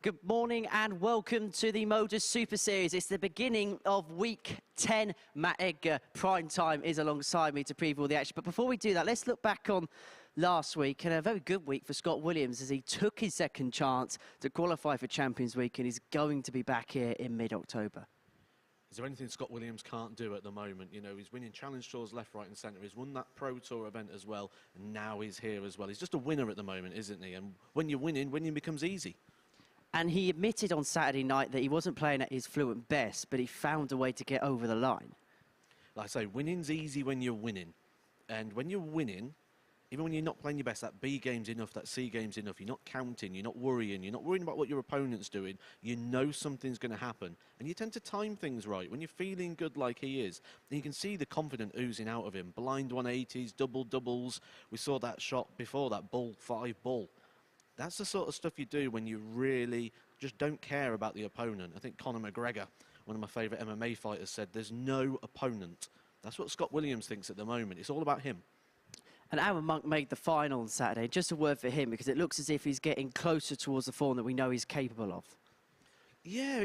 Good morning and welcome to the MODUS Super Series. It's the beginning of week 10. Matt Edgar, prime time, is alongside me to preview all the action. But before we do that, let's look back on last week, and a very good week for Scott Williams as he took his second chance to qualify for Champions Week, and he's going to be back here in mid-October. Is there anything Scott Williams can't do at the moment? You know, he's winning Challenge Tours left, right and centre. He's won that Pro Tour event as well, and now he's here as well. He's just a winner at the moment, isn't he? And when you're winning becomes easy. And he admitted on Saturday night that he wasn't playing at his fluent best, but he found a way to get over the line. Like I say, winning's easy when you're winning. And when you're winning, even when you're not playing your best, that B game's enough, that C game's enough. You're not counting, you're not worrying about what your opponent's doing. You know something's going to happen. And you tend to time things right. When you're feeling good like he is, and you can see the confidence oozing out of him. Blind 180s, doubles. We saw that shot before, that bull, 5 bull. That's the sort of stuff you do when you really just don't care about the opponent. I think Conor McGregor, one of my favourite MMA fighters, said there's no opponent. That's what Scott Williams thinks at the moment. It's all about him. And Aaron Monk made the final on Saturday. Just a word for him, because it looks as if he's getting closer towards the form that we know he's capable of. Yeah,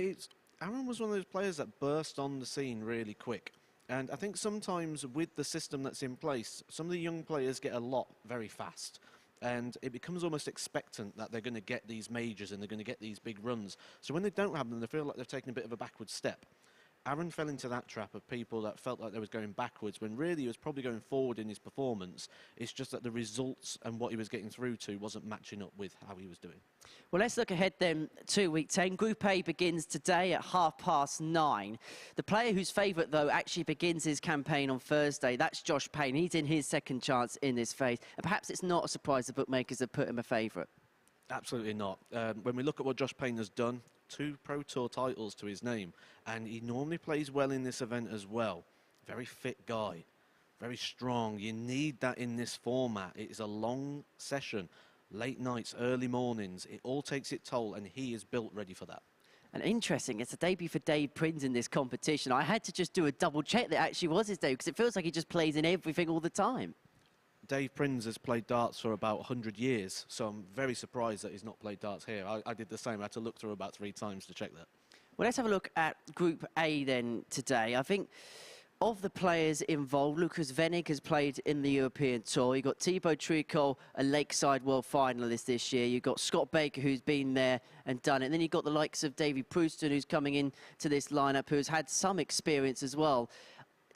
Aaron was one of those players that burst on the scene really quick. And I think sometimes with the system that's in place, some of the young players get a lot very fast. And it becomes almost expectant that they're going to get these majors and they're going to get these big runs. So when they don't have them, they feel like they've taken a bit of a backward step. Aaron fell into that trap of people that felt like they was going backwards when really he was probably going forward in his performance. It's just that the results and what he was getting through to wasn't matching up with how he was doing. Well, let's look ahead then to week 10. Group A begins today at 9:30. The player whose favourite, though, actually begins his campaign on Thursday, that's Josh Payne. He's in his second chance in this phase. And perhaps it's not a surprise the bookmakers have put him a favourite. Absolutely not. When we look at what Josh Payne has done, 2 Pro Tour titles to his name, and he normally plays well in this event as well. Very fit guy, very strong. You need that in this format. It is a long session, late nights, early mornings. It all takes its toll, and he is built ready for that. And interesting, it's a debut for Davy Proosten in this competition. I had to just do a double check that it actually was his debut, because it feels like he just plays in everything all the time. Dave Prins has played darts for about 100 years, so I'm very surprised that he's not played darts here. I did the same. I had to look through about 3 times to check that. Well, let's have a look at Group A then today. I think of the players involved, Lukas Wenig has played in the European Tour. You've got Thibault Tricole, a Lakeside World finalist this year. You've got Scott Baker, who's been there and done it. And then you've got the likes of Davy Proosten, who's coming in to this lineup, who has had some experience as well.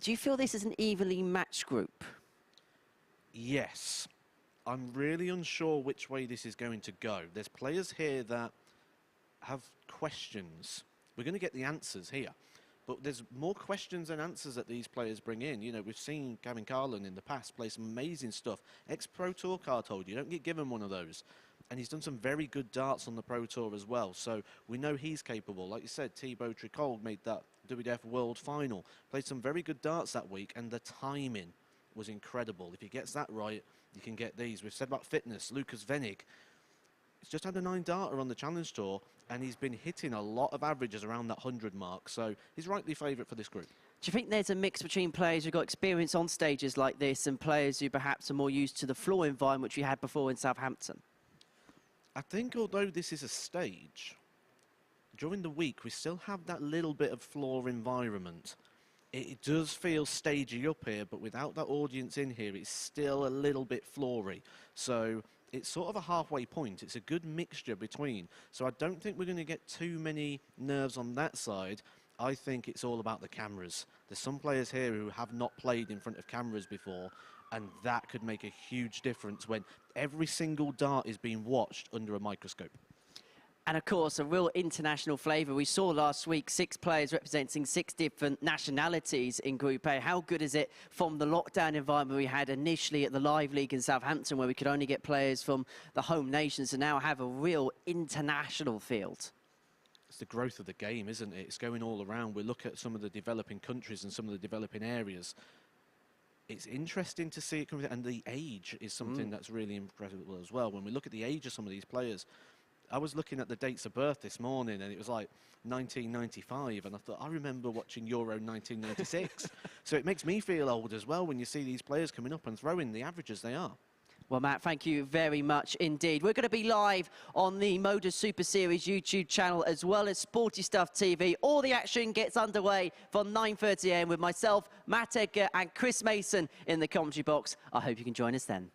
Do you feel this is an evenly matched group? Yes. I'm really unsure which way this is going to go. There's players here that have questions. We're going to get the answers here. But there's more questions than answers that these players bring in. You know, we've seen Gavin Carlin in the past play some amazing stuff. Ex-Pro Tour card holder. You don't get given one of those. And he's done some very good darts on the Pro Tour as well. So we know he's capable. Like you said, Thibault Tricole made that WDF World Final. Played some very good darts that week. And the timing was incredible. If he gets that right, you can get these. We've said about fitness, Lukas Wenig. He's just had a 9-darter on the Challenge Tour, and he's been hitting a lot of averages around that 100 mark, so he's rightly favourite for this group. Do you think there's a mix between players who've got experience on stages like this and players who perhaps are more used to the floor environment which we had before in Southampton? I think although this is a stage, during the week we still have that little bit of floor environment. It does feel stagey up here, but without that audience in here, it's still a little bit floory. So it's sort of a halfway point. It's a good mixture between. So I don't think we're going to get too many nerves on that side. I think it's all about the cameras. There's some players here who have not played in front of cameras before, and that could make a huge difference when every single dart is being watched under a microscope. And of course, a real international flavour. We saw last week 6 players representing 6 different nationalities in Group A. How good is it from the lockdown environment we had initially at the Live League in Southampton, where we could only get players from the home nations, to now have a real international field? It's the growth of the game, isn't it? It's going all around. We look at some of the developing countries and some of the developing areas. It's interesting to see it come, and the age is something that's really impressive as well. When we look at the age of some of these players, I was looking at the dates of birth this morning, and it was like 1995, and I thought, I remember watching Euro 1996. So it makes me feel old as well when you see these players coming up and throwing the averages they are. Well, Matt, thank you very much indeed. We're going to be live on the MODUS Super Series YouTube channel as well as Sporty Stuff TV. All the action gets underway from 9:30 AM with myself, Matt Edgar and Chris Mason in the commentary box. I hope you can join us then.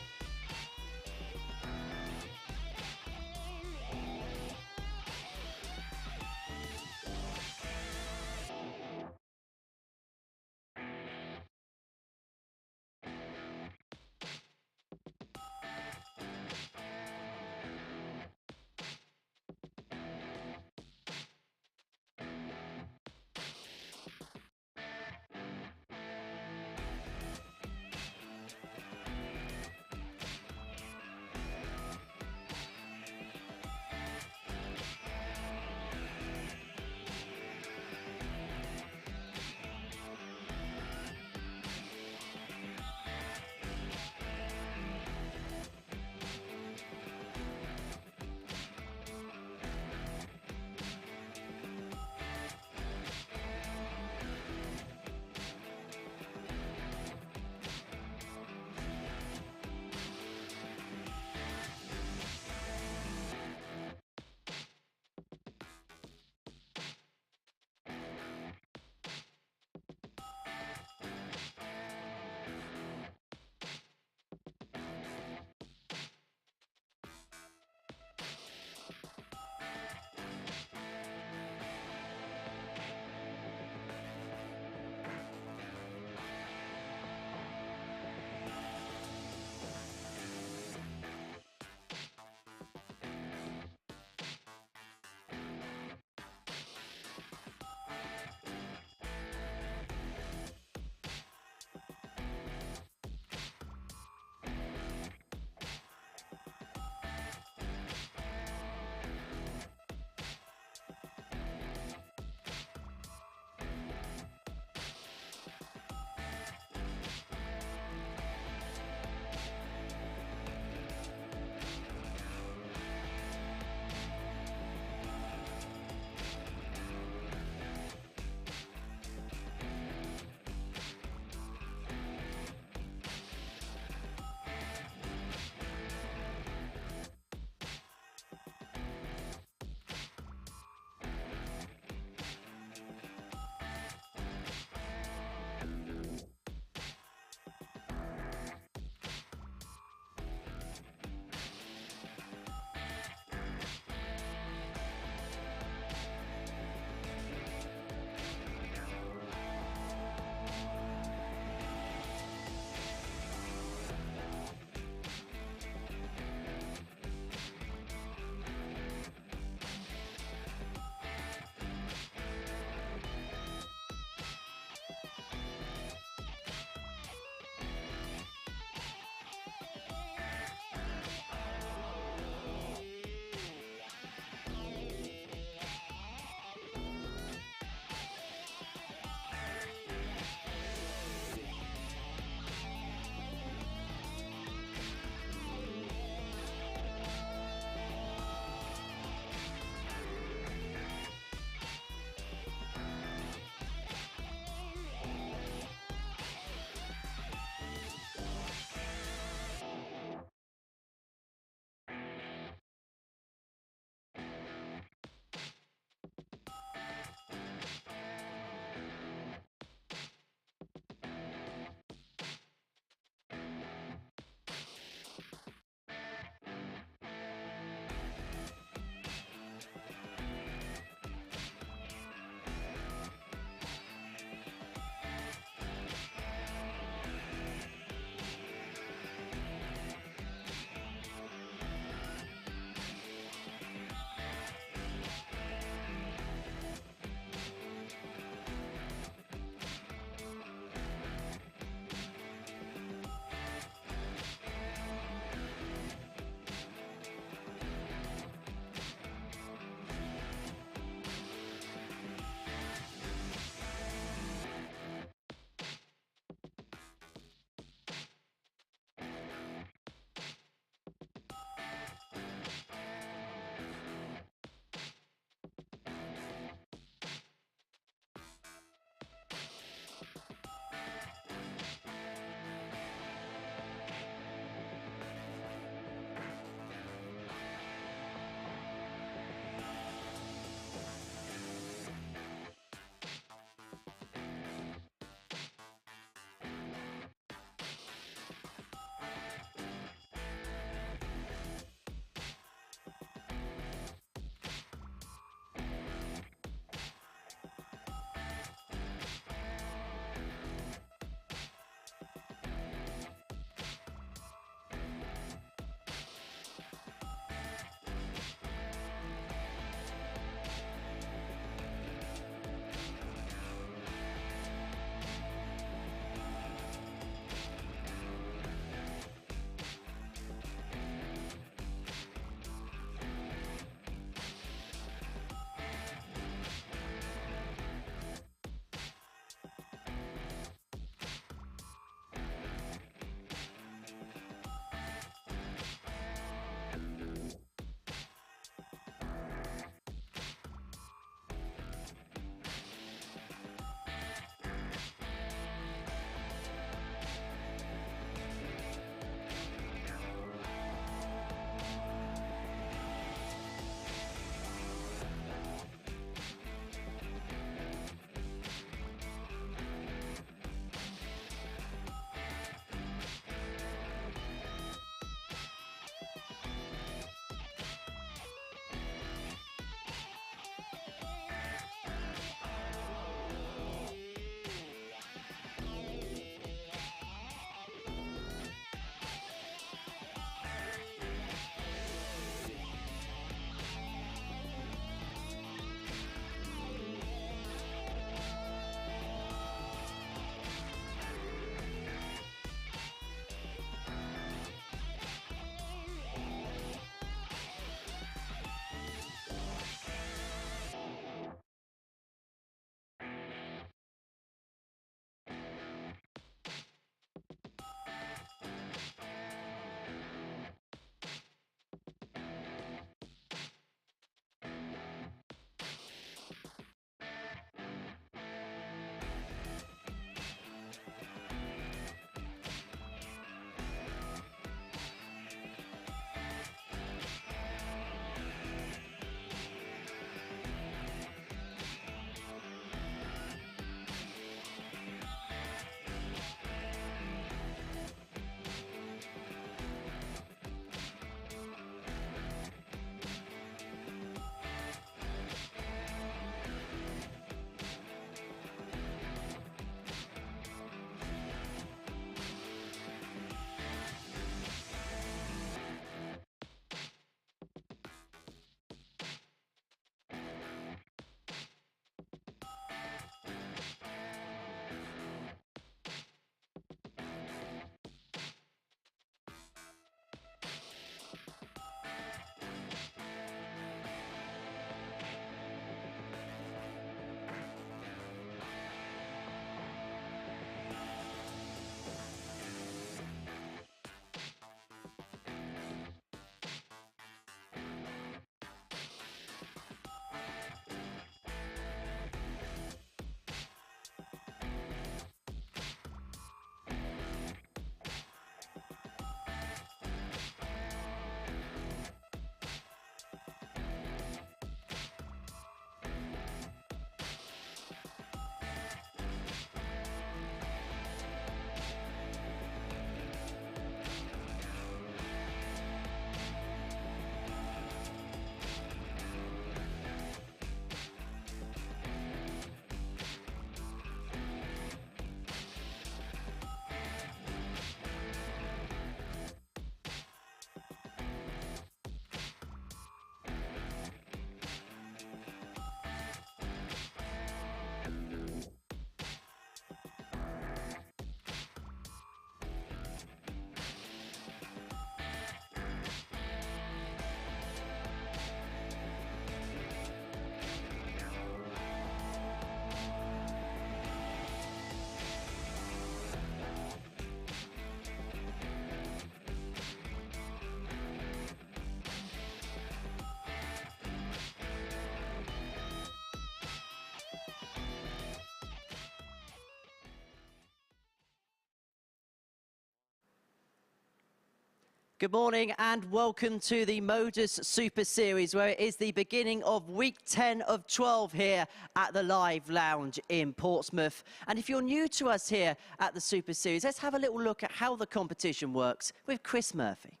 Good morning and welcome to the MODUS Super Series, where it is the beginning of week 10 of 12 here at the Live Lounge in Portsmouth. And if you're new to us here at the Super Series, let's have a little look at how the competition works with Chris Murphy.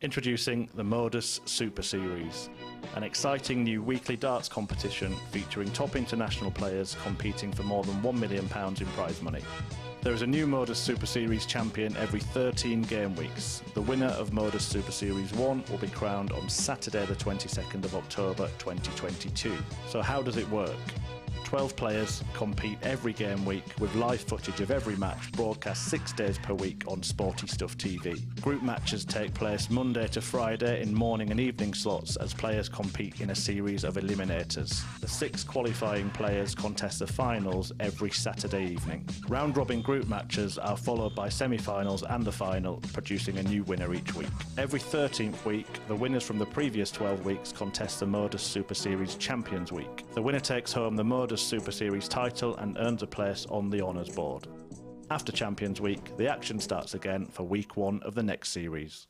Introducing the MODUS Super Series, an exciting new weekly darts competition featuring top international players competing for more than £1 million in prize money. There is a new MODUS Super Series champion every 13 game weeks. The winner of MODUS Super Series 1 will be crowned on Saturday the 22nd of October 2022. So how does it work? 12 players compete every game week with live footage of every match broadcast 6 days per week on Sporty Stuff TV. Group matches take place Monday to Friday in morning and evening slots as players compete in a series of eliminators. The 6 qualifying players contest the finals every Saturday evening. Round-robin group matches are followed by semi-finals and the final, producing a new winner each week. Every 13th week, the winners from the previous 12 weeks contest the MODUS Super Series Champions Week. The winner takes home the MODUS Super Series title and earns a place on the honours board. After Champions Week, the action starts again for week 1 of the next series.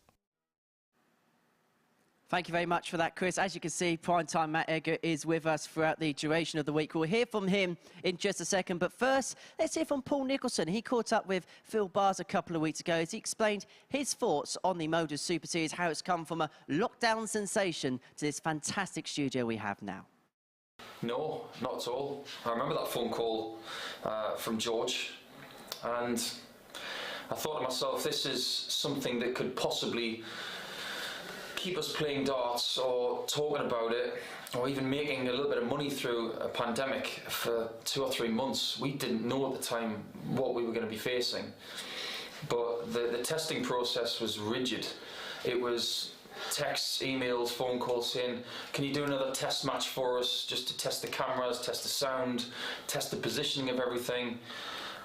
Thank you very much for that, Chris. As you can see, primetime Matt Egger is with us throughout the duration of the week. We'll hear from him in just a second, but first, let's hear from Paul Nicholson. He caught up with Phil Bars a couple of weeks ago as he explained his thoughts on the MODUS Super Series, how it's come from a lockdown sensation to this fantastic studio we have now. No, not at all. I remember that phone call from George, and I thought to myself, this is something that could possibly keep us playing darts or talking about it or even making a little bit of money through a pandemic for 2 or 3 months. We didn't know at the time what we were going to be facing, but the testing process was rigid. It was texts, emails, phone calls saying, can you do another test match for us just to test the cameras, test the sound, test the positioning of everything.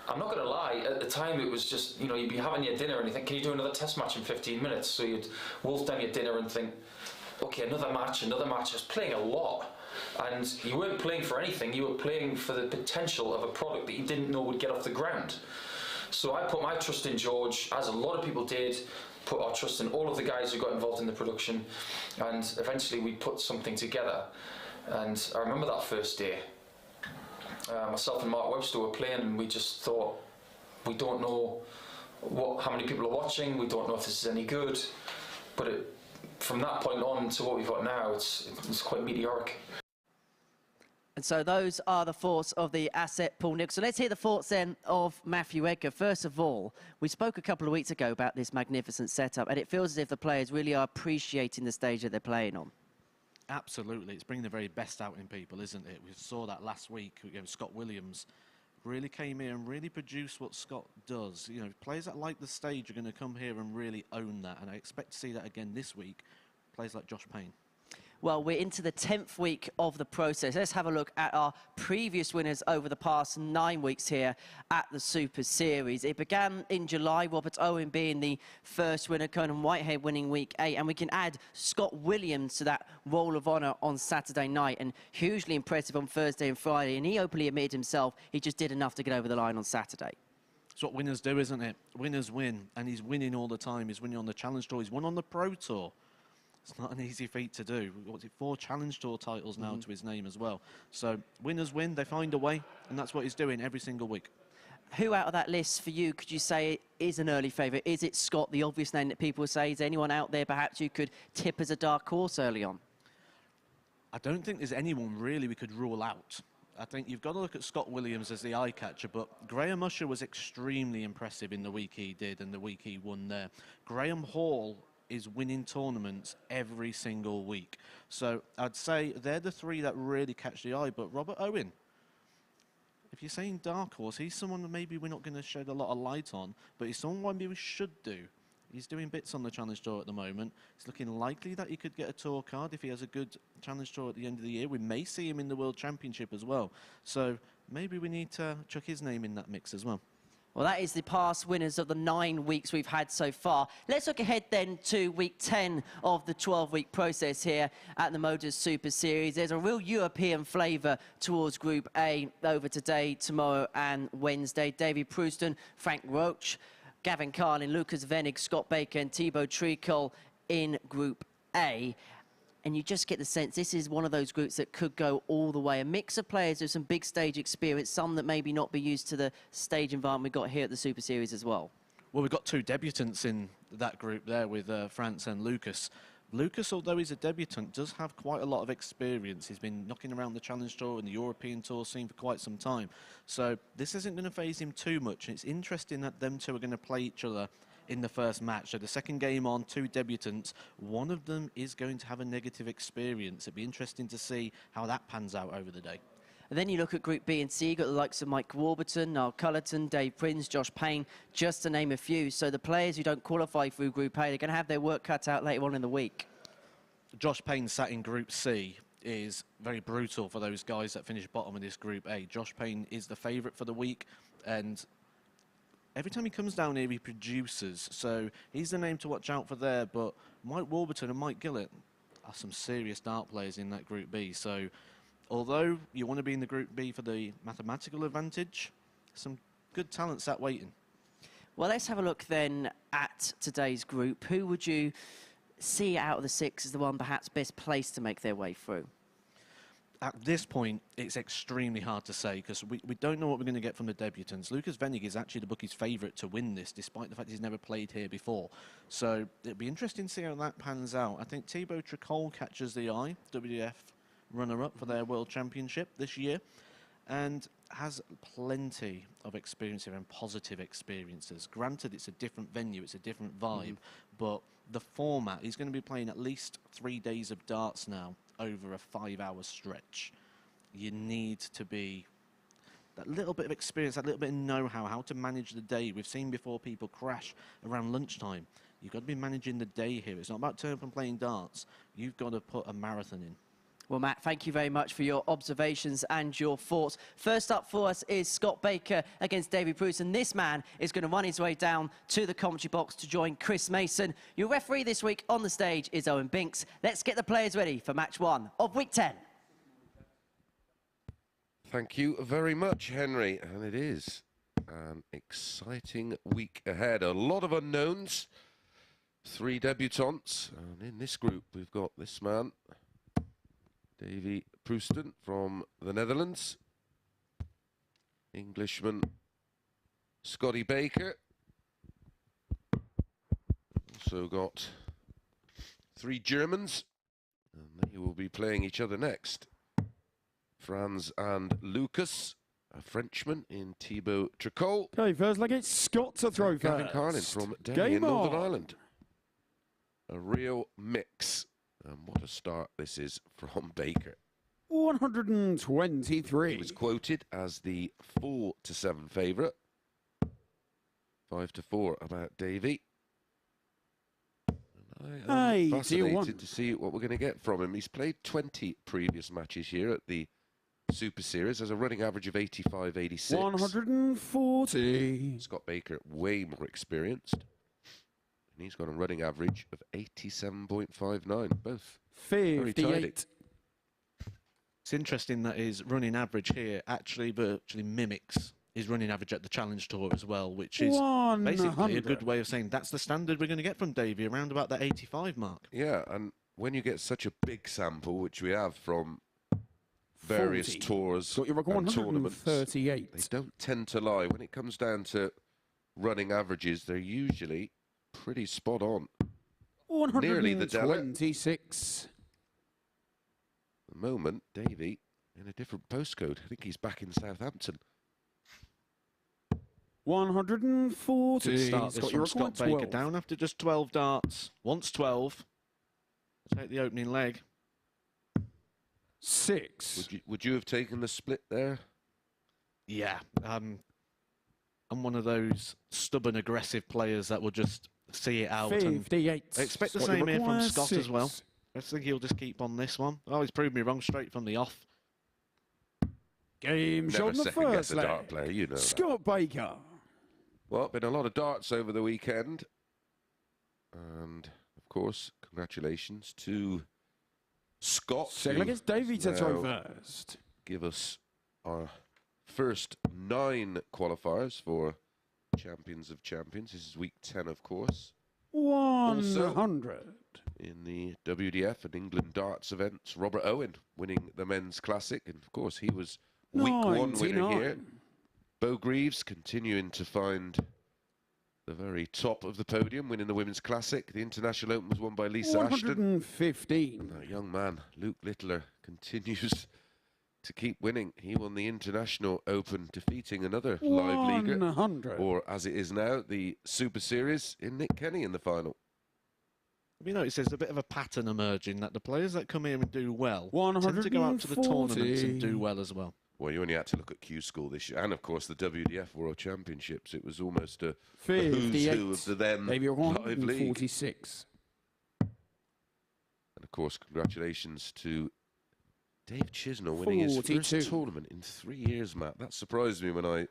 I'm not going to lie, at the time it was just, you know, you'd be having your dinner and you think, can you do another test match in 15 minutes? So you'd wolf down your dinner and think, okay, another match. I was playing a lot. And you weren't playing for anything, you were playing for the potential of a product that you didn't know would get off the ground. So I put my trust in George, as a lot of people did, put our trust in all of the guys who got involved in the production, and eventually we put something together. And I remember that first day. Myself and Mark Webster were playing, and we just thought, we don't know how many people are watching, we don't know if this is any good, but from that point on to what we've got now, it's quite meteoric. And so those are the thoughts of the asset, Paul Nicholson. Let's hear the thoughts then of Matthew Edgar. First of all, we spoke a couple of weeks ago about this magnificent setup, and it feels as if the players really are appreciating the stage that they're playing on. Absolutely. It's bringing the very best out in people, isn't it? We saw that last week. Scott Williams really came here and really produced what Scott does. You know, players that like the stage are going to come here and really own that, and I expect to see that again this week. Players like Josh Payne. Well, we're into the 10th week of the process. Let's have a look at our previous winners over the past 9 weeks here at the Super Series. It began in July, Robert Owen being the first winner, Conan Whitehead winning week 8, and we can add Scott Williams to that roll of honour on Saturday night, and hugely impressive on Thursday and Friday, and he openly admitted himself he just did enough to get over the line on Saturday. It's what winners do, isn't it? Winners win, and he's winning all the time. He's winning on the Challenge Tour. He's won on the Pro Tour. It's not an easy feat to do. What's it, 4 Challenge Tour titles now to his name as well. So winners win, they find a way, and that's what he's doing every single week. Who out of that list for you could you say is an early favourite? Is it Scott, the obvious name that people say? Is there anyone out there perhaps you could tip as a dark horse early on? I don't think there's anyone really we could rule out. I think you've got to look at Scott Williams as the eye catcher, but Graham Usher was extremely impressive in the week he did and the week he won there. Graham Hall is winning tournaments every single week. So I'd say they're the 3 that really catch the eye. But Robert Owen, if you're saying dark horse, he's someone that maybe we're not going to shed a lot of light on, but he's someone maybe we should do. He's doing bits on the Challenge Tour at the moment. It's looking likely that he could get a tour card if he has a good Challenge Tour at the end of the year. We may see him in the World Championship as well. So maybe we need to chuck his name in that mix as well. Well, that is the past winners of the 9 weeks we've had so far. Let's look ahead then to week 10 of the 12-week process here at the MODUS Super Series. There's a real European flavour towards Group A over today, tomorrow and Wednesday. Davy Proosten, Franz Roetzsch, Gavin Carlin, Lukas Wenig, Scott Baker and Thibault Tricole in Group A. And you just get the sense this is one of those groups that could go all the way. A mix of players with some big stage experience, some that maybe not be used to the stage environment we've got here at the Super Series as well. Well, we've got two debutants in that group there with Franz and Lukas. Lukas, although he's a debutant, does have quite a lot of experience. He's been knocking around the Challenge Tour and the European Tour scene for quite some time. So this isn't going to faze him too much. It's interesting that them two are going to play each other in the first match. So the second game on, two debutants. One of them is going to have a negative experience. It'd be interesting to see how that pans out over the day. And then you look at Group B and C, you've got the likes of Mike Warburton, Niall Cullerton, Dave Prince, Josh Payne, just to name a few. So the players who don't qualify through Group A, they're going to have their work cut out later on in the week. Josh Payne sat in Group C is very brutal for those guys that finish bottom of this Group A. Josh Payne is the favourite for the week, and every time he comes down here, he produces. So he's the name to watch out for there. But Mike Warburton and Mike Gillett are some serious dart players in that Group B. So although you want to be in the Group B for the mathematical advantage, some good talent sat waiting. Well, let's have a look then at today's group. Who would you see out of the six as the one perhaps best placed to make their way through? At this point, it's extremely hard to say because we don't know what we're going to get from the debutants. Lukas Wenig is actually the bookie's favourite to win this, despite the fact he's never played here before. So it'll be interesting to see how that pans out. I think Thibault Tricole catches the eye, WF runner-up for their World Championship this year, and has plenty of experience here and positive experiences. Granted, it's a different venue, it's a different vibe, but the format, he's going to be playing at least 3 days of darts now over a 5-hour stretch. You need to be that little bit of experience, that little bit of know-how, how to manage the day. We've seen before people crash around lunchtime. You've got to be managing the day here. It's not about turning up and playing darts. You've got to put a marathon in. Well, Matt, thank you very much for your observations and your thoughts. First up for us is Scott Baker against Davy Proosten. This man is going to run his way down to the commentary box to join Chris Mason. Your referee this week on the stage is Owen Binks. Let's get the players ready for match 1 of week 10. Thank you very much, Henry. And it is an exciting week ahead. A lot of unknowns. 3 debutants. And in this group, we've got this man, Davy Proosten from the Netherlands. Englishman Scotty Baker. Also got 3 Germans. And they will be playing each other next. Franz and Lukas, a Frenchman in Thibault Tricole. Okay, first leg, it's Scott to throw first. Gavin Carlin from Denny in Northern Ireland. A real mix. And what a start this is from Baker. 123. He was quoted as the 4-7 favourite. 5-4 about Davy. I am fascinated to see what we're going to get from him. He's played 20 previous matches here at the Super Series. Has a running average of 85-86. 140. Scott Baker, way more experienced. And he's got a running average of 87.59. Both 58. It's interesting that his running average here actually virtually mimics his running average at the Challenge Tour as well, which is 100. basically a good way of saying that's the standard we're going to get from Davy, around about that 85 mark. Yeah, and when you get such a big sample, which we have from various 40. tours So you're and tournaments, 138. they don't tend to lie. When it comes down to running averages, they're usually pretty spot on. 126. At the moment, Davy in a different postcode. I think he's back in Southampton. 140. Good start this from Scott Baker. 12. Down after just 12 darts. Wants 12. Take the opening leg. 6. Would you have taken the split there? Yeah. I'm one of those stubborn, aggressive players that will just see it out. 58. I expect the Scott, same here from requires Scott 6. as well. I think he'll just keep on this one. Oh, he's proved me wrong straight from the off. Game Never shot in the second guess first a leg. dart player, you know that. Scott Baker. Well, been a lot of darts over the weekend. And, of course, congratulations to Scott. Second leg, it's Davy to throw now first. give us our first 9 qualifiers for champions of champions. This is week 10, of course. 100. In the WDF and England darts events, Robert Owen winning the men's classic. And, of course, he was week 1 winner here. Bo Greaves continuing to find the very top of the podium, winning the women's classic. The International Open was won by Lisa Ashton. 115. And that young man, Luke Littler, continues to keep winning. He won the International Open, defeating another live leaguer, 100. or as it is now, the Super Series, in Nick Kenny in the final. You notice there's a bit of a pattern emerging that the players that come here and do well tend 140. to go out to the tournaments and do well as well. Well, you only had to look at Q School this year, and of course the WDF World Championships. It was almost a who's who of the then Davy live league. 46. And of course, congratulations to Dave Chisnell winning his 42. first tournament in 3 years, Matt. That surprised me when I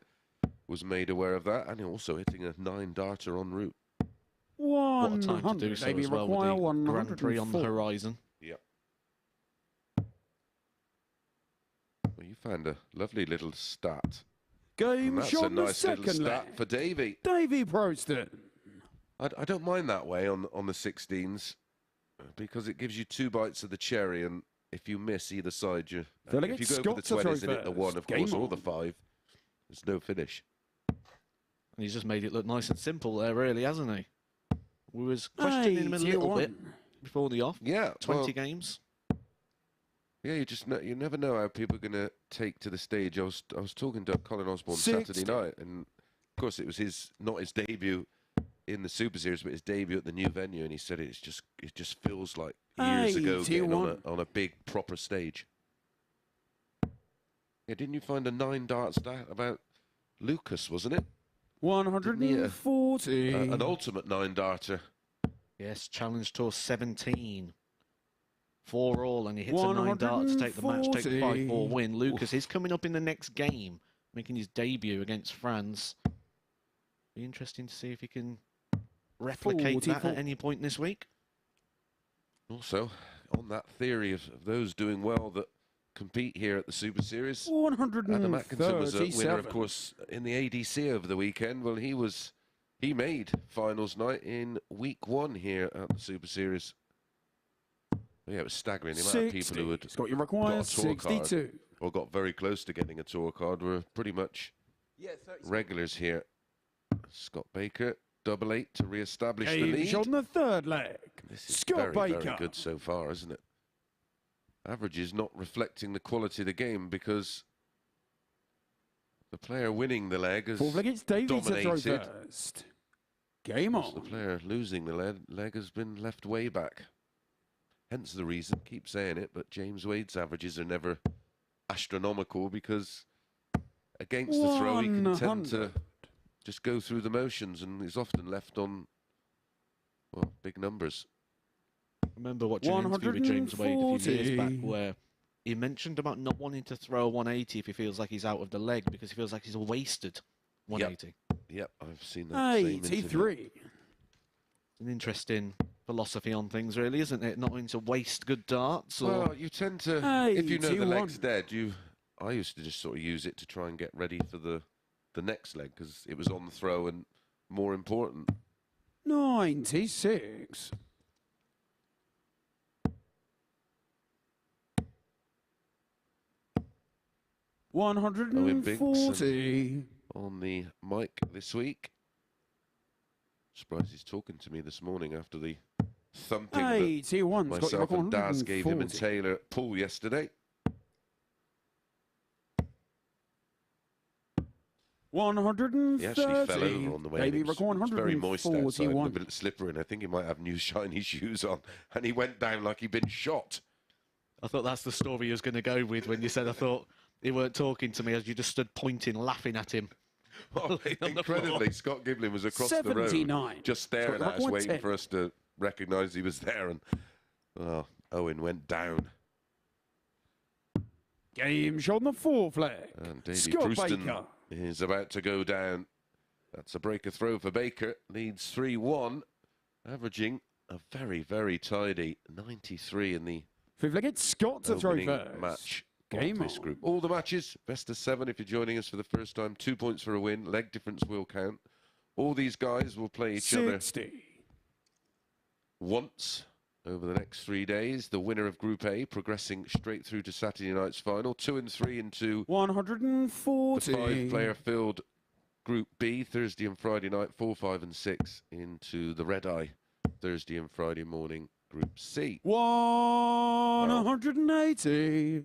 was made aware of that, and also hitting a 9-darter en route. What a time to do so Davy as well with the Grand Prix on the 104. horizon. Yep. Well, you found a lovely little stat. Game And that's shot a in the nice little second stat leg. for Davy. Davy Proosten. I don't mind that way on the 16s, because it gives you 2 bites of the cherry, and if you miss either side, if you go for the 20s and hit the 1, of course, or the 5, there's no finish. And he's just made it look nice and simple there, really, hasn't he? We was questioning him a little bit before the off. Yeah, 20 games. Yeah, you never know how people are going to take to the stage. I was talking to Colin Osborne Saturday night, and of course it was not his debut in the Super Series, but his debut at the new venue, and he said it just feels like years ago getting on a big proper stage. Yeah, didn't you find a 9-dart stat about Lukas, wasn't it? 140. An ultimate 9-darter. Yes, Challenge Tour 17. 4 all, and he hits a 9-dart to take the match, take the 5-4 win. Lukas is coming up in the next game, making his debut against Franz. Be interesting to see if he can replicate that at any point this week. Also, on that theory of those doing well that compete here at the Super Series, 137. Adam Atkinson was a winner, of course, in the ADC over the weekend. Well, he made finals night in week 1 here at the Super Series. Yeah, it was staggering. The amount of people who had got your required 62 or got very close to getting a tour card were pretty much regulars here. Scott Baker, 8-8 to re-establish the lead. on the 3rd leg. This is Scott very, Baker. very good so far, isn't it? Average is not reflecting the quality of the game, because the player winning the leg has 4th leg, it's Davy to throw dominated. first. Game on. The player losing the leg has been left way back. Hence the reason, keep saying it, but James Wade's averages are never astronomical, because against the throw he can tend to just go through the motions and is often left on, well, big numbers. I remember watching an interview with James Wade a few years back where he mentioned about not wanting to throw a 180 if he feels like he's out of the leg, because he feels like he's a wasted 180. Yep, I've seen that. 83. An interesting philosophy on things, really, isn't it? Not wanting to waste good darts. Or Well, you tend to, if you know the leg's dead, I used to just sort of use it to try and get ready for the next leg, because it was on the throw and more important. 96. Owen Binks 140. on the mic this week. Surprised he's talking to me this morning after the thumping that 81. myself and Daz gave him and Taylor at pool yesterday. 130. He actually fell over on the way. Davy It was Proosten, very moist outside, a 141. bit slippery, and I think he might have new shiny shoes on. And he went down like he'd been shot. I thought that's the story he was going to go with when you said, I thought he weren't talking to me as you just stood pointing, laughing at him. Well, incredibly, Scott Giblin was across the 79. road, just staring at us, waiting for us to recognise he was there. And Owen went down. Game shot on the 4th leg. And Davy Scott Proosten Baker. is about to go down. That's a breaker throw for Baker. Leads 3-1, averaging a very, very tidy 93 in the 5th leg, it's Scott to throw opening first. match Game of this on. group. All the matches, best of 7 if you're joining us for the first time. 2 points for a win. Leg difference will count. All these guys will play each other 60. once over the next 3 days. The winner of Group A progressing straight through to Saturday night's final. 2 and 3 into 140. the 5-player filled Group B Thursday and Friday night. 4, 5 and 6 into the Red Eye Thursday and Friday morning Group C. 180.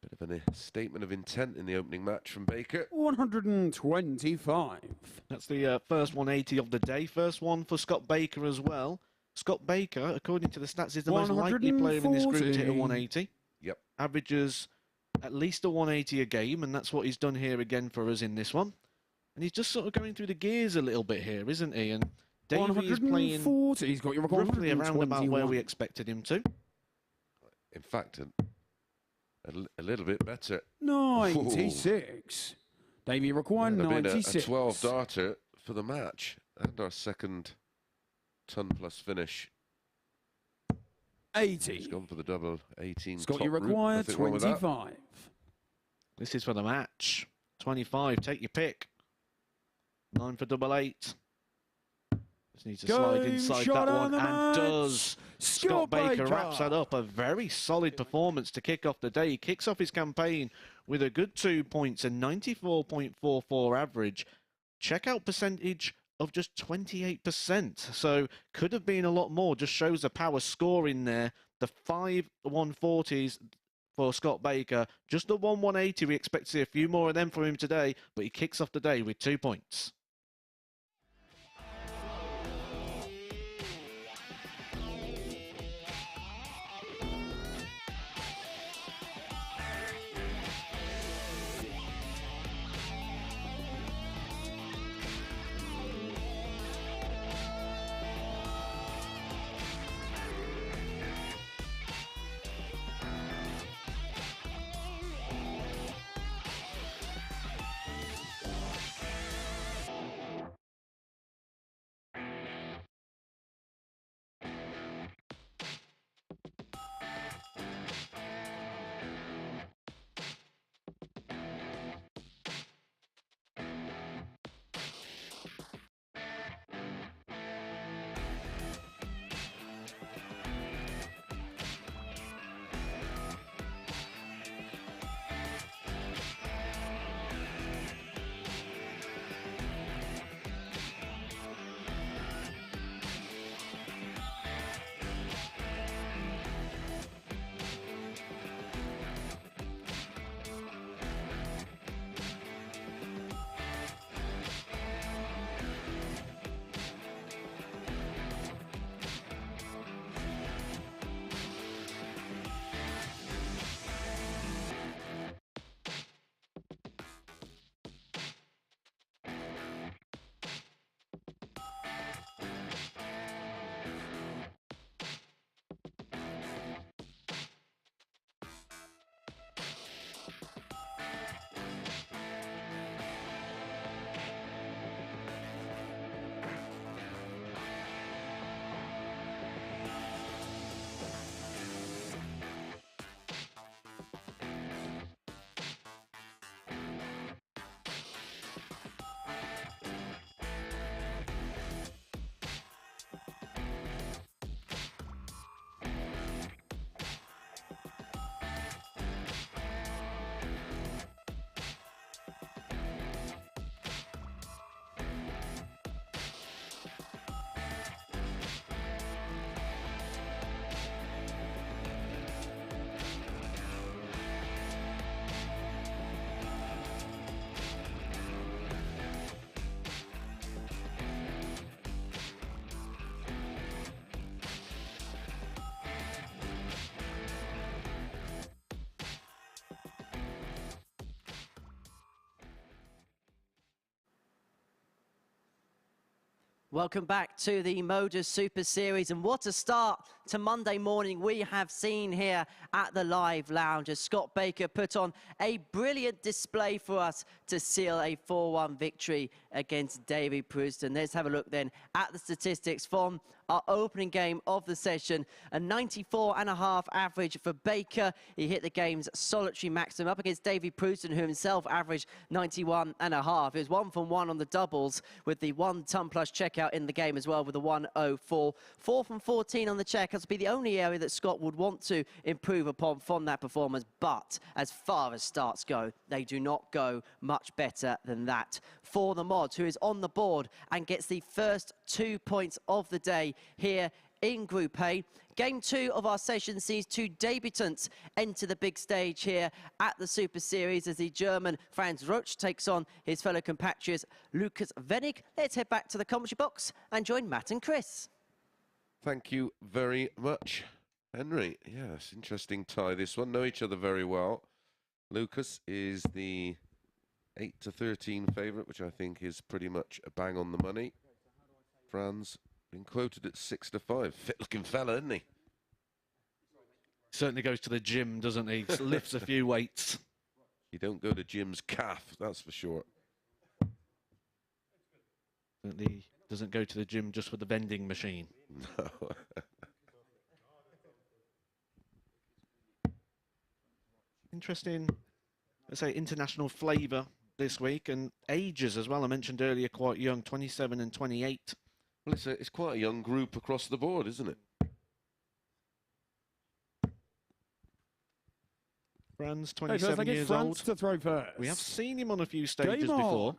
Bit of a statement of intent in the opening match from Baker. 125. That's the first 180 of the day. First one for Scott Baker as well. Scott Baker, according to the stats, is the most likely player in this group to hit a 180. Yep. Averages at least a 180 a game, and that's what he's done here again for us in this one. And he's just sort of going through the gears a little bit here, isn't he? And Davy is playing 140. He's got your record. roughly around about where we expected him to. In fact, a little bit better. 96. Davy required That'd have been 96. a 12 darter for the match and our second ton plus finish. 80. He's gone for the double 18. Scott, top you route. require Nothing wrong with that. 25. This is for the match. 25, take your pick. 9 for double 8. Just needs to slide Game inside shot that on one, the and match. does. Scott Baker wraps that Baker. up. A very solid performance to kick off the day. He kicks off his campaign with a good 2 points, a 94.44 average. Checkout percentage of just 28%. So could have been a lot more. Just shows the power score in there. The 5 140s for Scott Baker. Just the 180. We expect to see a few more of them from him today, but he kicks off the day with 2 points. Welcome back to the MODUS Super Series, and what a start to Monday morning we have seen here at the Live Lounge as Scott Baker put on a brilliant display for us to seal a 4-1 victory against Davy Proosten. Let's have a look then at the statistics from our opening game of the session. A 94.5 average for Baker. He hit the game's solitary maximum up against Davy Proosten, who himself averaged 91.5. It was 1 from 1 on the doubles with the 1 ton plus checkout in the game as well with a 104. 4 from 14 on the checkouts would be the only area that Scott would want to improve upon from that performance. But as far as starts go, they do not go much better than that. For the Mods, who is on the board and gets the first 2 points of the day here in Group A. Game 2 of our session sees 2 debutants enter the big stage here at the Super Series as the German Franz Roetzsch takes on his fellow compatriot Lukas Wenig. Let's head back to the commentary box and join Matt and Chris. Thank you very much, Henry. Yes, interesting tie this one. Know each other very well. Lukas is the 8-13 favourite, which I think is pretty much a bang on the money. Franz been quoted at 6-5. Fit-looking fella, isn't he? Certainly goes to the gym, doesn't he? Lifts a few weights. You don't go to Jim's calf, that's for sure. Certainly doesn't go to the gym just for the vending machine. No. Interesting, let's say, international flavour this week, and ages as well. I mentioned earlier, quite young, 27 and 28. Well, it's quite a young group across the board, isn't it? Franz, 27 years old. To throw first. We have seen him on a few stages before.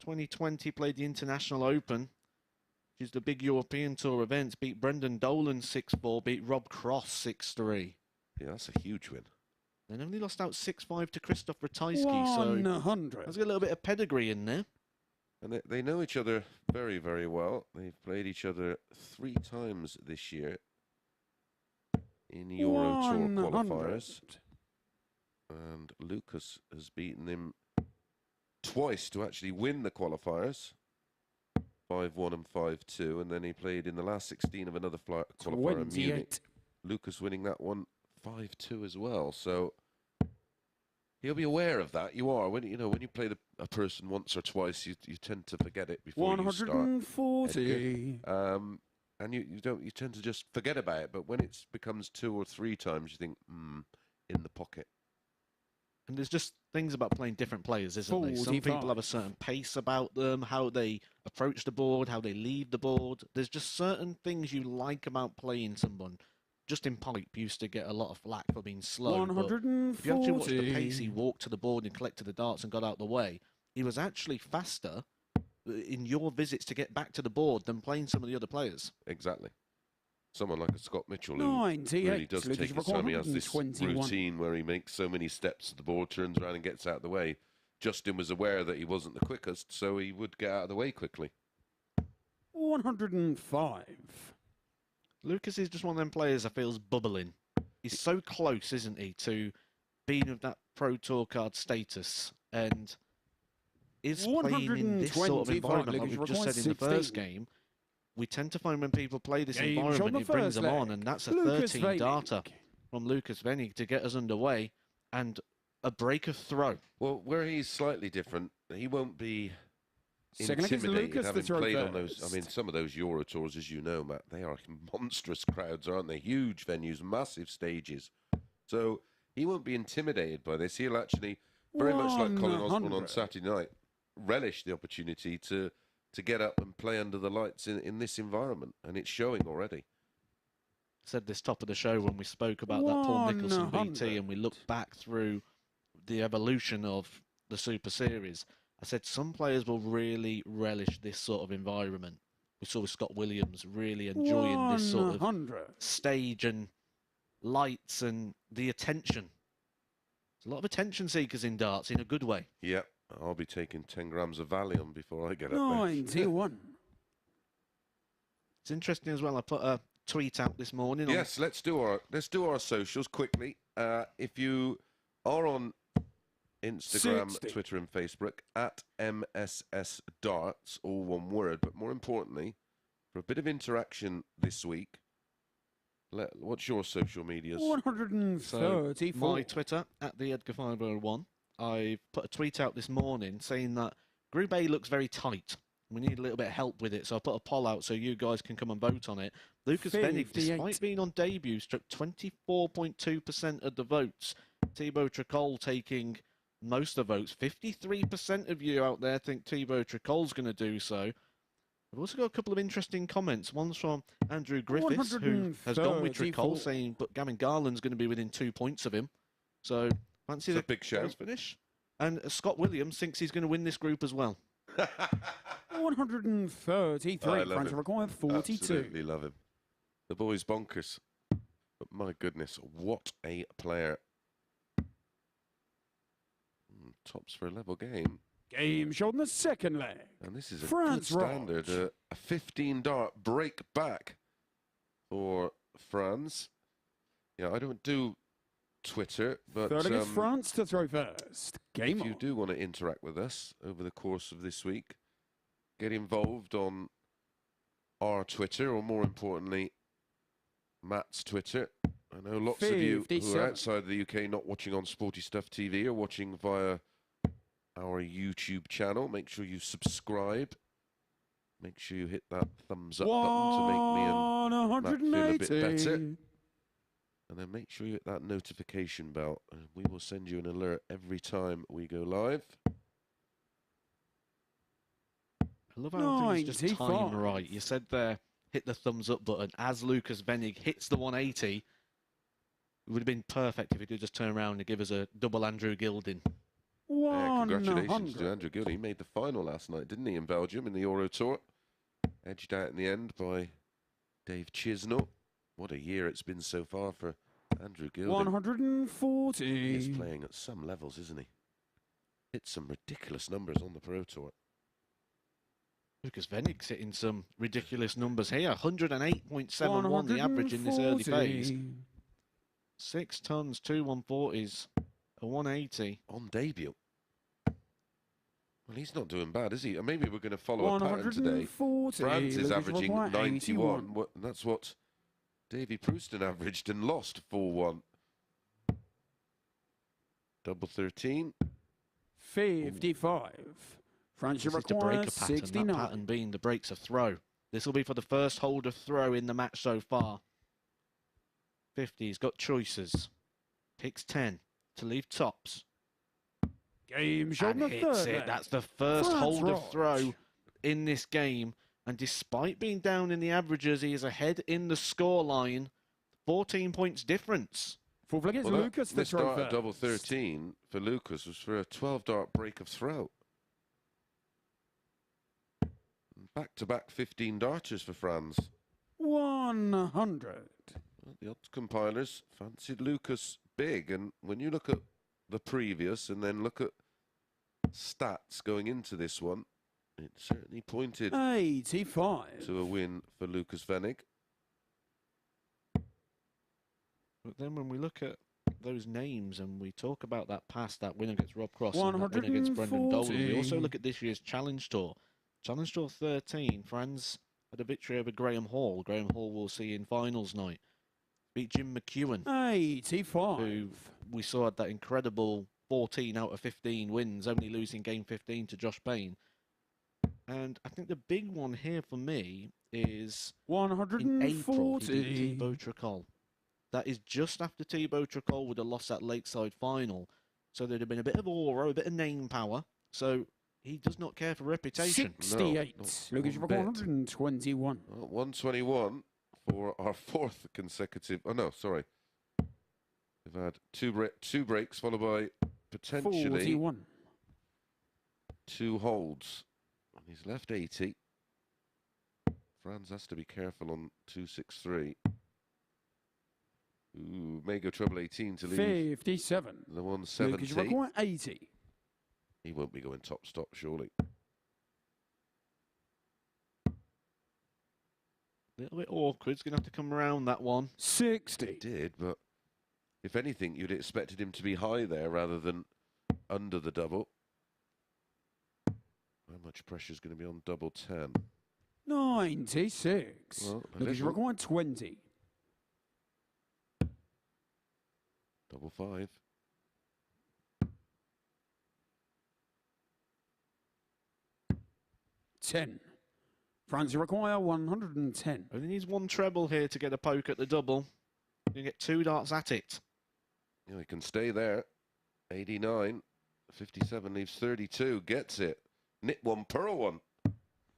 2020 played the International Open, which is the big European Tour events. Beat Brendan Dolan 6-4, beat Rob Cross 6-3. Yeah, that's a huge win. Then only lost out 6-5 to Krzysztof Ratajski, 100. so there's a little bit of pedigree in there. And they know each other very, very well. They've played each other 3 times this year in Euro Tour qualifiers. And Lukas has beaten him twice to actually win the qualifiers. 5-1 and 5-2. And then he played in the last 16 of another qualifier in Munich. Lukas winning that one 5-2 as well. So he'll be aware of that. You are when you play a person once or twice, you tend to forget it before you start. 140. And you tend to just forget about it. But when it becomes 2 or 3 times, you think, in the pocket. And there's just things about playing different players, isn't there? Some people have a certain pace about them, how they approach the board, how they leave the board. There's just certain things you like about playing someone. Justin Pipe used to get a lot of flack for being slow. 140. If you actually watch the pace he walked to the board and collected the darts and got out the way, he was actually faster in your visits to get back to the board than playing some of the other players. Exactly. Someone like a Scott Mitchell who really does take his time. He has this routine where he makes so many steps to the board, turns around and gets out of the way. Justin was aware that he wasn't the quickest, so he would get out of the way quickly. 105. Lukas is just one of them players that feels bubbling. He's so close, isn't he, to being of that Pro Tour card status, and is playing in this sort of environment, like we've just said in the first game. We tend to find when people play this environment, it brings them on, and that's a 13 darter from Lukas Wenig to get us underway, and a break of throw. Well, where he's slightly different, he won't be intimidated having played on those. I mean, some of those Euro Tours, as you know, Matt, they are monstrous crowds, aren't they? Huge venues, massive stages. So he won't be intimidated by this. He'll actually, very much like Colin Osborne on Saturday night, relish the opportunity to get up and play under the lights in this environment, and it's showing already. Said this top of the show when we spoke about that Paul Nicholson VT, and we looked back through the evolution of the Super Series. I said some players will really relish this sort of environment. We saw with Scott Williams really enjoying this sort of stage and lights and the attention. There's a lot of attention seekers in darts in a good way. Yep. I'll be taking 10 grams of Valium before I get up there. 91. It's interesting as well. I put a tweet out this morning. Yes, let's do our socials quickly. If you are on Instagram, 60. Twitter and Facebook at MSS Darts, all one word. But more importantly, for a bit of interaction this week, what's your social medias? 134. My Twitter, at the Edgar501. I've put a tweet out this morning saying that Group A looks very tight. We need a little bit of help with it, so I put a poll out so you guys can come and vote on it. Lukas Wenig, 58. despite being on debut, struck 24.2% of the votes. Thibault Tricole taking most of the votes. 53% of you out there think Thibault Tricole's going to do so. I've also got a couple of interesting comments. One's from Andrew Griffiths, who has gone with Tricole, saying, but Gavin Carlin's going to be within 2 points of him. So, fancy the big show. finish. And Scott Williams thinks he's going to win this group as well. 133. I love Franz him. Roetzsch, 42. Absolutely love him. The boy's bonkers. But my goodness, what a player. Tops for a level game. Game shot in the second leg. And this is a Franz good standard. Roetzsch. A 15-dart break back for Franz. Yeah, I don't do Twitter, but Third against France to throw first. Game if you on. do want to interact with us over the course of this week, get involved on our Twitter, or more importantly, Matt's Twitter. I know lots of you who 57. are outside the UK not watching on Sporty Stuff TV are watching via our YouTube channel. Make sure you subscribe. Make sure you hit that thumbs up button to make me and Matt feel a bit 180. better. And then make sure you hit that notification bell, and we will send you an alert every time we go live. I love how things just time 95. right. You said there, hit the thumbs up button. As Lukas Wenig hits the 180, it would have been perfect if he could just turn around and give us a double Andrew Gilding. Congratulations to 100. Andrew Gilding. He made the final last night, didn't he, in Belgium, in the Euro Tour? Edged out in the end by Dave Chisnell. What a year it's been so far for Andrew Gilding. 140. He's playing at some levels, isn't he? Hit some ridiculous numbers on the Pro Tour. Lukas Wenig's hitting some ridiculous numbers here. 108.71 the average in this early phase. 140. 6 tons, 2 140s, a 180. On debut. Well, he's not doing bad, is he? Maybe we're going to follow a pattern today. 140. France is Lukas averaging Wenig, 91. That's what Davy Proosten averaged and lost 4-1. Double 13. 55. France This is to break a requires pattern, 69. that pattern being the breaks a throw. This will be for the first hold of throw in the match so far. 50, he's got choices. Picks 10 to leave tops. Game shot And in the hits third it. leg. That's the first Franz hold of Roetzsch. throw in this game. And despite being down in the averages, he is ahead in the scoreline. 14 points difference. Fourth leg is Well, Lukas to this throw dart first. at double 13 for Lukas was for a 12-dart break of throw. Back-to-back 15 darters for Franz. 100. Well, the odds compilers fancied Lukas big, and when you look at the previous and then look at stats going into this one, it certainly pointed 85. to a win for Lukas Wenig. But then when we look at those names and we talk about that past, that win against Rob Cross and that win against Brendan Dolan, we also 140. look at this year's Challenge Tour. Challenge Tour 13, Franz had a victory over Graham Hall. Graham Hall we'll see in finals night. Beat Jim McEwen, 85. who we saw had that incredible 14 out of 15 wins, only losing game 15 to Josh Payne. And I think the big one here for me is in April, he beat 140. Thibault Tricole. That is just after Thibault Tricole would have lost that Lakeside final. So there'd have been a bit of aura, a bit of name power. So he does not care for reputation. 68. not Lucas one bit. 121. Well, 121 for our fourth consecutive. Oh no, sorry. We've had two breaks followed by potentially 41. 2 holds. And he's left 80. Franz has to be careful on 263. Ooh, may go treble 18 to leave 57. the Lucas 170. 80. He won't be going top stop, surely. A little bit awkward. He's going to have to come around that one. 60. Did, but if anything, you'd expected him to be high there rather than under the double. How much pressure is going to be on double 10? 96. Well, a Lucas little. required 20. Double 5. Ten. Franz require 110. Only needs one treble here to get a poke at the double. You can get 2 darts at it. Yeah, he can stay there. 89. 57 leaves 32. Gets it. Nip one, pearl one.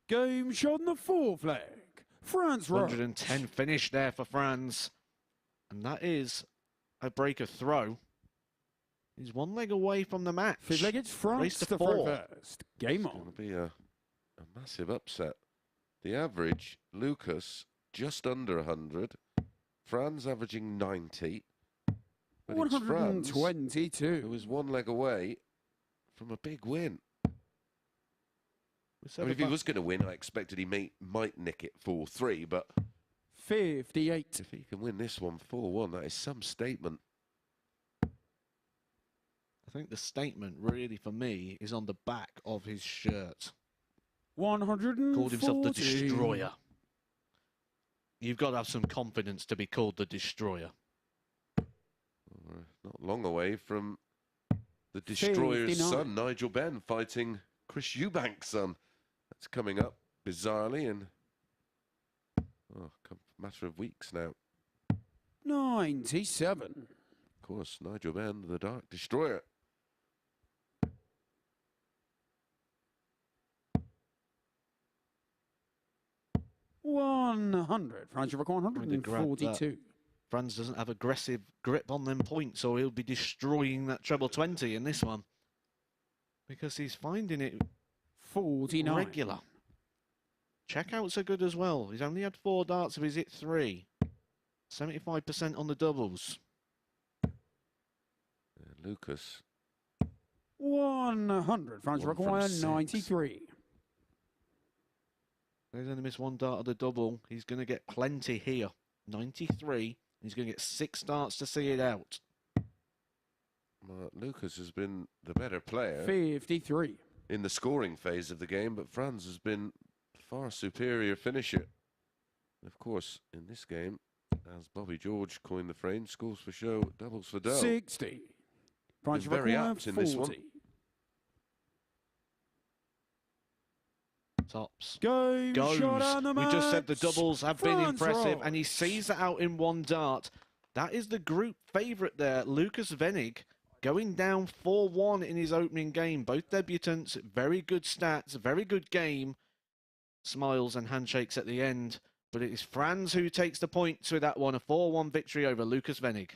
Game shot on the 4 flag. Franz Roetzsch. 110 finish there for Franz. And that is a breaker throw. He's 1 leg away from the match. 5th leg, it's France Race to to throw 4. first. Game It's going on. to be a massive upset. The average, Lucas, just under 100. Franz averaging 90. But it's Franz, who 122. was 1 leg away from a big win. We I said mean, if he about- was going to win, I expected he might nick it 4-3, but 58. if he can win this one 4-1, that is some statement. I think the statement really for me is on the back of his shirt. 140. Called himself the Destroyer. You've got to have some confidence to be called the Destroyer. We're not long away from the Destroyer's 59. son, Nigel Benn, fighting Chris Eubank's son. That's coming up bizarrely in a matter of weeks now. 97. Of course, Nigel Benn, the Dark Destroyer. $100. Franz require Trying to grab 142. Franz doesn't have aggressive grip on them points, or he'll be destroying that treble 20 in this one. Because he's finding it 49. regular. Checkouts are good as well. He's only had 4 darts, if he's hit 3. 75% on the doubles. Lucas. 100. Franz One from require 6. 93. He's only missed 1 dart of the double. He's going to get plenty here. 93. He's going to get 6 darts to see it out. Lucas has been the better player 53. in the scoring phase of the game, but Franz has been far superior finisher. Of course, in this game, as Bobby George coined the phrase, scores for show, doubles for dough. 60. Franz Been very require apt in this one. 40. Tops. Game Goes. shot on the We just said the match. doubles have been Franz impressive, and he Roetzsch. sees that out in 1 dart. That is the group favourite there, Lukas Wenig, going down 4-1 in his opening game. Both debutants, very good stats, very good game. Smiles and handshakes at the end, but it is Franz who takes the points with that one, a 4-1 victory over Lukas Wenig.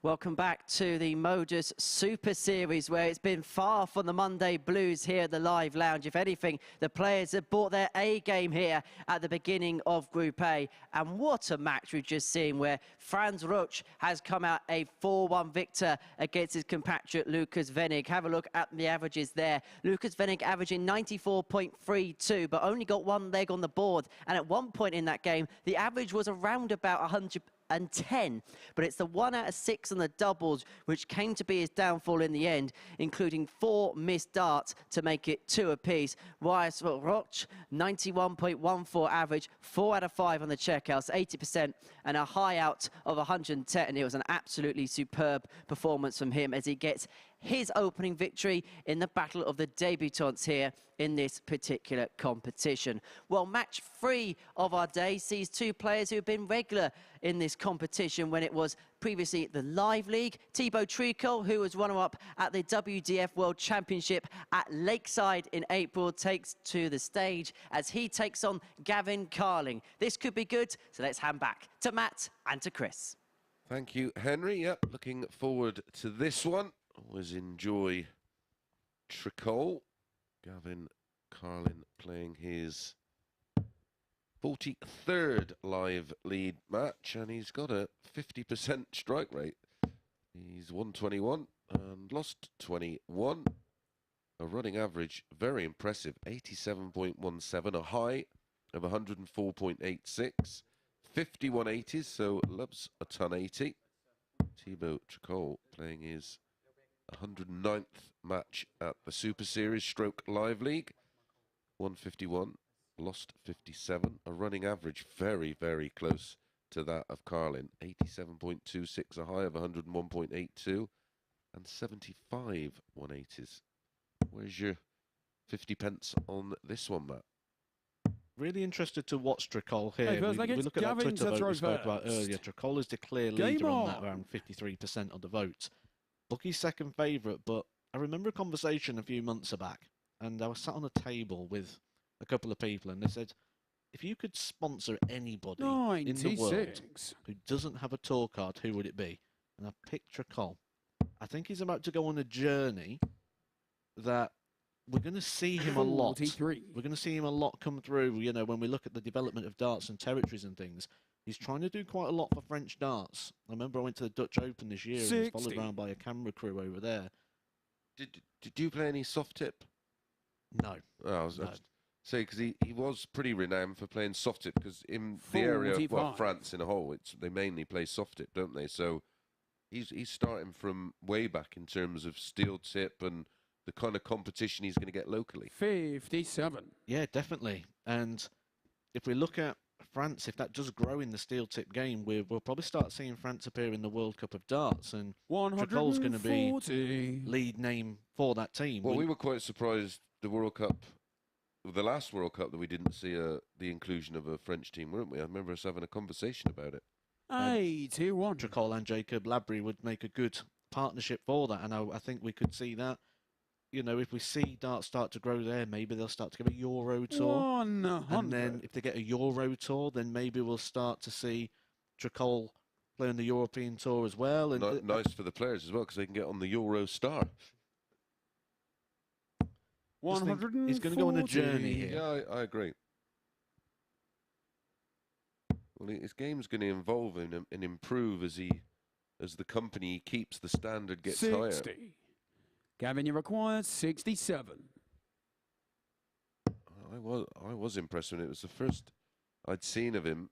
Welcome back to the MODUS Super Series, where it's been far from the Monday blues here at the Live Lounge. If anything, the players have brought their A game here at the beginning of Group A. And what a match we've just seen, where Franz Roetzsch has come out a 4-1 victor against his compatriot Lukas Wenig. Have a look at the averages there. Lukas Wenig averaging 94.32, but only got one leg on the board. And at one point in that game, the average was around about 110, but it's the 1 out of 6 on the doubles which came to be his downfall in the end, including 4 missed darts to make it 2 apiece. Whilst Roetzsch, 91.14 average, 4 out of 5 on the checkouts, 80%, and a high out of 110. It was an absolutely superb performance from him as he gets his opening victory in the battle of the debutantes here in this particular competition. Well, match 3 of our day sees 2 players who have been regular in this competition when it was previously the Live League. Thibault Tricole, who was runner-up at the WDF World Championship at Lakeside in April, takes to the stage as he takes on Gavin Carlin. This could be good, so let's hand back to Matt and to Chris. Thank you, Henry. Yep, looking forward to this one. Always enjoy Tricole. Gavin Carlin playing his 43rd live lead match, and he's got a 50% strike rate. He's won 21 and lost 21. A running average, very impressive, 87.17, a high of 104.86. 51 80s, so loves a ton 80. Thibault Tricole playing his 109th match at the Super Series stroke Live League. 151, lost 57. A running average very, very close to that of Carlin. 87.26, a high of 101.82, and 75 180s. Where's your 50 pence on this one, Matt? Really interested to watch Tricole here. Hey, We like look at that Gavin Twitter to vote throw we spoke about first. earlier. Tricole is the clear Game leader on that, on. around 53% of the votes. Bookie's second favourite, but I remember a conversation a few months back, and I was sat on a table with a couple of people, and they said, if you could sponsor anybody in the world 96. who doesn't have a tour card, who would it be? And I picked Tricole. I think he's about to go on a journey that we're going to see him a lot. 43. We're going to see him a lot come through, you know, when we look at the development of darts and territories and things. He's trying to do quite a lot for French darts. I remember I went to the Dutch Open this year and he was followed 60. around by a camera crew over there. Did you play any soft tip? No. Oh, I was No. say, because he was pretty renowned for playing soft tip, because in the area of 45. France in a whole, they mainly play soft tip, don't they? So he's starting from way back in terms of steel tip and the kind of competition he's going to get locally. 57. Yeah, definitely. And if we look at France, if that does grow in the steel tip game, we'll probably start seeing France appear in the World Cup of Darts, and Tricole's going to be 140. lead name for that team. Well, we were quite surprised the World Cup, the last World Cup, that we didn't see the inclusion of a French team, weren't we? I remember us having a conversation about it. 81. Tricole and Jacob Labrie would make a good partnership for that, and I think we could see that. You know, if we see darts start to grow there, maybe they'll start to give a Euro tour. 100. And then if they get a Euro tour, then maybe we'll start to see Tricole playing the European tour as well. And Nice for the players as well, because they can get on the Euro Star. Just think, he's going to go on a journey here. Yeah, I agree. Well, his game's going to evolve and improve as the company keeps the standard gets 60. higher. Gavin, you require 67. I was impressed when it was the first I'd seen of him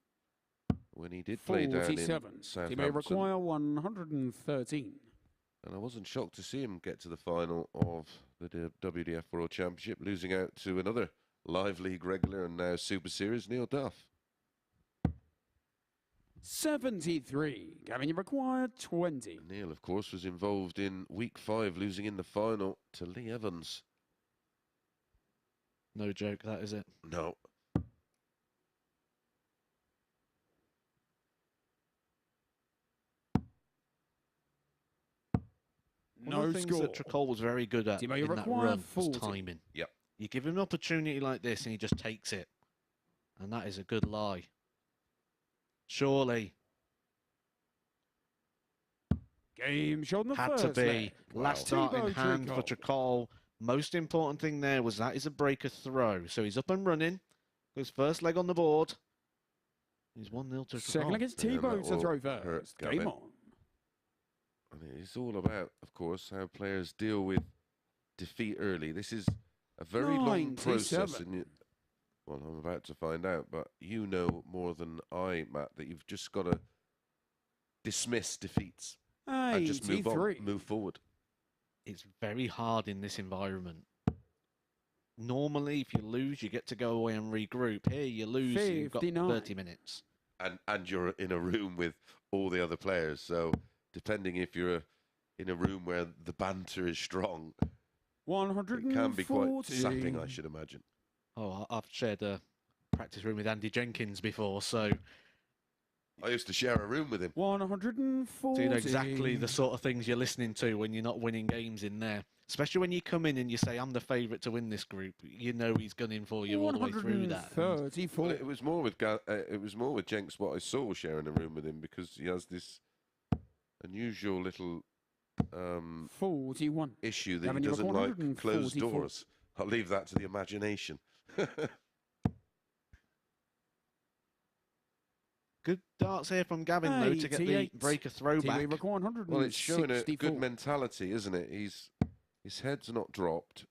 when he did play down in 47. You may Southampton. require 113. And I wasn't shocked to see him get to the final of the WDF World Championship, losing out to another Live League regular and now Super Series, Neil Duff. 73. Gavin, you require 20. Neil, of course, was involved in week 5, losing in the final to Lee Evans. No joke, that is it. No. One of the things that Tricole was very good at Thibault, in you that require run was 40. timing. Yep. You give him an opportunity like this and he just takes it. And that is a good lie. Surely. Game shot on the Had first to be. leg. Last Wow. start in Thibault hand for Tricole. Most important thing there was that is a breaker throw. So he's up and running. His first leg on the board. He's 1-0 to Tricole. Second leg is Yeah, Thibault that to will throw hurt first. Gavin. Game on. And it's all about, of course, how players deal with defeat early. This is a very long process. And well, I'm about to find out, but you know more than I, Matt, that you've just got to dismiss defeats and just move on, move forward. It's very hard in this environment. Normally, if you lose, you get to go away and regroup. Here, you lose, you've got 30 minutes. And you're in a room with all the other players. So depending if you're in a room where the banter is strong, 140. it can be quite sapping, I should imagine. Oh, I've shared a practice room with Andy Jenkins before, so I used to share a room with him. 140. so you know exactly the sort of things you're listening to when you're not winning games in there. Especially when you come in and you say, I'm the favourite to win this group. You know he's gunning for you all the way through that. 134. Well, it was more with Jenks what I saw sharing a room with him, because he has this unusual little 41. issue that he doesn't like closed doors. I'll leave that to the imagination. Good darts here from Gavin, though, to get the breaker throwback. Well, it's showing a good mentality, isn't it? His head's not dropped.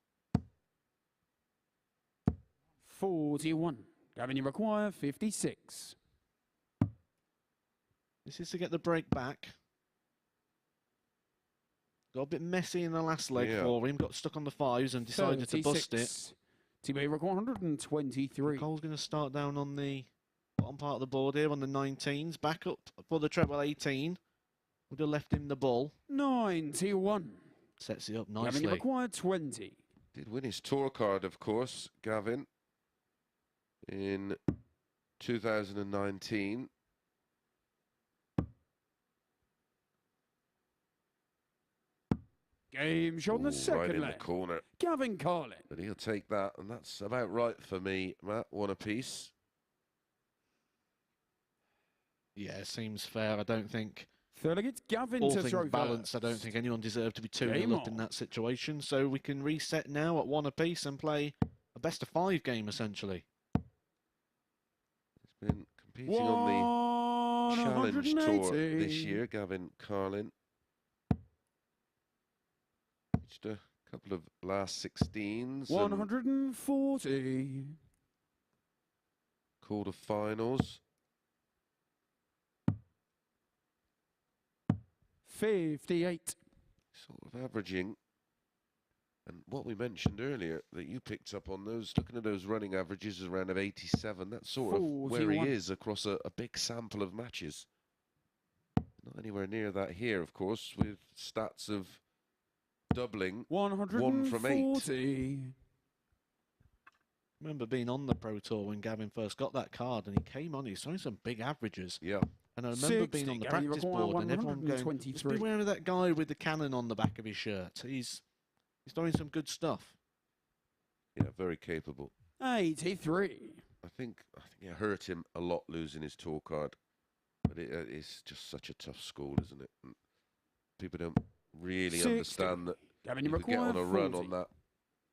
41. Gavin, you require 56. This is to get the break back. Got a bit messy in the last leg for him. Got stuck on the fives and decided to bust it. Thibault require 123. Cole's going to start down on the bottom part of the board here on the 19s. Back up for the treble 18. Would have left him the ball. 91. Sets it up nicely. Gavin, you require 20. Did win his tour card, of course, Gavin, in 2019. Game shot in the second right in leg. the corner. Gavin Carlin. But he'll take that, and that's about right for me, Matt. One apiece. Yeah, seems fair. I don't think, Third leg, it's Gavin all to things throw balanced, first. I don't think anyone deserved to be 2-0 up in that situation. So we can reset now at one apiece and play a best-of-5 game, essentially. He's been competing on the Challenge Tour this year, Gavin Carlin. Reached a couple of last 16s. 140. Quarterfinals. 58. Sort of averaging. And what we mentioned earlier, that you picked up on those, looking at those running averages around of 87, that's sort of where he is across a big sample of matches. Not anywhere near that here, of course, with stats of doubling 1 from 8. Remember being on the Pro Tour when Gavin first got that card and he came on, he saw some big averages. Yeah. And I remember being on the practice board and everyone going, just beware of that guy with the cannon on the back of his shirt. He's doing some good stuff. Yeah, very capable. 83. I think it hurt him a lot losing his tour card. But it's just such a tough school, isn't it? And people don't really understand that you could get on a run on that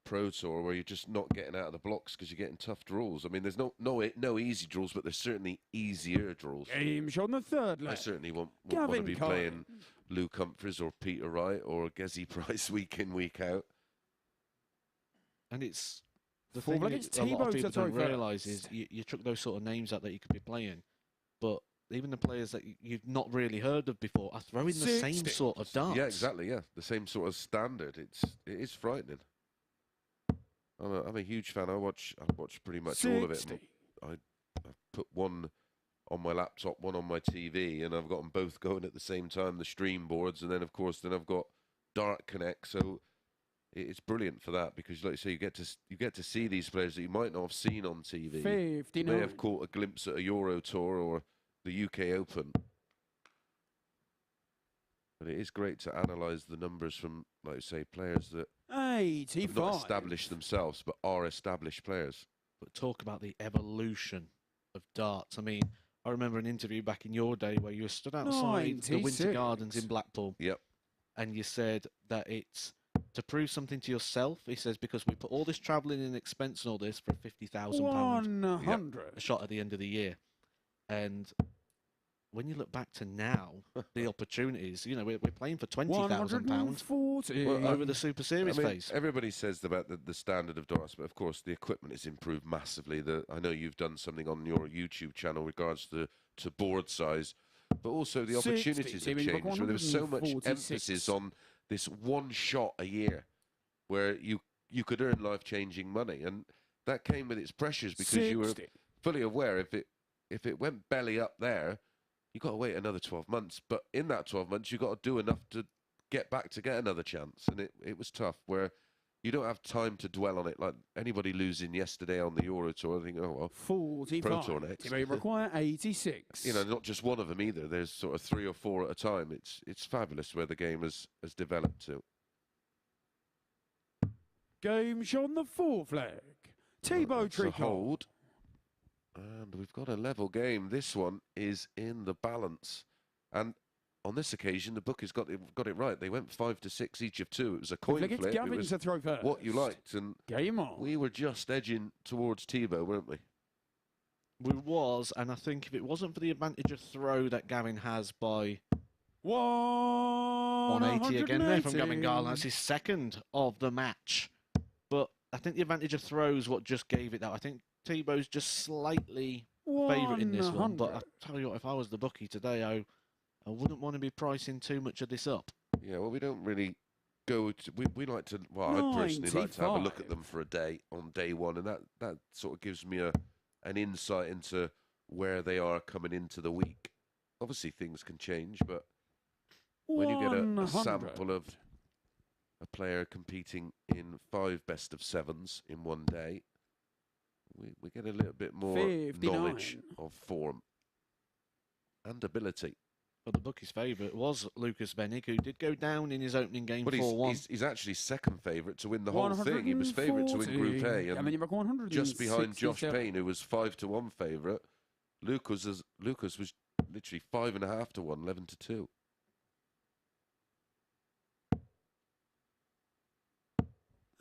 Pro Tour where you're just not getting out of the blocks because you're getting tough draws. I mean, there's no easy draws, but there's certainly easier draws. Game shot on the third leg. I certainly want to be playing Luke Humphries or Peter Wright or Gezi Price week in, week out. And it's the thing that a lot of people don't realise is you took those sort of names out that you could be playing, but even the players that you've not really heard of before are throwing the same sort of darts. Yeah, exactly. Yeah, the same sort of standard. It is frightening. I'm a huge fan. I watch pretty much all of it. I put one on my laptop, one on my TV, and I've got them both going at the same time. The stream boards, and then of course I've got Dart Connect. So it's brilliant for that because, like you say, you get to see these players that you might not have seen on TV. 59. You may have caught a glimpse at a Euro Tour or the UK Open. But it is great to analyse the numbers from, like you say, players that 85. have not established themselves, but are established players. But talk about the evolution of darts. I mean, I remember an interview back in your day where you were stood outside the Winter Gardens in Blackpool. Yep. and you said that it's to prove something to yourself. He says, because we put all this travelling and expense and all this for £50,000 100. a shot at the end of the year. And when you look back to now, the opportunities, you know, we're playing for £20,000 over the Super Series phase. Everybody says about the standard of darts, but of course the equipment is improved massively. I know you've done something on your YouTube channel regards to board size, but also the opportunities have changed. Where there was so much emphasis on this one shot a year, where you could earn life-changing money, and that came with its pressures because you were fully aware if it went belly up there, you got to wait another 12 months. But in that 12 months, you got to do enough to get back to get another chance, and it was tough. Where you don't have time to dwell on it. Like anybody losing yesterday on the Euro Tour, I think, oh well, 45. Pro Tour next. You may require 86. You know, not just one of them either. There's sort of 3 or 4 at a time. It's fabulous where the game has developed to. Game shot on the 4 flag. Thibault Tricole. Hold. And we've got a level game. This one is in the balance. And on this occasion, the bookies got it right. They went 5 to 6 each of 2. It was a coin flip. Gavin it was to throw first. what you liked. And game on. we were just edging towards Thibault, weren't we? We was, and I think if it wasn't for the advantage of throw that Gavin has by 180 again there from Gavin Carlin, that's his second of the match. But I think the advantage of throw is what just gave it that. I think Thibault's just slightly favourite in this one, but I tell you what, if I was the bookie today, I wouldn't want to be pricing too much of this up. Yeah, well, we don't really go to, we like to, well, I personally like to have a look at them for a day on day one, and that sort of gives me an insight into where they are coming into the week. Obviously, things can change, but when you get a sample of a player competing in 5 best of 7s in one day, we get a little bit more 59. knowledge of form and ability. But the bookie's favourite was Lukas Wenig, who did go down in his opening game 4-1. He's actually second favourite to win the whole thing. He was favourite to win Group A, and just behind Josh Payne, who was 5 to 1 favourite. Lukas was literally 5.5 to 1, 11 to 2.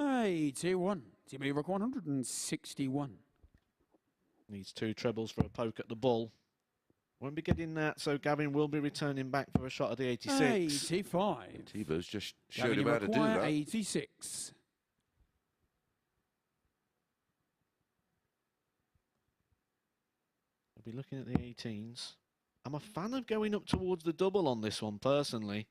Hey, tier 1. Team A 161. Needs 2 trebles for a poke at the ball. Won't be getting that, so Gavin will be returning back for a shot at the 86. 85. Thibault's just showed him how to do that. 86. I'll be looking at the 18s. I'm a fan of going up towards the double on this one, personally.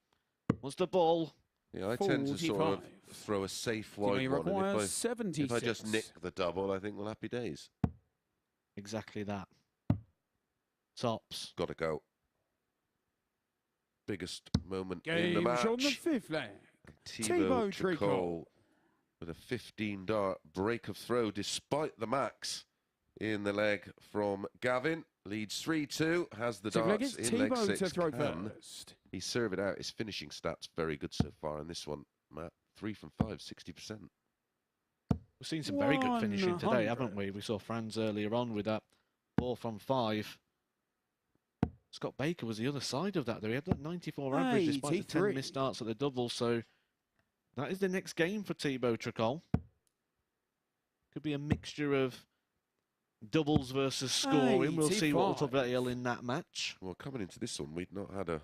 What's the ball? Yeah, I tend to sort of throw a safe wide one. And if I just nick the double, I think, well, happy days. Exactly that. Tops. Got to go. Biggest moment Game in the match. on the 5th leg. Thibault Tricole with a 15-dart break of throw despite the max in the leg from Gavin. Leads 3-2, has the darts in leg 6. To throw first. He's served it out. His finishing stats very good so far in this one, Matt. 3 from 5, 60%. We've seen some very good finishing today, haven't we? We saw Franz earlier on with that 4 from 5. Scott Baker was the other side of that, though. He had that 94 average despite the 10 missed starts at the double. So that is the next game for Thibault Tricole. Could be a mixture of doubles versus scoring. We'll see what will prevail in that match. Well, coming into this one, we'd not had a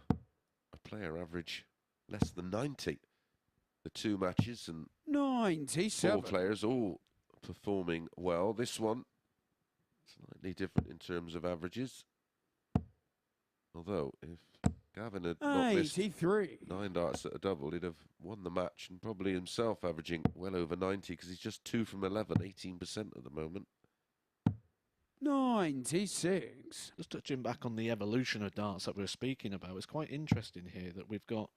player average less than 90. The 2 matches and 97. 4 players all performing well. This one, slightly different in terms of averages. Although, if Gavin had not missed 9 darts at a double, he'd have won the match and probably himself averaging well over 90 because he's just 2 from 11, 18% at the moment. 96. Just touching back on the evolution of darts that we were speaking about, it's quite interesting here that we've got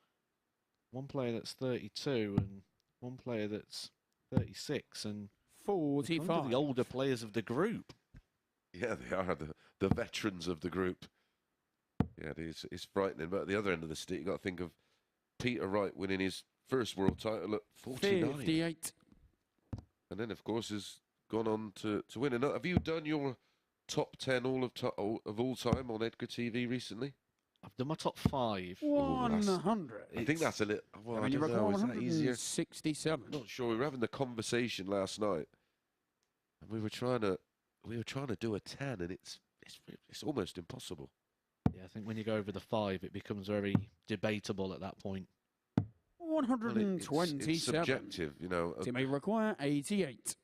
one player that's 32 and one player that's 36 and 45. The older players of the group. Yeah, they are the veterans of the group. Yeah, it's frightening. But at the other end of the stick, you've got to think of Peter Wright winning his first world title at 49. 58. And then, of course, has gone on to win another. Have you done your top 10 of all time on Edgar TV recently? I've done my top 5. 100. I think that's a little. Well, I Gavin, you don't know. Is require that easier? 167. I'm not sure. We were having the conversation last night, and we were trying to do a 10, and it's almost impossible. Yeah, I think when you go over the 5, it becomes very debatable at that point. Well, 127. it's subjective, you know. Team may require 88.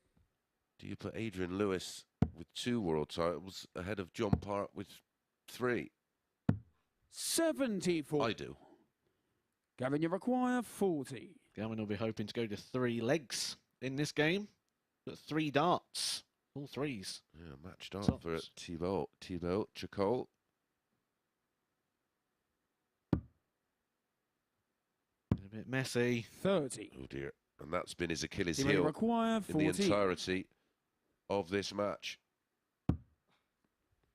Do you put Adrian Lewis with 2 world titles ahead of John Part with 3? 74. I do. Gavin, you require 40. Gavin will be hoping to go to 3 legs in this game. Got 3 darts. All 3s. Yeah, match dart Tops. for Thibault Tricole. A bit messy. 30. Oh dear. And that's been his Achilles Team may heel require in the 40. entirety of this match.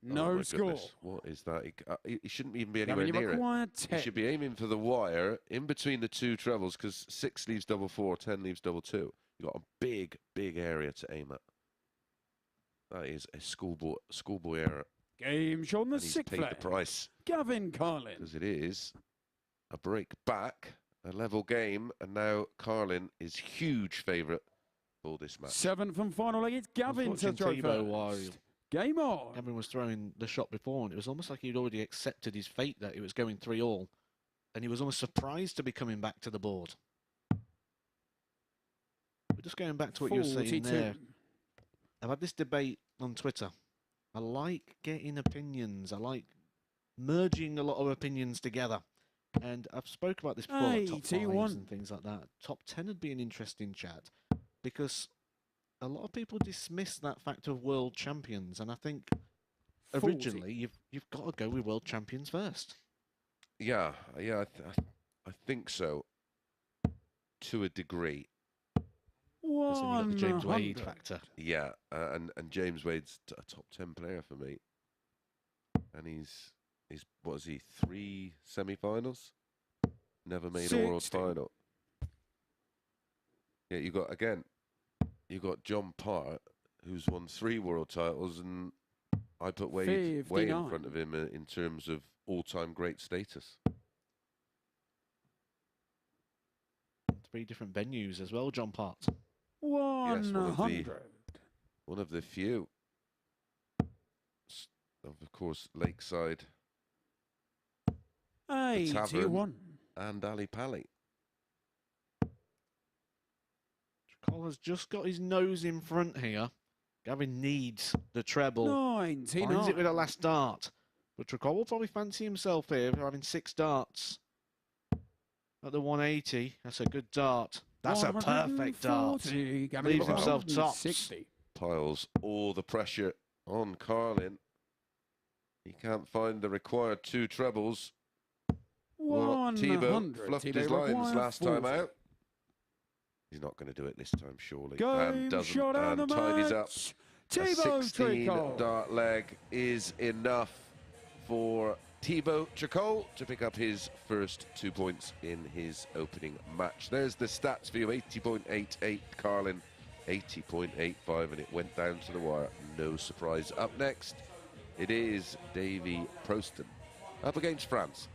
No Oh my score. goodness. What is that? He shouldn't even be anywhere Gavin, you near it. require He 10. should be aiming for the wire in between the 2 trebles, because 6 leaves double 4, 10 leaves double 2. You've got a big, big area to aim at. That is a schoolboy error. Game shown the And he's 6th paid the flag. price, Gavin Carlin. because it is a break back, a level game, and now Carlin is huge favourite for this match. 7th and final leg. It's I Gavin was to watching throw Thibault while first. Game on. Gavin was throwing the shot before, and it was almost like he'd already accepted his fate that it was going 3-all. And he was almost surprised to be coming back to the board. But just going back to what you were saying 42. there, I've had this debate on Twitter. I like getting opinions. I like merging a lot of opinions together. And I've spoke about this before, like top 81. 5s and things like that. Top 10 would be an interesting chat, because a lot of people dismiss that fact of world champions, and I think 40. originally you've got to go with world champions first. Yeah, I think so, to a degree. Because then you've got the James 100. Wade factor. Yeah, and James Wade's a top 10 player for me. And he's what is he, 3 semi-finals? Never made a world 60. final. Yeah, you got John Part, who's won 3 world titles, and I put Wade way in 59. front of him in terms of all-time great status. 3 different venues as well, John Part. 100. One of the few. Of course, Lakeside, the Tavern, 81. and Ali Pali. Tricole has just got his nose in front here. Gavin needs the treble. 99. Finds it with a last dart. But Tricole will probably fancy himself here for having 6 darts. At the 180, that's a good dart. That's a perfect dart. 140. Gavin Leaves Carlin, himself tops. 60. Piles all the pressure on Carlin. He can't find the required 2 trebles. Well, Thibault 100. fluffed his Thibault lines require last time 40. out. He's not going to do it this time, surely. Game And doesn't, shot out and the tidies up. match. A Thibault 16 Tricole. dart leg is enough for Thibault Tricole to pick up his first 2 points in his opening match. There's the stats for you: 80.88 Carlin, 80.85, and it went down to the wire. No surprise. Up next, it is Davy Proosten up against France.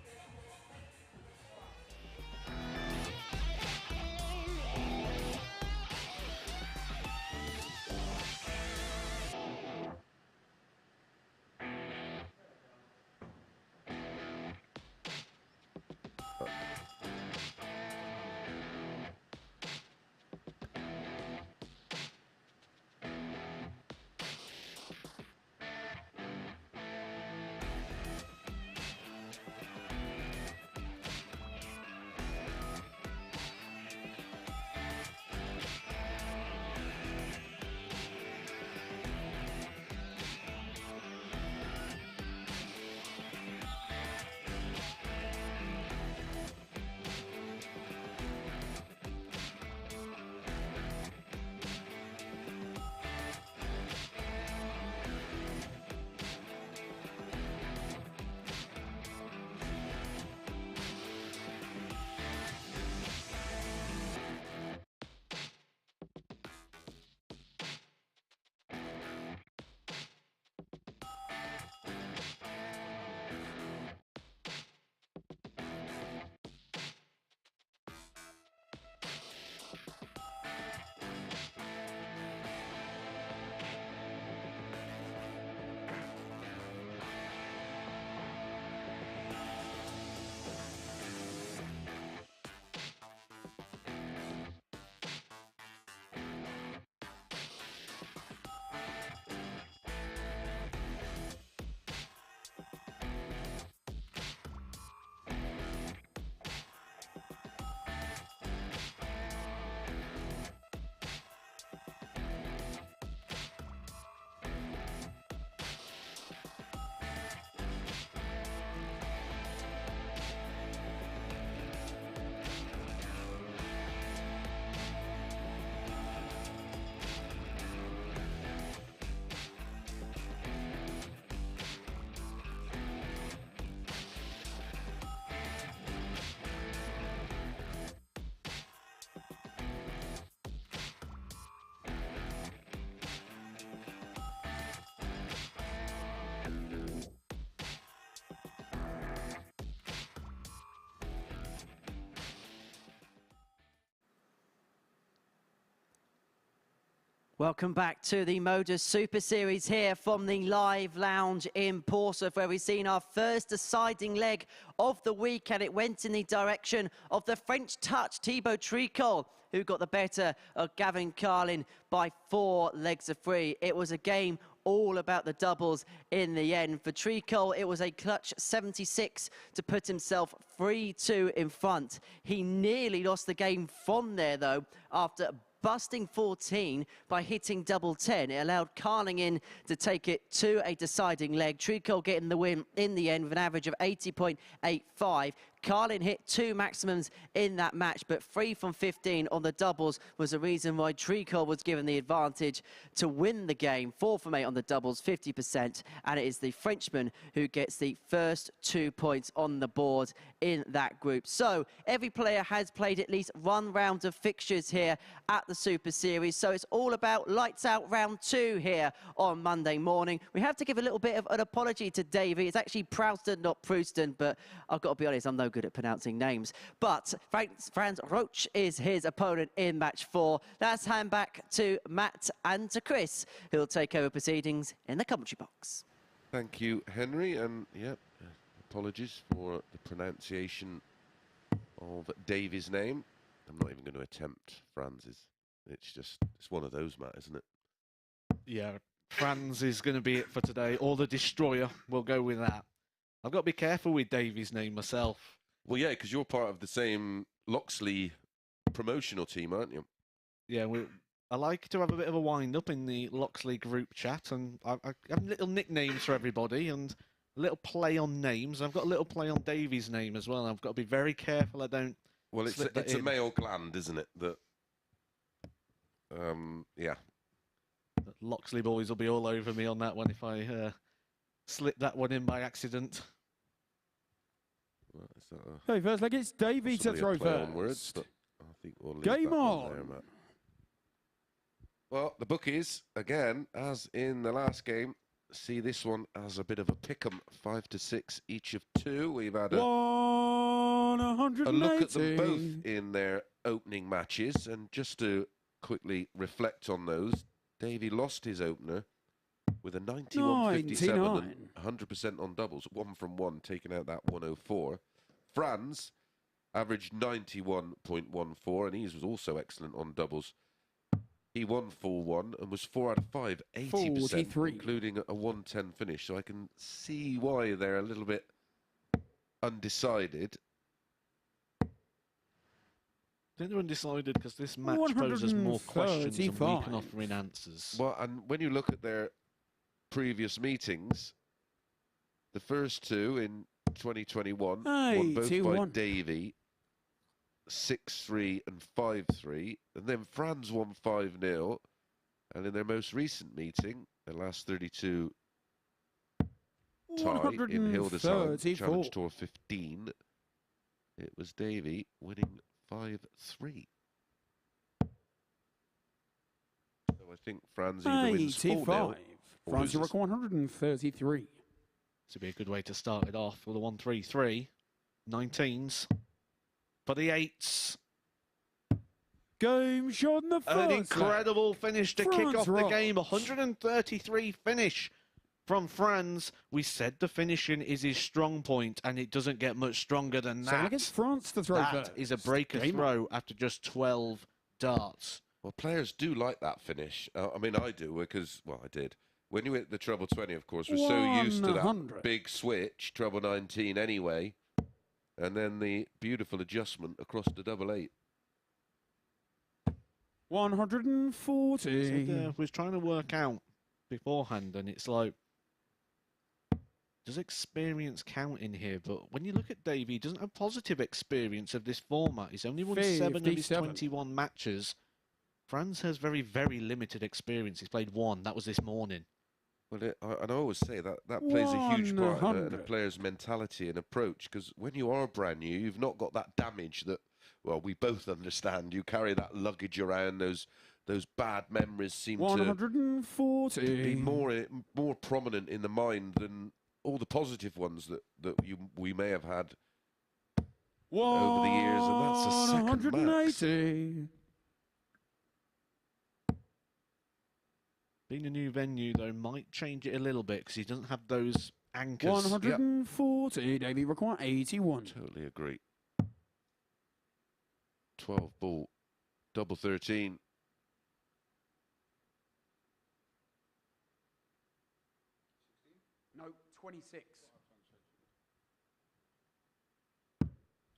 Welcome back to the MODUS Super Series here from the live lounge in Portsmouth, where we've seen our first deciding leg of the week, and it went in the direction of the French touch, Thibault Tricole, who got the better of Gavin Carlin by 4 legs of 3. It was a game all about the doubles in the end. For Tricole, it was a clutch 76 to put himself 3-2 in front. He nearly lost the game from there, though, after busting 14 by hitting double 10. It allowed Carlin in to take it to a deciding leg. Tricole getting the win in the end with an average of 80.85. Carlin hit 2 maximums in that match, but 3 from 15 on the doubles was the reason why Tricole was given the advantage to win the game. 4 from 8 on the doubles, 50%, and it is the Frenchman who gets the first 2 points on the board in that group. So every player has played at least 1 round of fixtures here at the Super Series, so it's all about lights out round 2 here on Monday morning. We have to give a little bit of an apology to Davy. It's actually Proosten, not Proosten, but I've got to be honest, I'm no good at pronouncing names. But Franz Roetzsch is his opponent in match 4. Let's hand back to Matt and to Chris, who'll take over proceedings in the commentary box. Thank you, Henry, and yeah, apologies for the pronunciation of Davy's name. I'm not even going to attempt Franz's. It's one of those, Matt, isn't it? Yeah, Franz is going to be it for today, or the Destroyer. We'll go with that. I've got to be careful with Davy's name myself. Well, yeah, because you're part of the same Loxley promotional team, aren't you? Yeah, I like to have a bit of a wind-up in the Loxley group chat, and I have little nicknames for everybody, and a little play on names. I've got a little play on Davy's name as well. I've got to be very careful I don't. Well, it's a male gland, isn't it? That, yeah. The Loxley boys will be all over me on that one if I slip that one in by accident. Okay, first leg, it's Davy to throw first. Words, but I think we'll leave Game that on. one there, Matt. Well, the bookies, again, as in the last game, see this one as a bit of a pick-em, 5-6 each of 2. We've had a look at them both in their opening matches, and just to quickly reflect on those, Davy lost his opener with a 91.57 and 100% on doubles, 1 from 1, taking out that 104. Franz averaged 91.14, and he was also excellent on doubles. He won 4-1 and was 4 out of 5, 80%, 43. including a 110 finish. So I can see why they're a little bit undecided. I think they're undecided because this match poses more questions than we can offer in answers. Well, and when you look at their previous meetings, the first 2 in 2021 won both by Davy, 6-3 and 5-3, and then Franz won 5-0, and in their most recent meeting, their last 32 tie in Hildesheim, Challenge Tour 15, it was Davy winning 5-3. So I think Franz either wins 4-0 or Franz, you're 133. This would be a good way to start it off with a 1-3-3. 19s. For the 8s. Game shot in the first. An incredible finish to kick off the game. 133 finish from Franz. We said the finishing is his strong point, and it doesn't get much stronger than that. Against France to throw that is a breaker throw after just 12 darts. Well, players do like that finish. I mean, I do, because, well, I did. When you hit the treble 20, of course, we're so used to that big switch, treble 19 anyway, and then the beautiful adjustment across the double 8. 140. So, I was trying to work out beforehand, and it's like, does experience count in here? But when you look at Davy, he doesn't have positive experience of this format. He's only won 7 of his 21 matches. Franz has very, very limited experience. He's played 1. That was this morning. Well, and I always say that plays a huge part in a player's mentality and approach, because when you are brand new, you've not got that damage that, well, we both understand. You carry that luggage around, those bad memories seem to be more prominent in the mind than all the positive ones that we may have had over the years, and that's a second max. Being a new venue, though, might change it a little bit because he doesn't have those anchors. 140. Davy require 81. Totally agree. 12 ball, double 13. No, 26.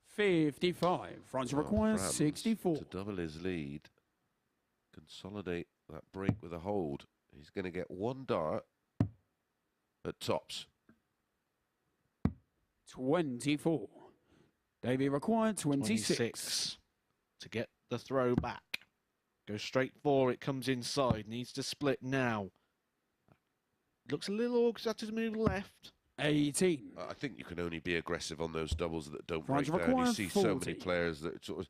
55. Franz requires Franz 64. to double his lead. Consolidate that break with a hold. He's going to get one dart at tops. 24. Davy required 26. To get the throw back. Go straight for it, comes inside, needs to split now. Looks a little awkward, has to move left. 18. I think you can only be aggressive on those doubles that don't Franz break down. You requires see 40. so many players that sort of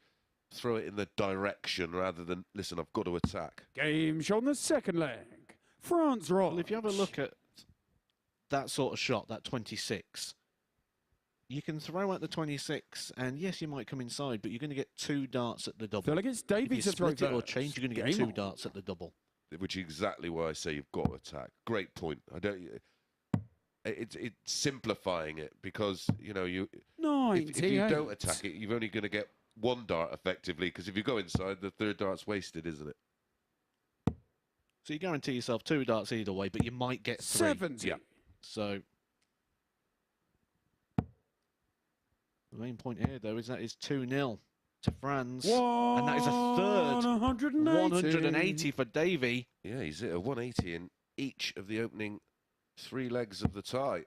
throw it in the direction rather than, listen, I've got to attack. Game shot on the second leg. Franz Roetzsch. Well, if you have a look at that sort of shot, that 26, you can throw out the 26, and yes, you might come inside, but you're going to get 2 darts at the double. Feel like it's Davy If you to throw split it or first. change, you're going to get Game 2 on. darts at the double. Which is exactly why I say you've got to attack. Great point. I don't. It's simplifying it because you know if you don't attack it, you're only going to get 1 dart effectively. Because if you go inside, the 3rd dart's wasted, isn't it? So you guarantee yourself 2 darts either way, but you might get 3. 70. Yeah. So the main point here, though, is that is 2-0 to Franz, and that is a third 180 for Davy. Yeah, he's at a 180 in each of the opening 3 legs of the tie.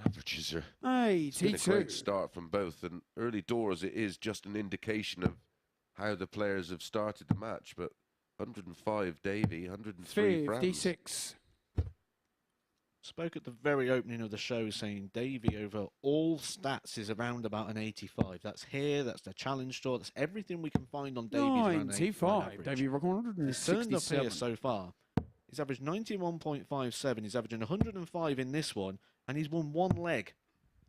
Averages are. It's been a 82. great start from both, and early doors it is just an indication of how the players have started the match. But 105 Davy, 103 Franz. 56. Spoke at the very opening of the show saying Davy over all stats is around about an 85. That's here, that's the challenge store, that's everything we can find on Davy's around 95. Davy required He's turned up 167. here so far. He's averaged 91.57. He's averaging 105 in this one, and he's won 1 leg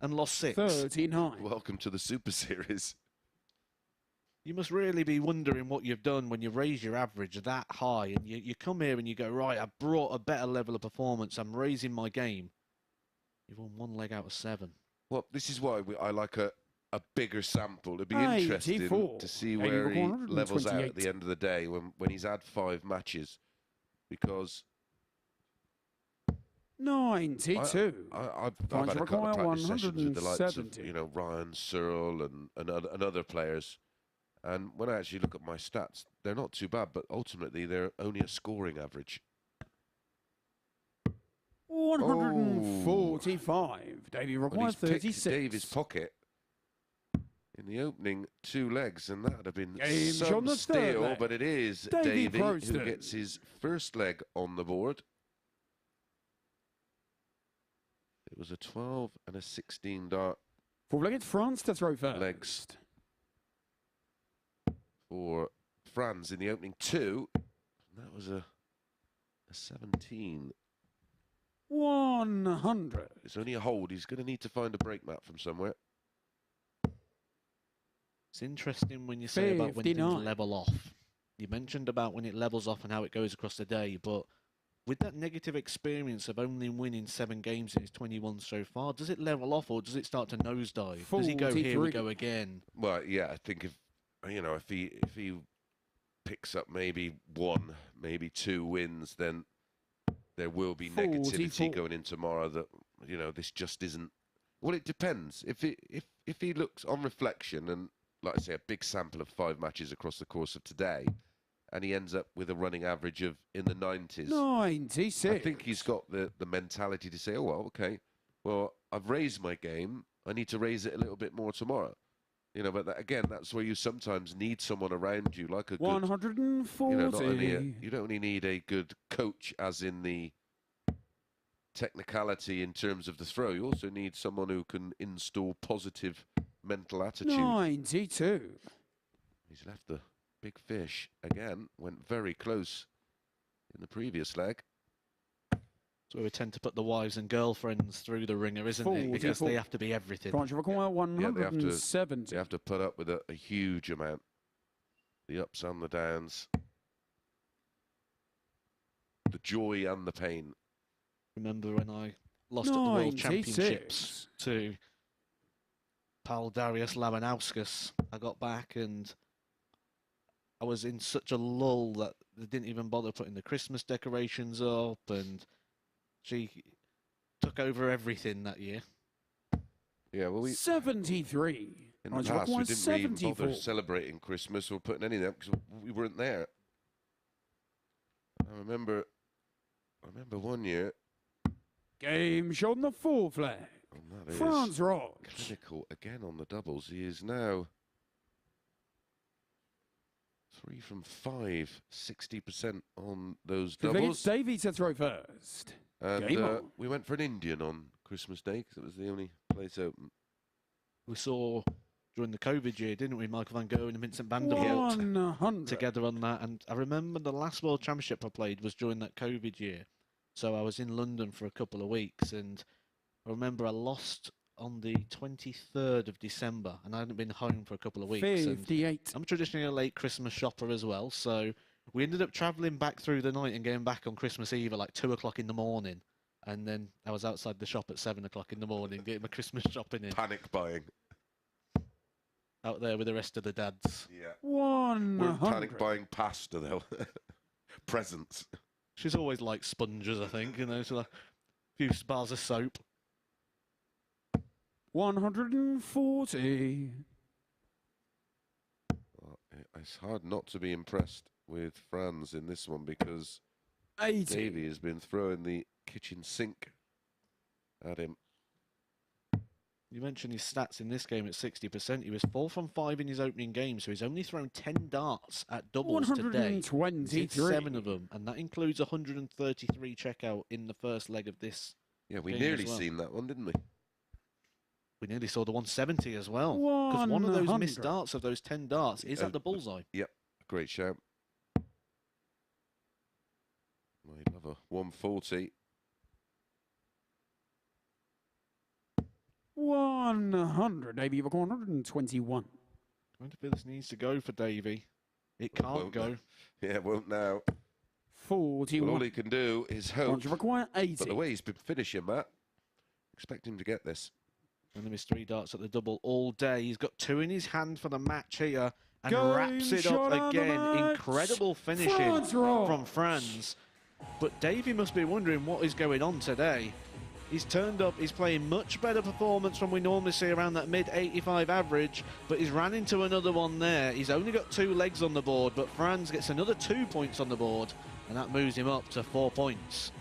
and lost 6. 39. Welcome to the Super Series. You must really be wondering what you've done when you raise your average that high, and you come here and you go, right, I've brought a better level of performance, I'm raising my game. You've won 1 leg out of 7. Well, this is why I like a bigger sample. It'd be 84. interesting to see Davy where he required levels out 128. at the end of the day when he's had 5 matches. Because 92. I've had a couple of require practice sessions with the likes of 170. Ryan Searle and other players, and when I actually look at my stats, they're not too bad, but ultimately they're only a scoring average. 145. Davy Well, requires he's picked 36. Davy's pocket in the opening 2 legs, and that would have been Game shot some on the third steal, leg. but it is Davy Davy who Proosten. gets his first leg on the board. It was a 12 and a 16 dart 4-legged France to throw first. legs for Franz in the opening 2. That was a 17. 100. It's only a hold. He's going to need to find a break mat from somewhere. It's interesting when you say about when things 59. level off. You mentioned about when it levels off and how it goes across the day, but with that negative experience of only winning 7 games in his 21 so far, does it level off or does it start to nosedive? Does he go, here we 43. go again? Well, yeah, I think if he picks up maybe 1, maybe 2 wins, then there will be negativity 44. going in tomorrow that this just isn't. Well, it depends. If he looks on reflection and, like I say, a big sample of 5 matches across the course of today, and he ends up with a running average of in the 90s. 96. I think he's got the mentality to say, oh, well, okay, well, I've raised my game. I need to raise it a little bit more tomorrow. But again, that's where you sometimes need someone around you, like a good, 140. you don't only need a good coach, as in the technicality in terms of the throw. You also need someone who can install positive mental attitude. 92. He's left the big fish again. Went very close in the previous leg. That's where we tend to put the wives and girlfriends through the ringer, isn't it? Because 44. they have to be everything. France require Yeah, they 170. have to put up with a huge amount. The ups and the downs. the joy and the pain. Remember when I lost at the World Championships to pal Darius Labanauskas? I got back and I was in such a lull that they didn't even bother putting the Christmas decorations up, and she took over everything that year. Yeah, well, 73. in the past, we didn't really bother celebrating Christmas or putting any of that because we weren't there. I remember one year. Game shot on the 4 flag. Franz Roetzsch. Clinical again on the doubles. He is now 3 from 5, 60% on those doubles. Davy to throw first. And we went for an Indian on Christmas Day because it was the only place open. We saw during the COVID year, didn't we, Michael van Gogh and Vincent van der Voort together on that. And I remember the last World Championship I played was during that COVID year. So I was in London for a couple of weeks, and I remember I lost on the 23rd of December, and I hadn't been home for a couple of weeks. 58. I'm traditionally a late Christmas shopper as well, so we ended up travelling back through the night and getting back on Christmas Eve at like 2 o'clock in the morning. And then I was outside the shop at 7 o'clock in the morning getting my Christmas shopping in. Panic buying. Out there with the rest of the dads. Yeah. 100. We're panic buying pasta, though. Presents. She's always like sponges, I think, you know, so a few bars of soap. 140. Well, it's hard not to be impressed with Franz in this one because 80. Davy has been throwing the kitchen sink at him. You mentioned his stats in this game at 60%. He was 4 from 5 in his opening game, so he's only thrown 10 darts at doubles today. 123. He's hit 7 of them, and that includes 133 checkout in the first leg of this. Yeah, we nearly seen that one, didn't we? We nearly saw the 170 as well. Because one of those missed darts of those 10 darts is at the bullseye. Yep, great shout. I'd love a 140. 100. Davy, you've got 121. I wonder if this needs to go for Davy. It can't go. Yeah, it won't now. 41. Well, all he can do is hope. You require 80. But the way he's been finishing, Matt, expect him to get this. And there was 3 darts at the double all day. He's got 2 in his hand for the match here. And Game wraps it up again. Incredible finishing from Franz. But Davy must be wondering what is going on today. He's turned up, he's playing much better performance from we normally see around that mid-85 average, but he's ran into another one there. He's only got 2 legs on the board, but Franz gets another 2 points on the board, and that moves him up to 4 points.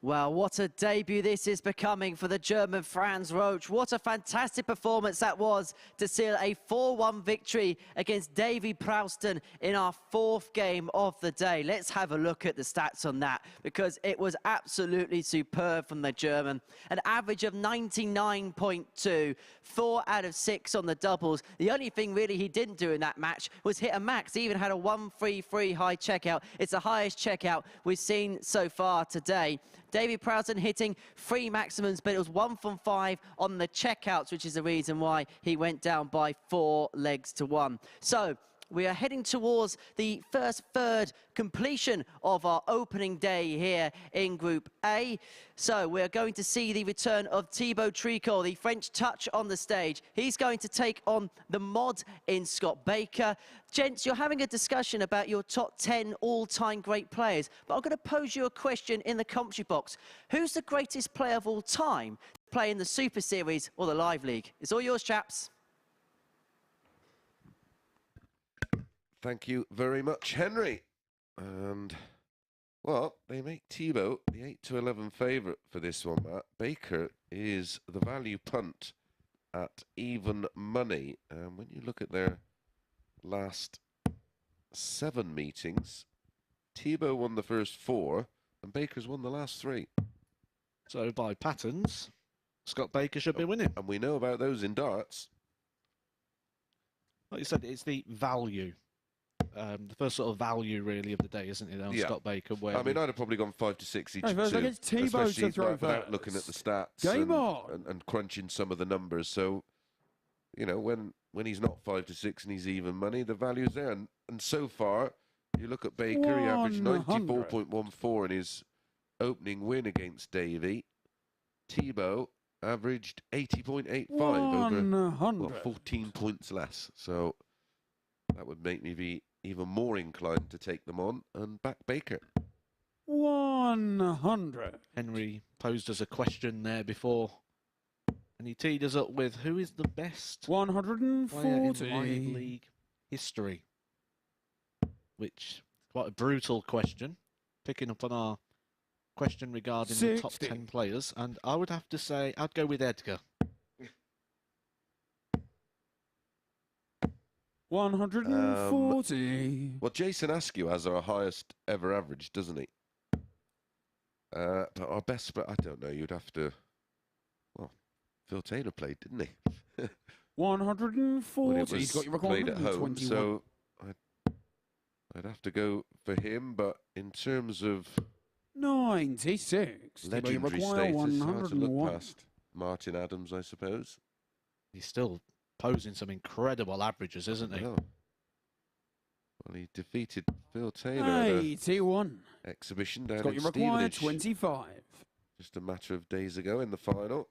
Well, what a debut this is becoming for the German Franz Roetzsch. What a fantastic performance that was to seal a 4-1 victory against Davy Proosten in our 4th game of the day. Let's have a look at the stats on that, because it was absolutely superb from the German. An average of 99.2, 4 out of 6 on the doubles. The only thing really he didn't do in that match was hit a max. He even had a 133 high checkout. It's the highest checkout we've seen so far today. Davy Proosten hitting 3 maximums, but it was 1 from 5 on the checkouts, which is the reason why he went down by 4 legs to 1. So we are heading towards the first third completion of our opening day here in Group A. So we're going to see the return of Thibault Tricole, the French touch, on the stage. He's going to take on the mod in Scott Baker. Gents, you're having a discussion about your top 10 all-time great players, but I'm going to pose you a question in the commentary box. Who's the greatest player of all time to play in the Super Series or the Live League? It's all yours, chaps. Thank you very much, Henry. And, well, they make Thibault the 8-11 favourite for this one, Matt. Baker is the value punt at even money. And when you look at their last 7 meetings, Thibault won the first 4, and Baker's won the last 3. So, by patterns, Scott Baker should be winning. And we know about those in darts. Like you said, it's the value. The first sort of value, really, of the day, isn't it, on Scott Baker? Where I mean, I'd have probably gone 5 to 6 each, Hey, first, I guess Thibault to throw without first. looking at the stats Game on. and crunching some of the numbers. So, you know, when he's not 5 to 6 and he's even money, the value's there. And so far, you look at Baker, he averaged 94.14 in his opening win against Davy. Thibault averaged 80.85 over 14 points less. So that would make me be even more inclined to take them on and back Baker. 100. Henry posed us a question there before, and he teed us up with, who is the best 140 player in Live League history? Which is quite a brutal question, picking up on our question regarding the top 10 players, and I would have to say I'd go with Edgar. 140. Well, Jason Askew has our highest ever average, doesn't he? But our best, I don't know, you'd have to, well, Phil Taylor played, didn't he? 140. He's got your played requirement at home, 21. so I'd have to go for him, but in terms of 96. legendary status, hard to look past Martin Adams, I suppose. He's still posing some incredible averages, isn't he? Well, he defeated Phil Taylor 81. at an exhibition down He's got in your required Stevenage 25. just a matter of days ago in the final.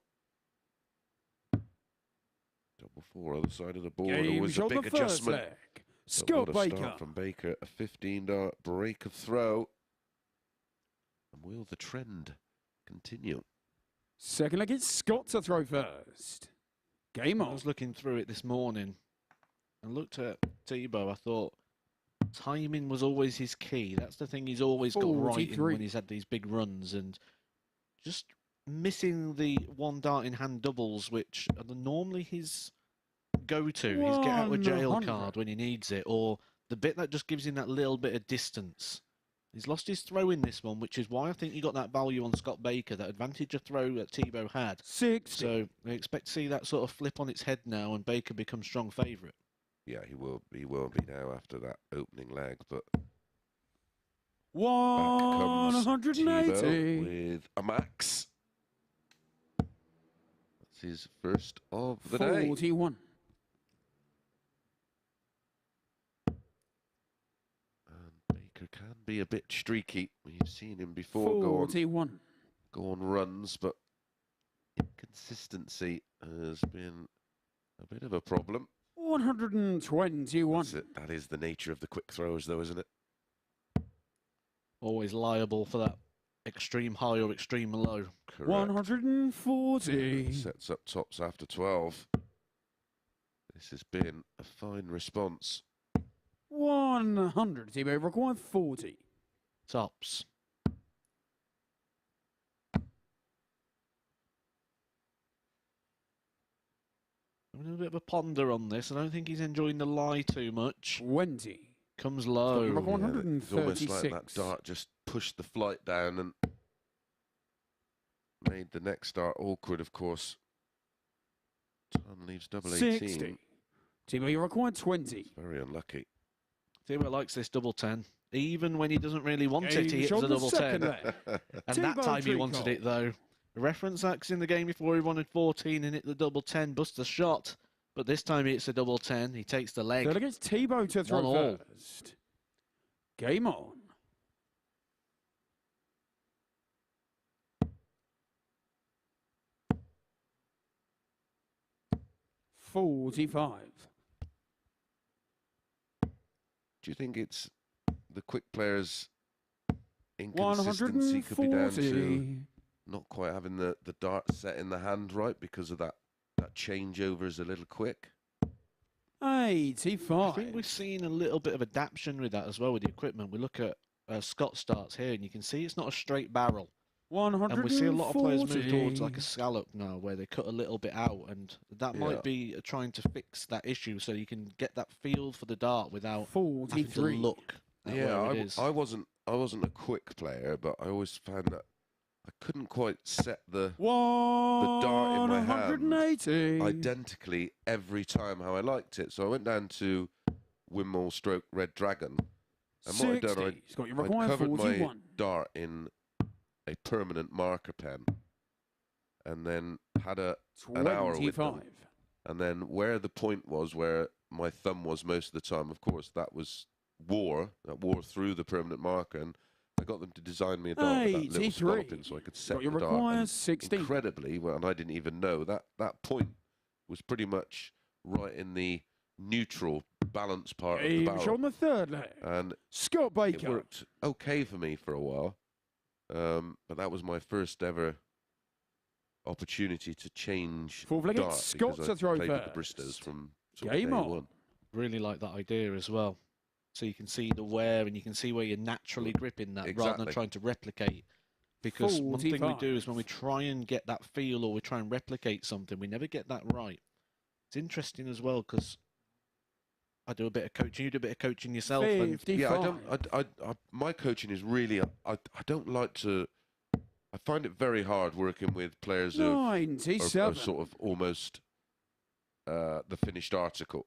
Double 4 other side of the board. Always a big adjustment. Leg. But Scott what a Baker start from Baker. A 15-dart break of throw. And will the trend continue? Second leg, it's Scott to throw first. Game I on. was looking through it this morning and looked at Thibault. I thought timing was always his key. That's the thing he's always got right in when he's had these big runs, and just missing the 1 dart in hand doubles, which are normally his go-to. His get out of jail card when he needs it, or the bit that just gives him that little bit of distance. He's lost his throw in this one, which is why I think you got that value on Scott Baker, that advantage of throw that Thibault had. 60. So I expect to see that sort of flip on its head now, and Baker becomes strong favourite. Yeah, he will be now after that opening leg, but 180 with a max. That's his first of the day. 41. Baker can be a bit streaky. We've seen him before 41. go on runs, but inconsistency has been a bit of a problem. 121. That is the nature of the quick throws, though, isn't it? Always liable for that extreme high or extreme low. Correct. 140. Sets up tops after 12. This has been a fine response. 100. Thibault required 40. Tops. A bit of a ponder on this. I don't think he's enjoying the lie too much. 20. Comes low. It's got Yeah, it's almost 136. like that dart just pushed the flight down and made the next dart awkward, of course. Ton leaves double 18. 60. Thibault, you required 20. Very unlucky. Thibault likes this double 10. Even when he doesn't really want it, he hits Shot a the double second 10. there. And that Thibault time he Tricole. wanted it, though. The reference acts in the game before he wanted 14 and hit the double 10, busts the shot. But this time he hits a double 10. He takes the leg. That against Thibault to throw 1-1. first. Game on. $45. Do you think it's the quick players' inconsistency could be down to 140. not quite having the dart set in the hand right because of that changeover is a little quick? 85. I think we've seen a little bit of adaptation with that as well with the equipment. We look at Scott's darts here and you can see it's not a straight barrel. 140. And we see a lot of players move towards like a scallop now where they cut a little bit out, and that Yeah. might be trying to fix that issue so you can get that feel for the dart without having to 43. look at Yeah, where it is. I wasn't a quick player, but I always found that I couldn't quite set the dart in my hand 180. identically every time how I liked it. So I went down to Windmill stroke Red Dragon, and what I'd 60. done, He's got you I required covered 41. my dart in a permanent marker pen, and then had an hour with them. 25. And then where the point was, where my thumb was most of the time, of course, that wore through the permanent marker, and I got them to design me a dart with that little 83. scalloping so I could set Got you the dart. required And 16. incredibly, well, and I didn't even know, that point was pretty much right in the neutral balance part of the Game barrel. shot on the third leg. And Scott it Baker. worked okay for me for a while, but that was my first ever opportunity to change Fourth leg, dart it's Scott because to I throw played with the first. Bristos from sort of Game day on. one. Really like that idea as well. So you can see the wear and you can see where you're naturally gripping that rather than Exactly. trying to replicate. Because one thing we 45. do is when we try and get that feel or we try and replicate something, we never get that right. It's interesting as well because I do a bit of coaching, you do a bit of coaching yourself. And 55. Yeah, my coaching is really, I don't like to, I find it very hard working with players of 97. sort of almost the finished article.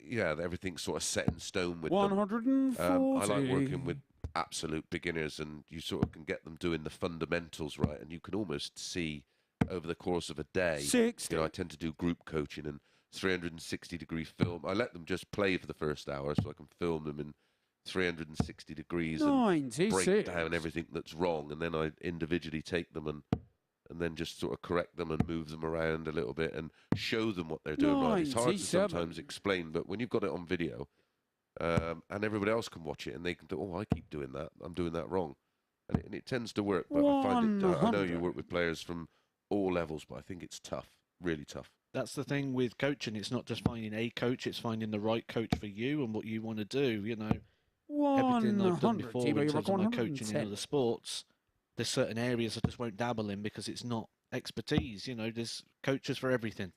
Yeah, everything's sort of set in stone with them. 140. I like working with absolute beginners, and you sort of can get them doing the fundamentals right, and you can almost see over the course of a day. 60. You know, I tend to do group coaching and 360-degree film. I let them just play for the first hour, so I can film them in 360 degrees and 96. break down everything that's wrong, and then I individually take them and then just sort of correct them and move them around a little bit and show them what they're doing right. It's hard to 97. sometimes explain, but when you've got it on video and everybody else can watch it and they can think, oh, I keep doing that, I'm doing that wrong. And it tends to work, but I find it, I know you 100. work with players from all levels, but I think it's tough, really tough. that's the thing with coaching. It's not just finding a coach, it's finding the right coach for you and what you want to do. You know, everything I've done 100. before Thibault, in you're terms of my coaching in 110. other sports, there's certain areas I just won't dabble in because it's not expertise. You know, there's coaches for everything.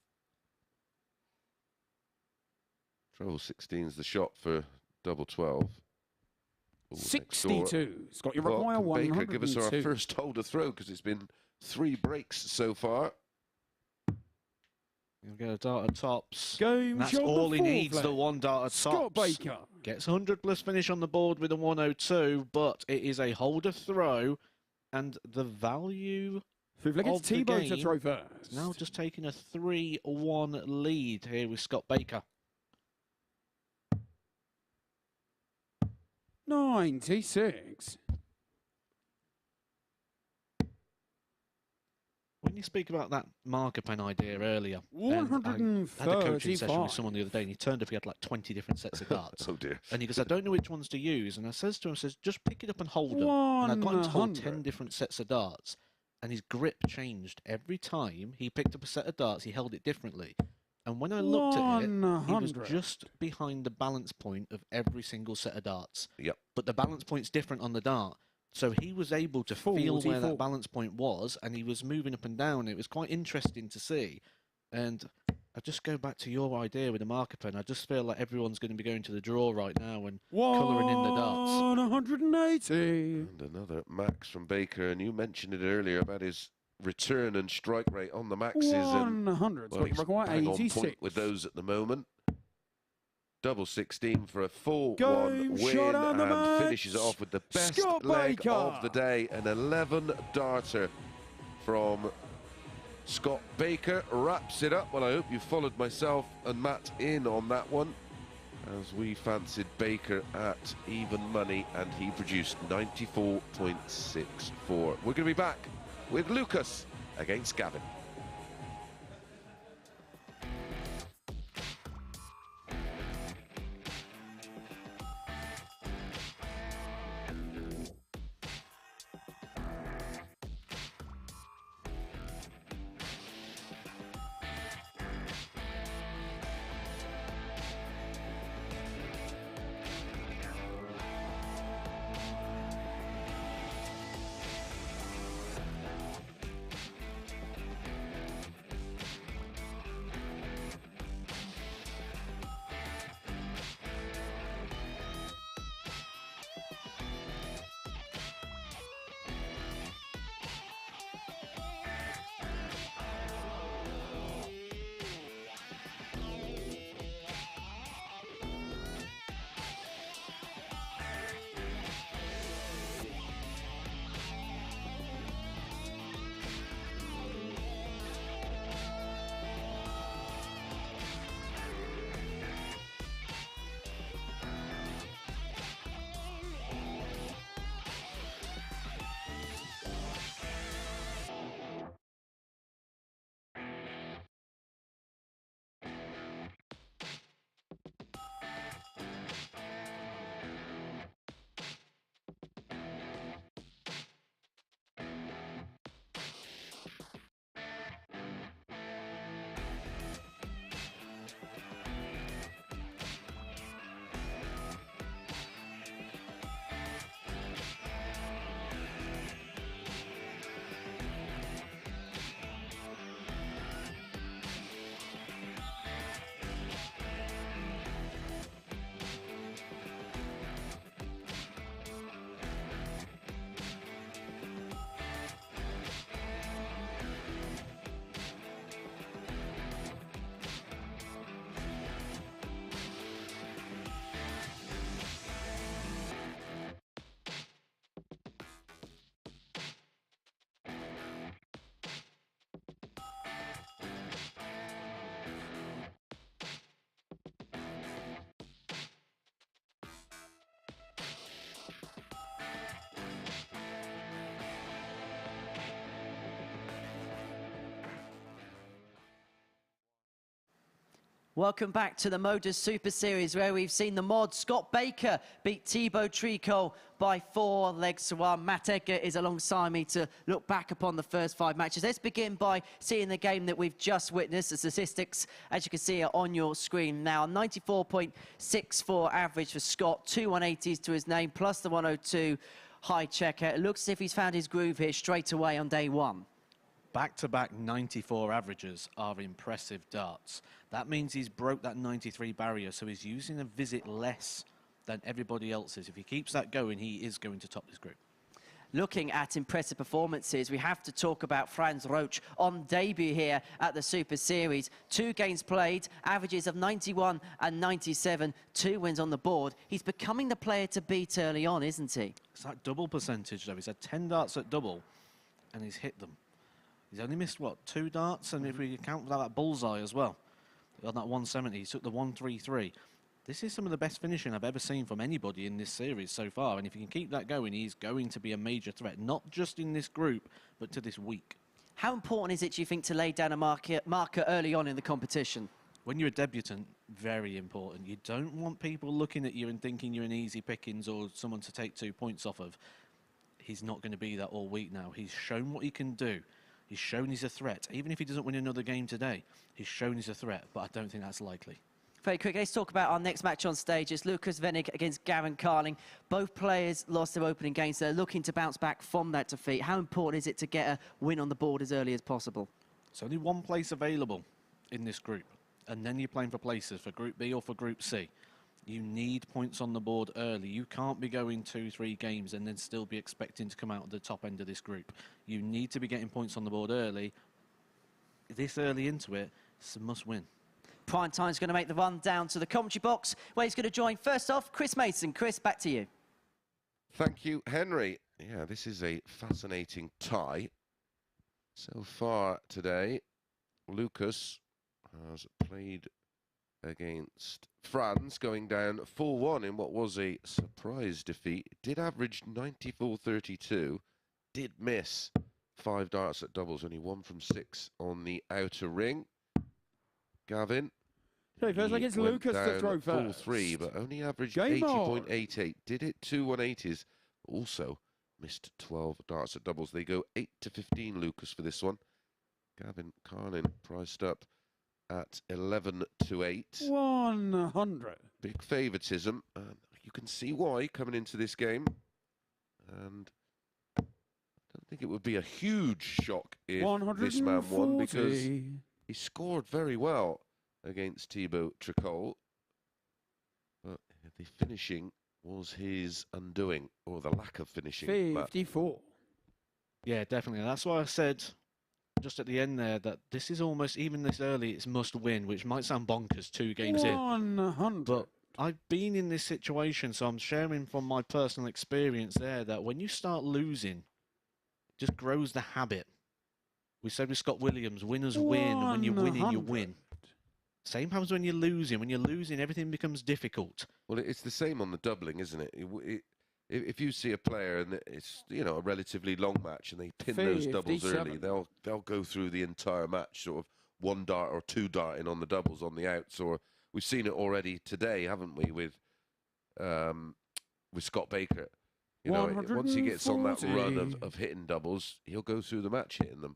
Treble 16's the shot for double 12. Ooh, next door. 62. Scott, you Well, require can 102. Baker give us our first hole to throw because it's been 3 breaks so far. You'll get a dart at tops. Game And that's shot all the he needs, fourth the leg. one dart at Scott tops. Baker. Gets 100 plus finish on the board with a 102, but it is a holder throw, and the value Fifth leg, it's of the Thibault to game throw first. is now just taking a 3-1 lead here with Scott Baker. 96. When you speak about that marker pen idea earlier, and I had a coaching session 135. with someone the other day, and he turned up, he had like 20 different sets of darts. Oh dear. And he goes, I don't know which ones to use. And I says to him, just pick it up and hold them. And I got him to hold 10 100. different sets of darts. And his grip changed every time he picked up a set of darts, he held it differently. And when I looked at it, he was 100. just behind the balance point of every single set of darts. Yep. But the balance point's different on the dart. So he was able to feel where that balance point was, and he was moving up and down. It was quite interesting to see. And I just go back to your idea with the marker pen. I just feel like everyone's going to be going to the draw right now and colouring in the darts. 180. And another max from Baker. And you mentioned it earlier about his return and strike rate on the maxes. 100. Well, he's bang on 86. point with those at the moment. Double 16 for a 4-1 Game win, shot on the and match. finishes it off with the best Scott leg Baker. of the day. An 11-darter from Scott Baker wraps it up. Well, I hope you followed myself and Matt in on that one, as we fancied Baker at even money, and he produced 94.64. We're going to be back with Lukas against Gavin. Welcome back to the MODUS Super Series, where we've seen the mod Scott Baker beat Thibault Tricole by 4 legs to 1. Matt Edgar is alongside me to look back upon the first 5 matches. Let's begin by seeing the game that we've just witnessed. The statistics, as you can see, are on your screen now. 94.64 average for Scott, 2 180s to his name, plus the 102 high checker. It looks as if he's found his groove here straight away on day one. Back-to-back 94 averages are impressive darts. That means he's broke that 93 barrier, so he's using a visit less than everybody else is. If he keeps that going, he is going to top this group. Looking at impressive performances, we have to talk about Franz Roetzsch on debut here at the Super Series. 2 games played, averages of 91 and 97, 2 wins on the board. He's becoming the player to beat early on, isn't he? It's that double percentage, though. He's had 10 darts at double, and he's hit them. He's only missed, what, 2 darts? And if we account for that bullseye as well, on that 170, he took the 133. This is some of the best finishing I've ever seen from anybody in this series so far. And if he can keep that going, he's going to be a major threat, not just in this group, but to this week. How important is it, do you think, to lay down a marker early on in the competition? When you're a debutant, very important. You don't want people looking at you and thinking you're an easy pickings or someone to take 2 points off of. He's not going to be that all week now. He's shown what he can do. He's shown he's a threat. Even if he doesn't win another game today, he's shown he's a threat, but I don't think that's likely. Very quick, let's talk about our next match on stage. It's Lukas Wenig against Gavin Carlin. Both players lost their opening games. They're looking to bounce back from that defeat. How important is it to get a win on the board as early as possible? There's only one place available in this group, and then you're playing for places for Group B or for Group C. You need points on the board early. You can't be going 2-3 games and then still be expecting to come out at the top end of this group. You need to be getting points on the board early. This early into it, it's a must win. Prime Time's going to make the run down to the commentary box, where he's going to join, first off, Chris Mason. Chris, back to you. Thank you, Henry. Yeah, this is a fascinating tie. So far today, Lukas has played against Franz, going down 4-1 in what was a surprise defeat. Did average 94.32, did miss 5 darts at doubles, only 1 from 6 on the outer ring. Gavin, Okay, first against Lukas to throw first. 4-3, but only averaged 80.88. Did hit 2 180s, also missed 12 darts at doubles. They go 8-15, Lukas, for this one. Gavin Carlin priced up at 11-8. 100. Big favouritism, and you can see why coming into this game. And I don't think it would be a huge shock if this man won, because he scored very well against Thibault Tricole, but the finishing was his undoing, or the lack of finishing. 54. Yeah, definitely. That's why I said just at the end there that this is almost, even this early, it's must win, which might sound bonkers 2 games 100. in. But I've been in this situation, so I'm sharing from my personal experience there that when you start losing, it just grows the habit. We said with Scott Williams, winners win, and when you're winning, you win. Same happens when you're losing. When you're losing, everything becomes difficult. Well, it's the same on the doubling, isn't it? If you see a player and it's, you know, a relatively long match and they pin those doubles early, they'll go through the entire match, sort of 1 dart or 2 darting on the doubles on the outs. Or we've seen it already today, haven't we, with Scott Baker? You know, once he gets on that run of hitting doubles, he'll go through the match hitting them.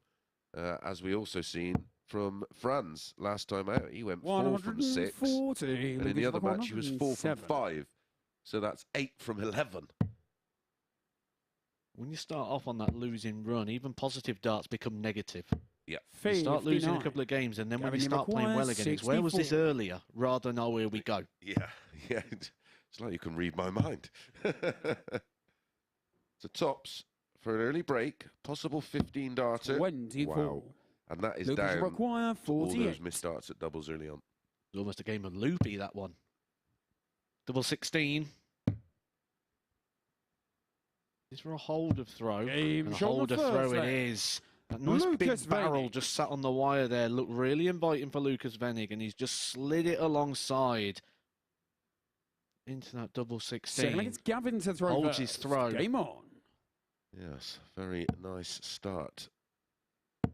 As we also seen from Franz last time out. He went 4 from 6. And in the other match, he was 4 from 5. So that's 8 from 11. When you start off on that losing run, even positive darts become negative. Yeah. You start losing a couple of games, and then when you start playing well again, it's where was this earlier, rather than, oh, here we go. Yeah, yeah. It's like you can read my mind. So tops for an early break, possible 15 darter. 24. Wow. And that is Lukas down require 48. all those missed darts at doubles early on. It's almost a game of loopy, that one. Double 16. Is for a hold of throw. Game and a hold of throw it is. That nice big barrel just sat on the wire there. Looked really inviting for Lukas Wenig, and he's just slid it alongside into that double 16. It's Gavin to throw Holds first. his throw. Game on. Yes, very nice start. It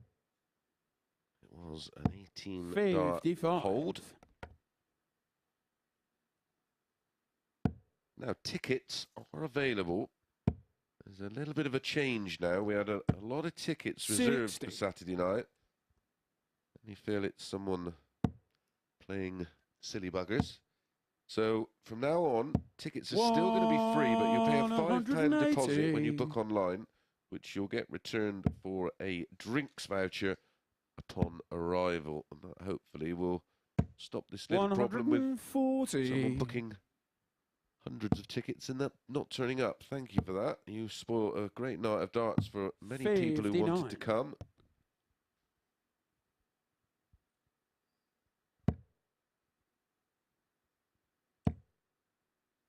was an 18 dart 55. hold. Now tickets are available. There's a little bit of a change now. We had a lot of tickets reserved 60. for Saturday night. And you feel it's someone playing silly buggers. So from now on, tickets are still going to be free, but you'll pay a £5 deposit when you book online, which you'll get returned for a drinks voucher upon arrival. And that hopefully will stop this little problem with someone booking hundreds of tickets and that not turning up. Thank you for that. You spoiled a great night of darts for many people who wanted to come.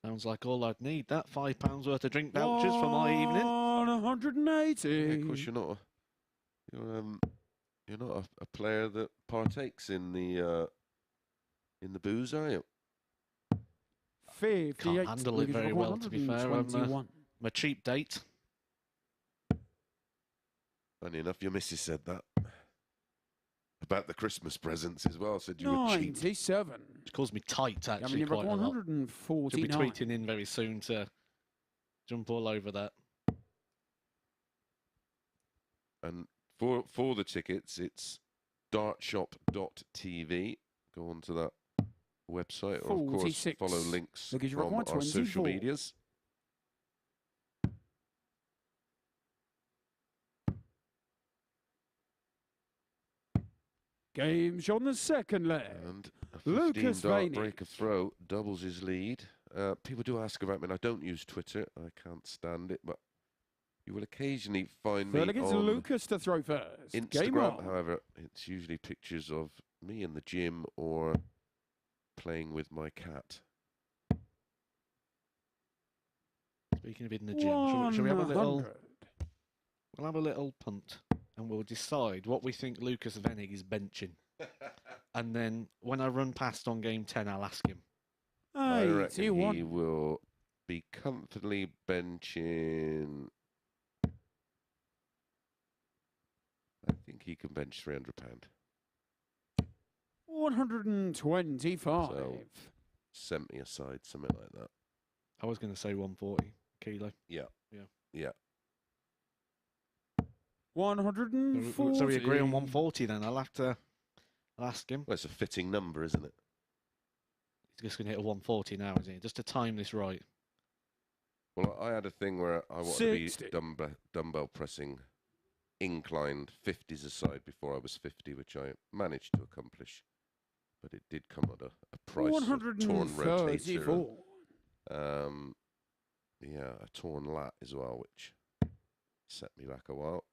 Sounds like all I'd need. That £5 worth of drink vouchers for my evening. 180. Yeah, of course, you're not a player that partakes in the booze, are you? 58. Can't handle it very well, to be fair. I'm a cheap date. Funny enough, your missus said that about the Christmas presents as well. Said you were cheap. 97. She calls me tight, actually, quite a lot. 149. She'll be tweeting in very soon to jump all over that. And For the tickets, it's dartshop.tv. Go on to that website, or of course 46. follow links Look, you from require our social 24. medias. Game shot on the second leg. And a Lukas 15 dart Wenig. break of throw doubles his lead. People do ask about me, and I don't use Twitter. I can't stand it, but you will occasionally find me Third against on Lukas to throw first. Game Instagram. on. However, it's usually pictures of me in the gym or playing with my cat. Speaking of in the gym, shall we have a little? 100. We'll have a little punt, and we'll decide what we think Lukas Wenig is benching. And then when I run past on game 10, I'll ask him. I reckon 81. he will be comfortably benching. I think he can bench £300. 125. So 70 aside, something like that. I was going to say 140 kilo. Yeah. Yeah. Yeah. 140. So we agree on 140 then. I'll ask him. Well, it's a fitting number, isn't it? He's just going to hit a 140 now, isn't he? Just to time this right. Well, I had a thing where I wanted 60. to be dumbbell pressing inclined 50s aside before I was 50, which I managed to accomplish. But it did come at a price of torn rotator. 134. Yeah, a torn lat as well, which set me back a while.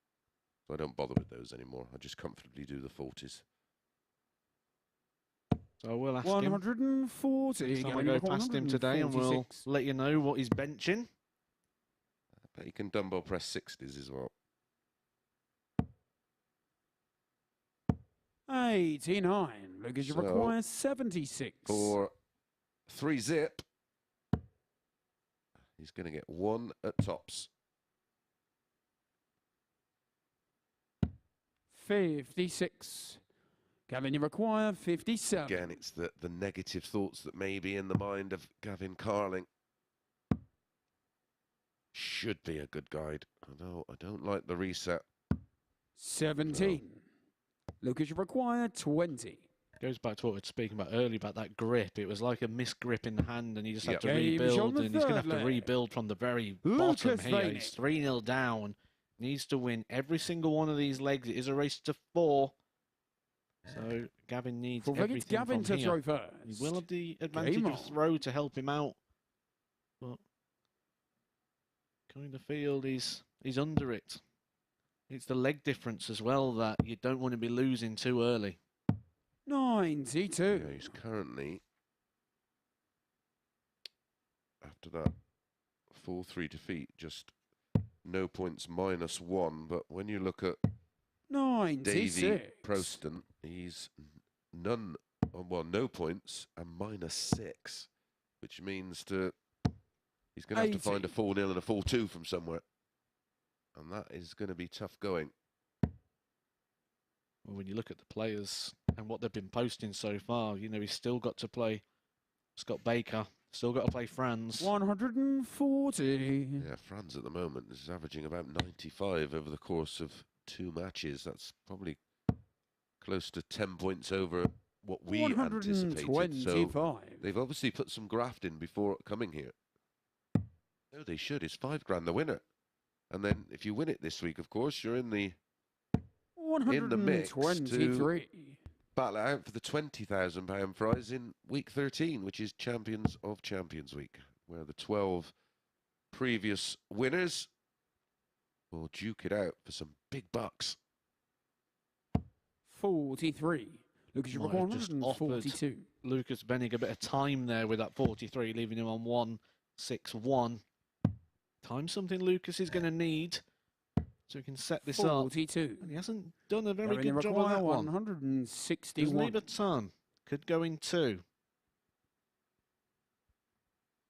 So I don't bother with those anymore. I just comfortably do the 40s. So we'll ask 140. him. So I go past him today, and we'll let you know what he's benching. I bet he can dumbbell press 60s as well. 89. Lucas, you So, require 76. For 3 zip, he's going to get 1 at tops. 56. Gavin, you require 57. Again, it's the negative thoughts that may be in the mind of Gavin Carlin. Should be a good guide. I don't like the reset. 17. Lucas, you require 20. Goes back to what we were speaking about earlier about that grip. It was like a missed grip in the hand, and he just had to Game is on rebuild, the and he's going to third have to leg. rebuild from the very Lukas bottom here. Wenig. He's 3-0 down. Needs to win every single one of these legs. It is a race to 4. So Gavin needs everything Gavin from to here. throw first. He will have the advantage Game of on. throw to help him out. But kind of feel he's under it. It's the leg difference as well that you don't want to be losing too early. 92. Yeah, he's currently, after that 4-3 defeat, just no points, -1. But when you look at 96. Davy Proosten, he's no points and -6, which means he's going to have to find a 4-0 and a 4-2 from somewhere. And that is going to be tough going. Well, when you look at the players and what they've been posting so far, you know, he's still got to play Scott Baker, still got to play Franz. 140. Yeah, Franz at the moment is averaging about 95 over the course of 2 matches. That's probably close to 10 points over what we anticipated. 125. So they've obviously put some graft in before coming here. No, they should. It's $5 the winner. And then if you win it this week, of course, you're in the mix to 123. battle it out for the £20,000 prize in week 13, which is Champions of Champions Week, where the 12 previous winners will duke it out for some big bucks. 43. Lucas, you Might require have just offered 142. Lukas Wenig a bit of time there with that 43, leaving him on 161. Time something Lucas is going to need so he can set this 42. up. And he hasn't done a very Gavin, you good job of require that one. 161. Doesn't leave a ton. Could go in 2.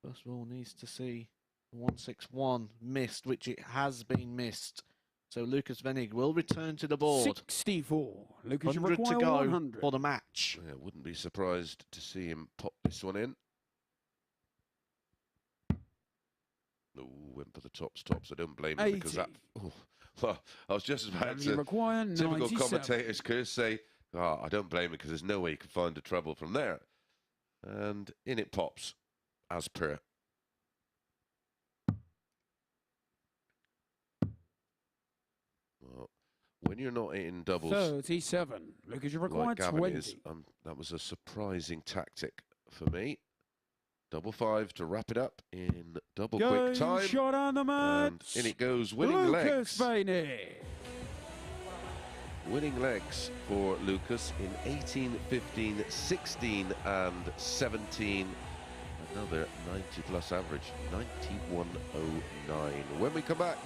First of all, needs to see 161 missed, which it has been missed. So Lukas Wenig will return to the board. 64. Lucas, you 100 to require go 100. for the match. Yeah, wouldn't be surprised to see him pop this one in. Oh, went for the tops. I don't blame him because that Well, I was just about You to. require Typical 97. commentators, Chris, say, "Oh, I don't blame him because there's no way you can find the treble from there." And in it pops, as per. Well, when you're not in doubles, 37. Lucas, you require like Gavin 20. is, that was a surprising tactic for me. Double five to wrap it up in double quick time. Shot on the match. And in it goes, winning Lukas legs. Wenig. Winning legs for Lukas in 18, 15, 16 and 17. Another 90-plus average, 91.09. When we come back,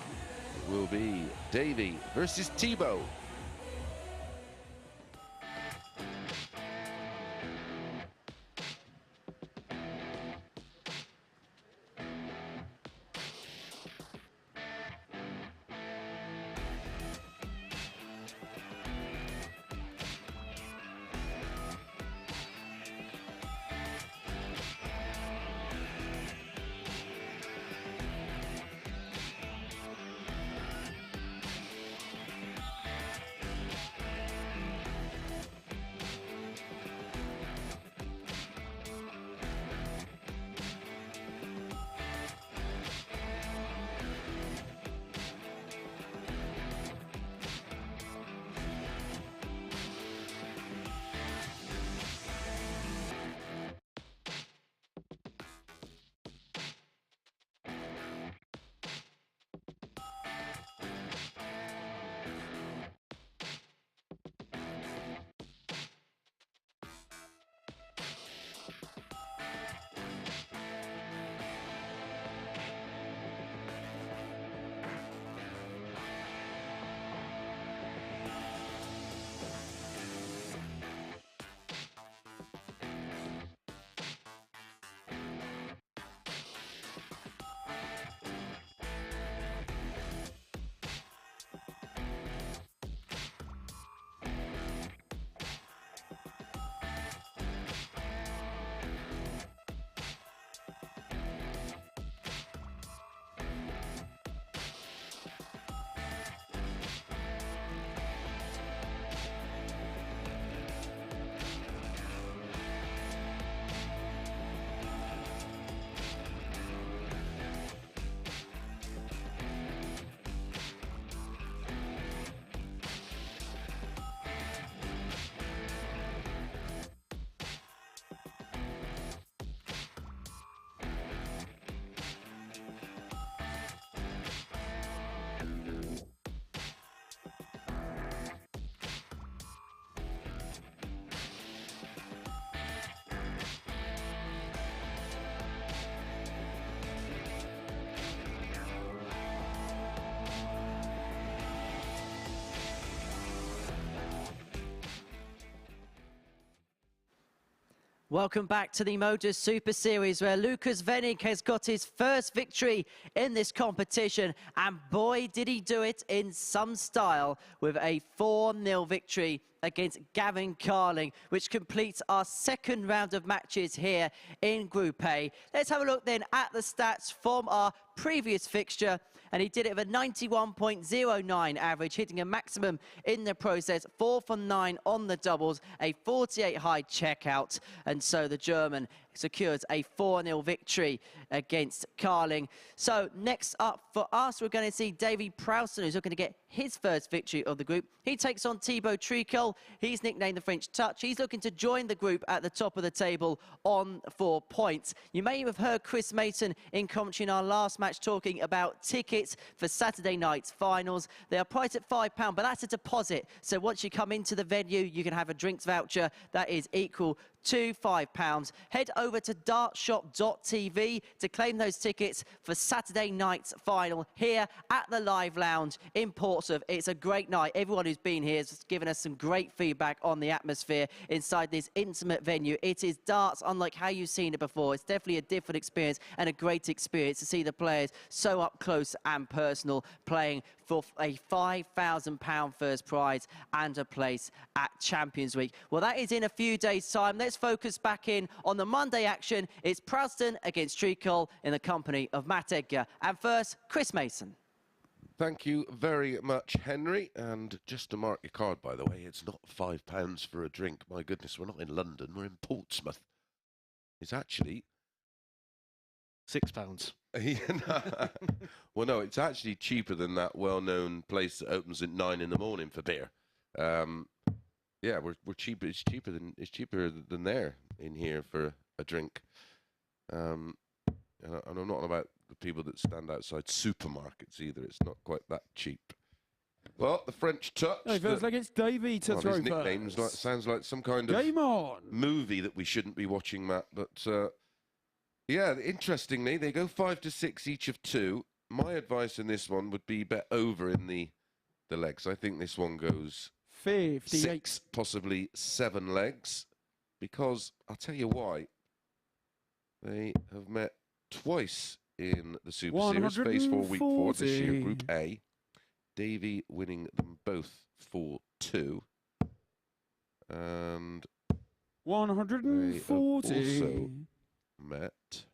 it will be Davy versus Thibault. Welcome back to the MODUS Super Series, where Lukas Wenig has got his first victory in this competition. And boy, did he do it in some style with a 4-0 victory against Gavin Carlin, which completes our second round of matches here in Group A. Let's have a look then at the stats from our previous fixture. And he did it with a 91.09 average, hitting a maximum in the process, 4 from 9 on the doubles, a 48 high checkout. And so the German secures a 4-0 victory against Carlin. So next up for us, we're going to see Davy Proosten, who's looking to get his first victory of the group. He takes on Thibault Tricole. He's nicknamed the French Touch. He's looking to join the group at the top of the table on 4 points. You may have heard Chris Mason in commentary in our last match talking about tickets for Saturday night's finals. They are priced at £5, but that's a deposit. So once you come into the venue, you can have a drinks voucher that is equal to £5. Head over to dartshop.tv to claim those tickets for Saturday night's final here at the Live Lounge in Portsmouth. It's a great night. Everyone who's been here has given us some great feedback on the atmosphere inside this intimate venue. It is darts unlike how you've seen it before. It's definitely a different experience and a great experience to see the players so up close and personal playing for a £5,000 first prize and a place at Champions Week. Well, that is in a few days' time. Let's focus back in on the Monday action. It's Proosten against Tricole in the company of Matt Edgar. And first, Chris Mason. Thank you very much, Henry. And just to mark your card, by the way, it's not £5 for a drink. My goodness, we're not in London, we're in Portsmouth. It's actually £6. Well, no, it's actually cheaper than that well-known place that opens at 9 in the morning for beer. Yeah, we're cheaper. It's cheaper than there in here for a drink. And I'm not on about the people that stand outside supermarkets either. It's not quite that cheap. Well, the French touch. It feels like it's Davy to throw his nickname's first. sounds like some kind of Game on. movie that we shouldn't be watching, Matt. But yeah, interestingly, they go 5 to 6 each of 2. My advice in this one would be bet over in the legs. I think this one goes 58. 6, possibly 7 legs, because I'll tell you why. They have met twice in the Super Series, phase 4, week 4 this year, Group A. Davy winning them both 4-2. And 140. they have also met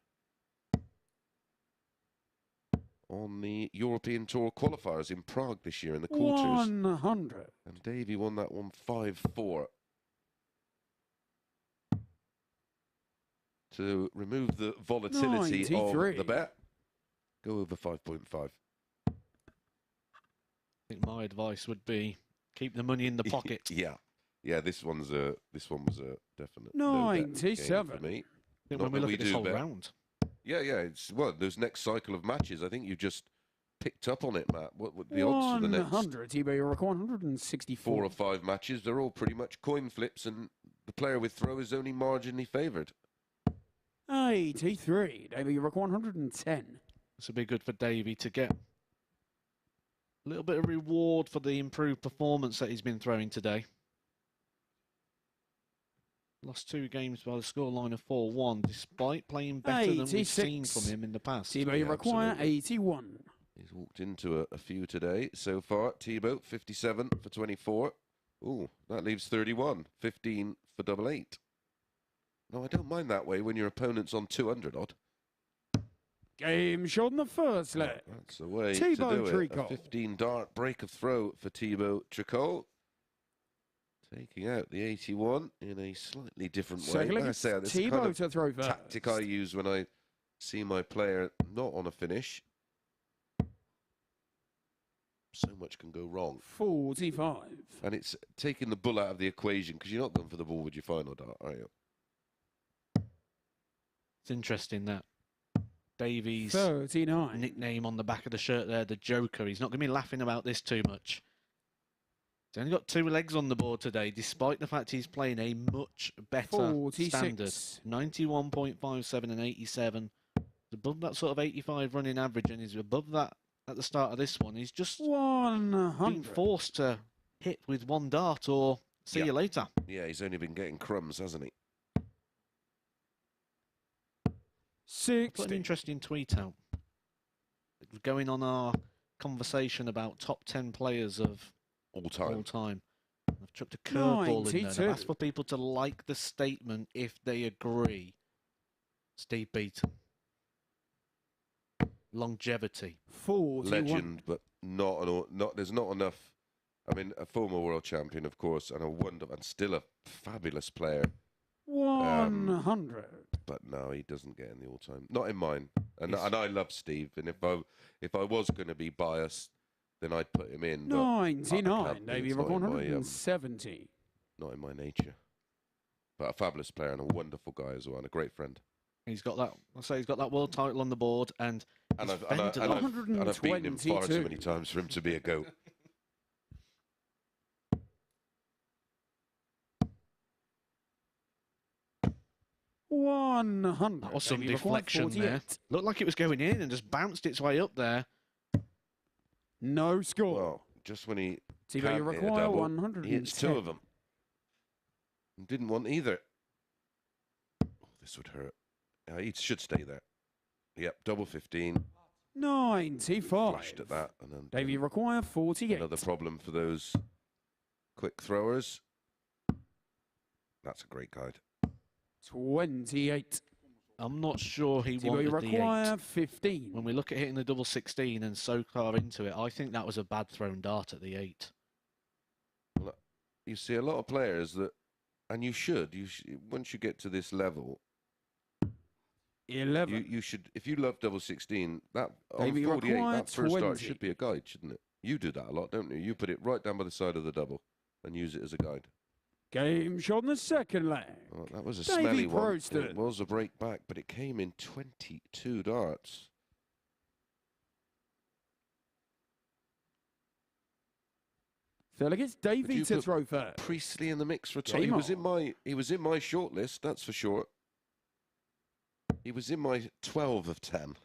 on the European Tour qualifiers in Prague this year in the quarters. 100. And Davy won that one 5-4. To remove the volatility 93. of the bet, go over 5.5. I think my advice would be keep the money in the pocket. Yeah, this one was a definite 97 for me. I think when we look at this whole round. Yeah, it's those next cycle of matches. I think you just picked up on it, Matt. What the odds for the next 100? Thibault Tricole 164. 4 or 5 matches? They're all pretty much coin flips, and the player with throw is only marginally favoured. 83. Davy Tricole 110. This would be good for Davy to get a little bit of reward for the improved performance that he's been throwing today. Lost 2 games by the scoreline of 4-1, despite playing better than we've seen from him in the past. Thibault Tricole 81. He's walked into a few today so far. Thibault 57 for 24. Ooh, that leaves 31. 15 for double 8. No, I don't mind that way when your opponent's on 200 odd. Game shot in the first leg. That's the way Thibault to do it. Tricole. A 15 dart break of throw for Thibault Tricole. Taking out the 81 in a slightly different way. Second leg, Like I say, this is the Thibault kind to of throw first. tactic I use when I see my player not on a finish. So much can go wrong. 45. And it's taking the bull out of the equation, because you're not going for the ball with your final dart, are you? It's interesting that Davy's 39. nickname on the back of the shirt there, the Joker. He's not going to be laughing about this too much. He's only got 2 legs on the board today, despite the fact he's playing a much better 46. standard. 91.57 and 87. He's above that sort of 85 running average, and he's above that at the start of this one. He's just 100. been forced to hit with 1 dart or see you later. Yeah, he's only been getting crumbs, hasn't he? 60. Put an interesting tweet out. It was going on our conversation about top 10 players of All time. I've chucked a curveball in there. 92. I've asked for people to like the statement if they agree. Steve Beaton. Longevity. 41. Legend, but there's not enough. I mean, a former world champion, of course, and and still a fabulous player. 100. But no, he doesn't get in the all-time. Not in mine. And I love Steve. And if I was going to be biased, then I'd put him in. 99. Davy Tricole 170. Not in my nature. But a fabulous player and a wonderful guy as well, and a great friend. He's got that. I'll say he's got that world title on the board, and I've beaten him far too many times for him to be a GOAT. That was some deflection there. Looked like it was going in and just bounced its way up there. No score. Well, just when he Thibault can't hit a Tricole double, 110. he hits 2 of them. Didn't want either. Oh, this would hurt. He should stay there. Yep, double 15. 95. Flashed at that. And then Davy Tricole 48. another problem for those quick throwers. That's a great guide. 28. I'm not sure he Thibault wanted the require 8. 15. When we look at hitting the double 16 and so far into it, I think that was a bad thrown dart at the 8. Well, you see a lot of players that, and you should once you get to this level, 11. you should, if you love double 16, that on Davy 48, require that first dart 20. should be a guide, shouldn't it? You do that a lot, don't you? You put it right down by the side of the double and use it as a guide. Game shot in the second leg. Oh, that was a Davy smelly one. Proosten. It was a break back, but it came in 22 darts. Third leg, it's Davy Would you to put throw first. Priestley in the mix for top. Game He was on. in my short list, that's for sure. He was in my 12 of 10.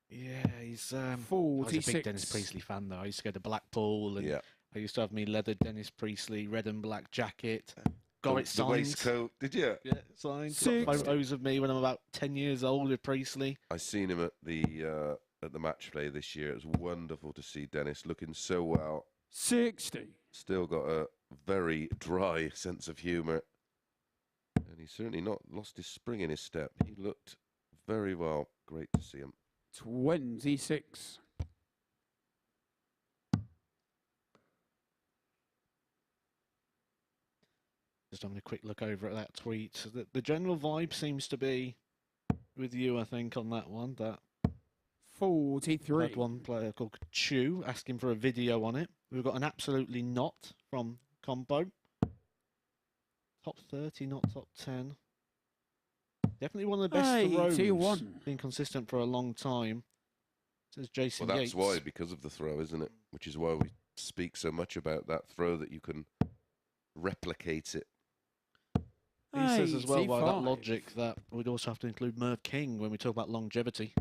Yeah, he's I was a 46. big Dennis Priestley fan though. I used to go to Blackpool and Yeah. I used to have me leather Dennis Priestley red and black jacket. Got it The signed. waistcoat, did you? Yeah, signed. Got 60. photos of me when I'm about 10 years old with Priestley. I seen him at the match play this year. It was wonderful to see Dennis looking so well. 60. Still got a very dry sense of humour. And he's certainly not lost his spring in his step. He looked very well. Great to see him. 26. Just having a quick look over at that tweet. The general vibe seems to be with you, I think, on that one. That 43. had one player called Chew asking for a video on it. We've got an absolutely not from Combo. Top 30, not top 10. Definitely one of the best throws. 81. Been consistent for a long time. Says Jason Well, that's Yates. why, because of the throw, isn't it? Which is why we speak so much about that throw, that you can replicate it. He says as well, by that 85. logic, that we'd also have to include Merv King when we talk about longevity.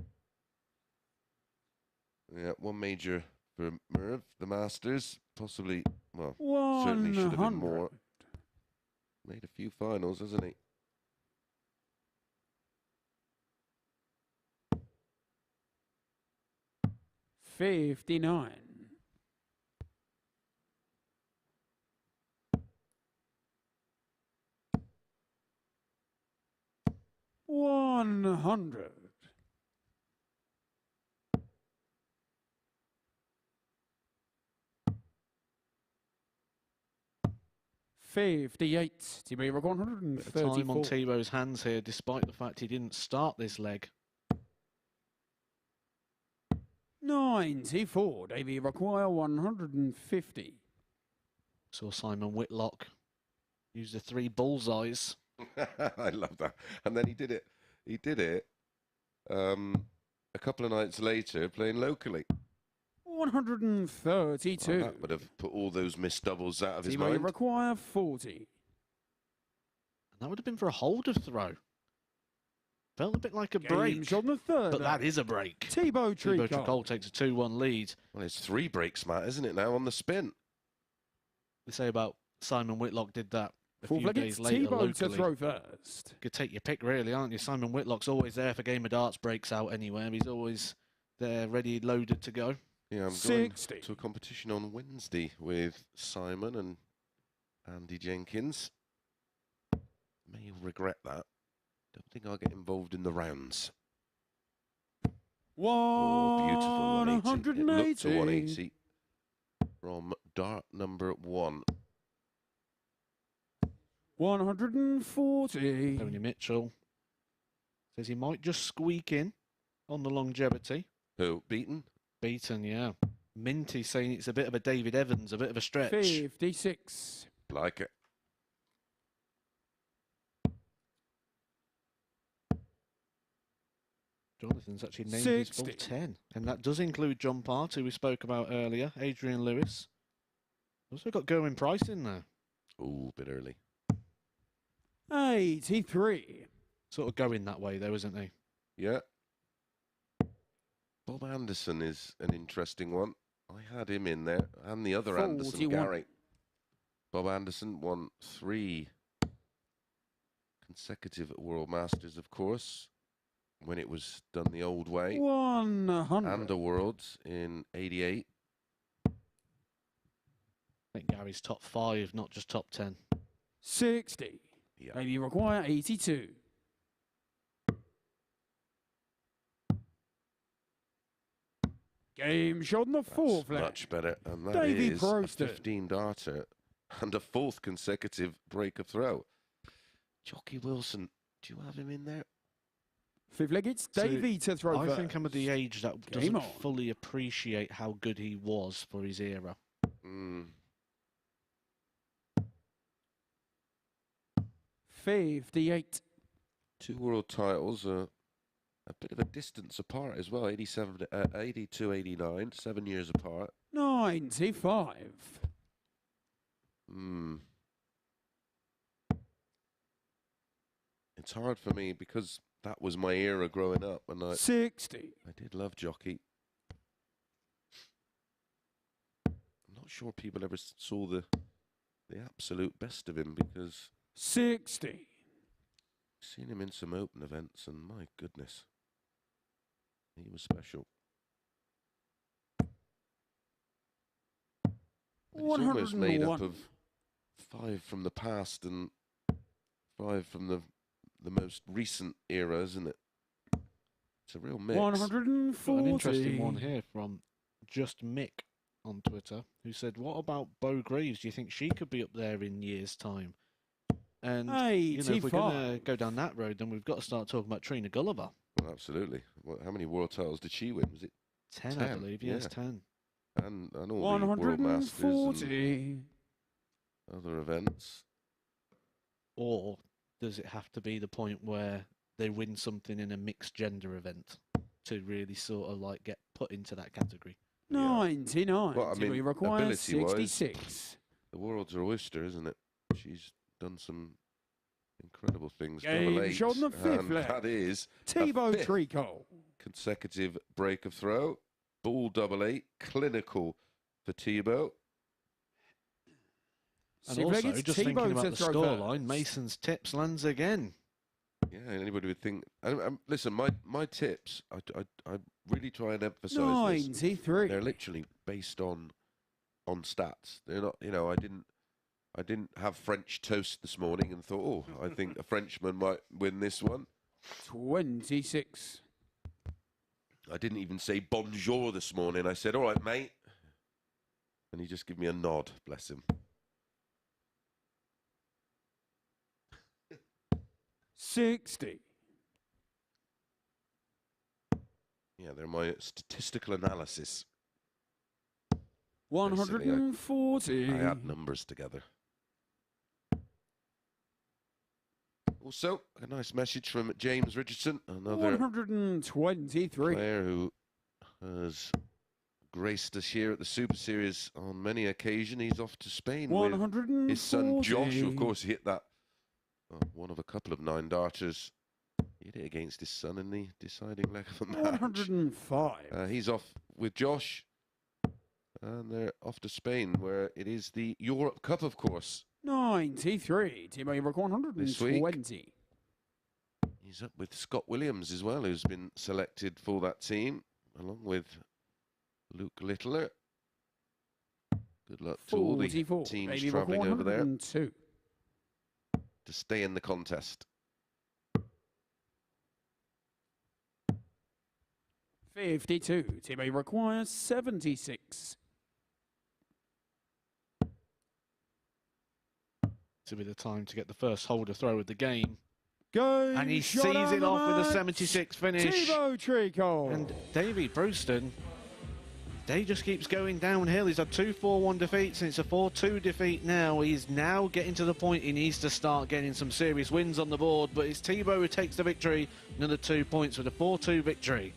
Yeah, one major for Merv, the Masters. Possibly, well, certainly should have been 100. more. Made a few finals, hasn't he? $59. 100. $58. Thibault Bit of time on 134. Thibault's hands here, despite the fact he didn't start this leg. 94. Davy require 150. Saw Simon Whitlock use the 3 bullseyes. I love that. And then he did it. He did it a couple of nights later, playing locally. 132. Oh, that would have put all those missed doubles out of his Thibault mind. require 40. And that would have been for a holder throw. Felt a bit like a break. Games on the third. But that is a break. Thibault Thibault Tricole. Tricole takes a 2-1 lead. Well, it's 3 breaks, Matt, isn't it, now on the spin? They say about Simon Whitlock did that a Full few flag, days it's later Thibault to locally. throw first. Could take your pick, really, aren't you? Simon Whitlock's always there for Game of Darts breaks out anywhere. He's always there, ready, loaded to go. Yeah, I'm 60. going to a competition on Wednesday with Simon and Andy Jenkins. May regret that. Don't think I'll get involved in the rounds. Oh, beautiful 180. It looked a 180 from dart number 1. 140. Tony Mitchell says he might just squeak in on the longevity. Who? Beaten? Beaten, yeah. Minty saying it's a bit of a David Evans, a bit of a stretch. 56. Like it. Jonathan's actually named his full 60. 10. And that does include John Part, who we spoke about earlier, Adrian Lewis. Also got Gerwin Price in there. Ooh, a bit early. 83. Sort of going that way, though, isn't he? Yeah. Bob Anderson is an interesting one. I had him in there, and the other Anderson, 41. Gary. Bob Anderson won 3 consecutive World Masters, of course, when it was done the old way. 100. And a Worlds in '88. I think Gary's top 5, not just top 10. 60. Yeah. Maybe require 82. Game shot on the fourth flag. Much better. And that Davy is a Proosten. 15 darter and a 4th consecutive break of throw. Jockey Wilson, do you have him in there? Fifth leg, it's Davy to throw I first. think I'm at the age that Game doesn't on. fully appreciate how good he was for his era. 58. 2 world titles, a bit of a distance apart as well. 82, 89, 7 years apart. 95. It's hard for me because that was my era growing up, and I 60. did love Jockey. I'm not sure people ever saw the absolute best of him, because 60. I've seen him in some open events, and my goodness, he was special. It's almost made up 101. of 5 from the past and 5 from the most recent era, isn't it? It's a real mix. 140. Got an interesting one here from Just Mick on Twitter, who said, "What about Bo Greaves? Do you think she could be up there in years' time?" And you know, if we're going to go down that road, then we've got to start talking about Trina Gulliver. Well, absolutely. Well, how many world titles did she win? Was it 10, I believe. Yes, yeah. 10. And all the World Masters 140. and other events. Or does it have to be the point where they win something in a mixed gender event to really sort of like get put into that category? 99. Well, I mean, we require ability-wise, 66. The world's her oyster, isn't it? She's done some incredible things. Game Double eight, shot on the fifth and leg. that is Thibault a 5th Tricole. consecutive break of throw. Ball double 8, clinical for Thibault. And Six also, legged just Thibault thinking about to the throw scoreline, first. Mason's tips lands again. Yeah, anybody would think. Listen, my tips, I really try and emphasise this. 93. They're literally based on stats. They're not, you know, I didn't have French toast this morning and thought, oh, I think a Frenchman might win this one. 26. I didn't even say bonjour this morning. I said, all right, mate. And he just gave me a nod, bless him. 60. Yeah, they're my statistical analysis. 140. I add numbers together. Also, a nice message from James Richardson, another 123. player who has graced us here at the Super Series on many occasions. He's off to Spain with his son Josh. Of course, he hit that one of a couple of 9 darters. He hit it against his son in the deciding leg of the match. 105. He's off with Josh, and they're off to Spain, where it is the Europe Cup, of course. 93. Team over 120. He's up with Scott Williams as well, who's been selected for that team, along with Luke Littler. Good luck to all the 44. teams travelling over there 102. to stay in the contest. 52. Team A requires 76. To be the time to get the first holder throw of the game. Game And he shot sees on it the off with a match. 76 finish. Thibault Tricole. And Davy Proosten, day just keeps going downhill. He's had 2 4-1 defeats, and it's a 4-2 defeat now. He's now getting to the point he needs to start getting some serious wins on the board, but it's Thibault who takes the victory. Another 2 points with a 4-2 victory.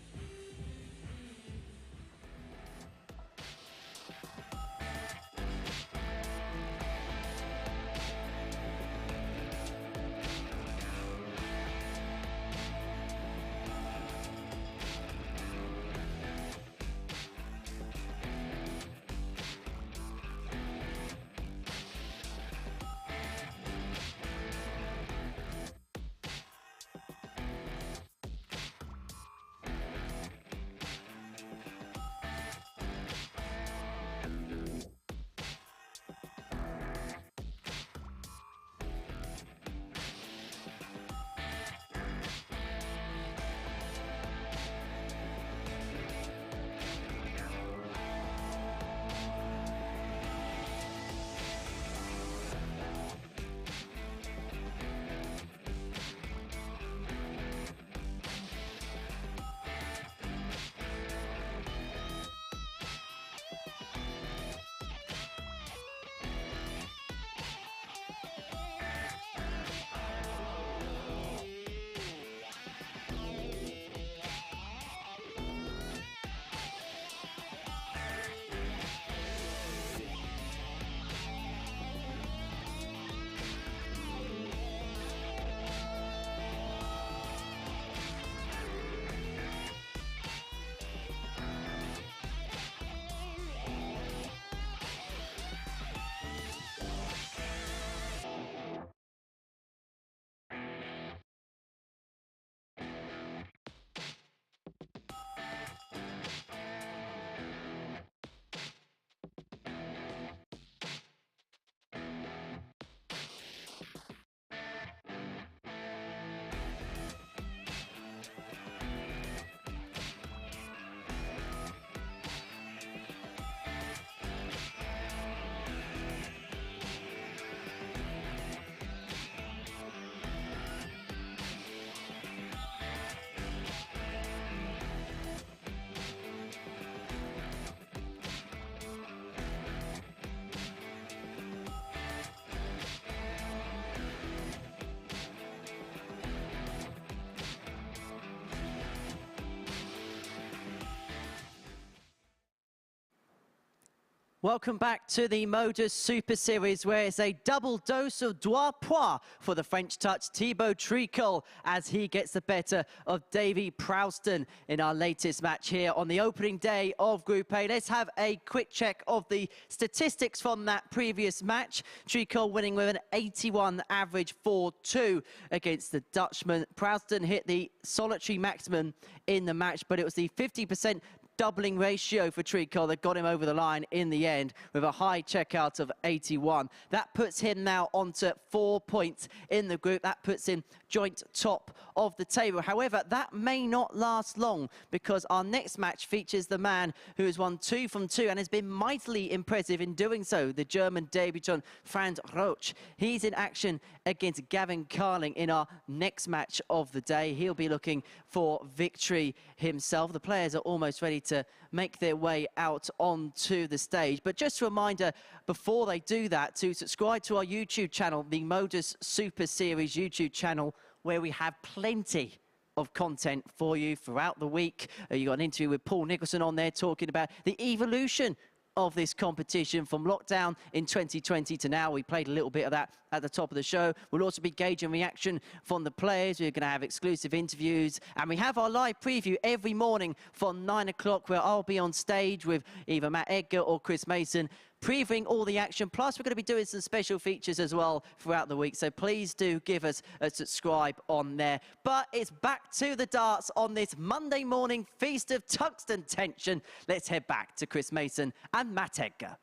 Welcome back to the MODUS Super Series, where it's a double dose of droit pois for the French touch Thibault Tricole as he gets the better of Davy Proosten in our latest match here on the opening day of Group A. Let's have a quick check of the statistics from that previous match. Tricole winning with an 81 average 4-2 against the Dutchman. Proosten hit the solitary maximum in the match, but it was the 50% doubling ratio for Tricole that got him over the line in the end with a high checkout of 81. That puts him now onto 4 points in the group. That puts him joint top of the table. However, that may not last long because our next match features the man who has won 2 from 2 and has been mightily impressive in doing so, the German debutant Franz Roetzsch. He's in action against Gavin Carlin in our next match of the day. He'll be looking for victory himself. The players are almost ready to make their way out onto the stage. But just a reminder, before they do that, to subscribe to our YouTube channel, the MODUS Super Series YouTube channel, where we have plenty of content for you throughout the week. You got an interview with Paul Nicholson on there talking about the evolution of this competition from lockdown in 2020 to now. We played a little bit of that at the top of the show. We'll also be gauging reaction from the players. We're going to have exclusive interviews, and we have our live preview every morning from 9 o'clock, where I'll be on stage with either Matt Edgar or Chris Mason, previewing all the action. Plus, we're going to be doing some special features as well throughout the week. So please do give us a subscribe on there. But it's back to the darts on this Monday morning feast of tungsten tension. Let's head back to Chris Mason and Matt Edgar.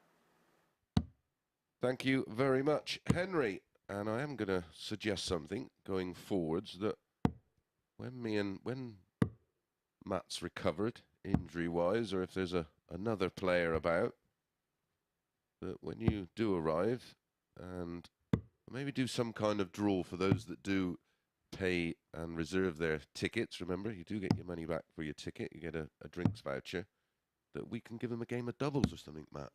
Thank you very much, Henry. And I am going to suggest something going forwards, that when Matt's recovered injury-wise, or if there's another player about, that when you do arrive, and maybe do some kind of draw for those that do pay and reserve their tickets. Remember, you do get your money back for your ticket. You get a drinks voucher, that we can give them a game of doubles or something, Matt.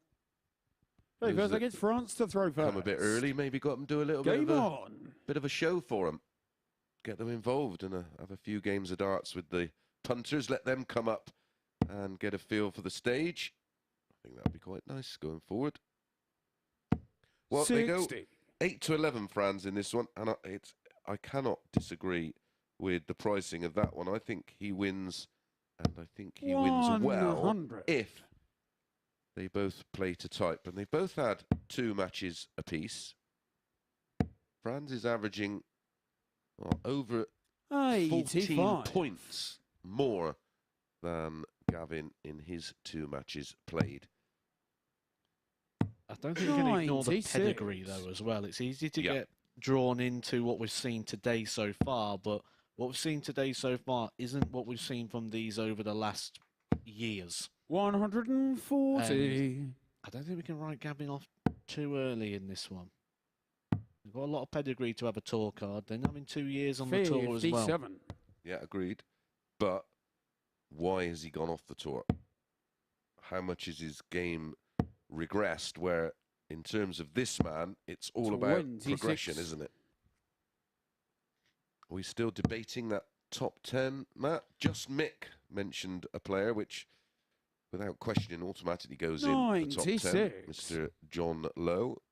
Hey, first against France to throw first. Come a bit early, maybe got them do a little bit of a show for them. Get them involved and have a few games of darts with the punters. Let them come up and get a feel for the stage. I think that'd be quite nice going forward. Well, 60. they go 8-11, Franz, in this one, and I cannot disagree with the pricing of that one. I think he wins, and I think he wins well if they both play to type. And they've both had 2 matches apiece. Franz is averaging over 14 points more than Gavin in his 2 matches played. I don't think you can ignore the pedigree, though, as well. It's easy to get drawn into what we've seen today so far, but what we've seen today so far isn't what we've seen from these over the last years. 140. I don't think we can write Gavin off too early in this one. We've got a lot of pedigree to have a tour card. Then having 2 years on the tour as well. Yeah, agreed. But why has he gone off the tour? How much is his game regressed, where in terms of this man, it's all about progression, isn't it? Are we still debating that top 10, Matt? Just Mick mentioned a player which, without questioning, automatically goes in the top 10. Mr. John Lowe,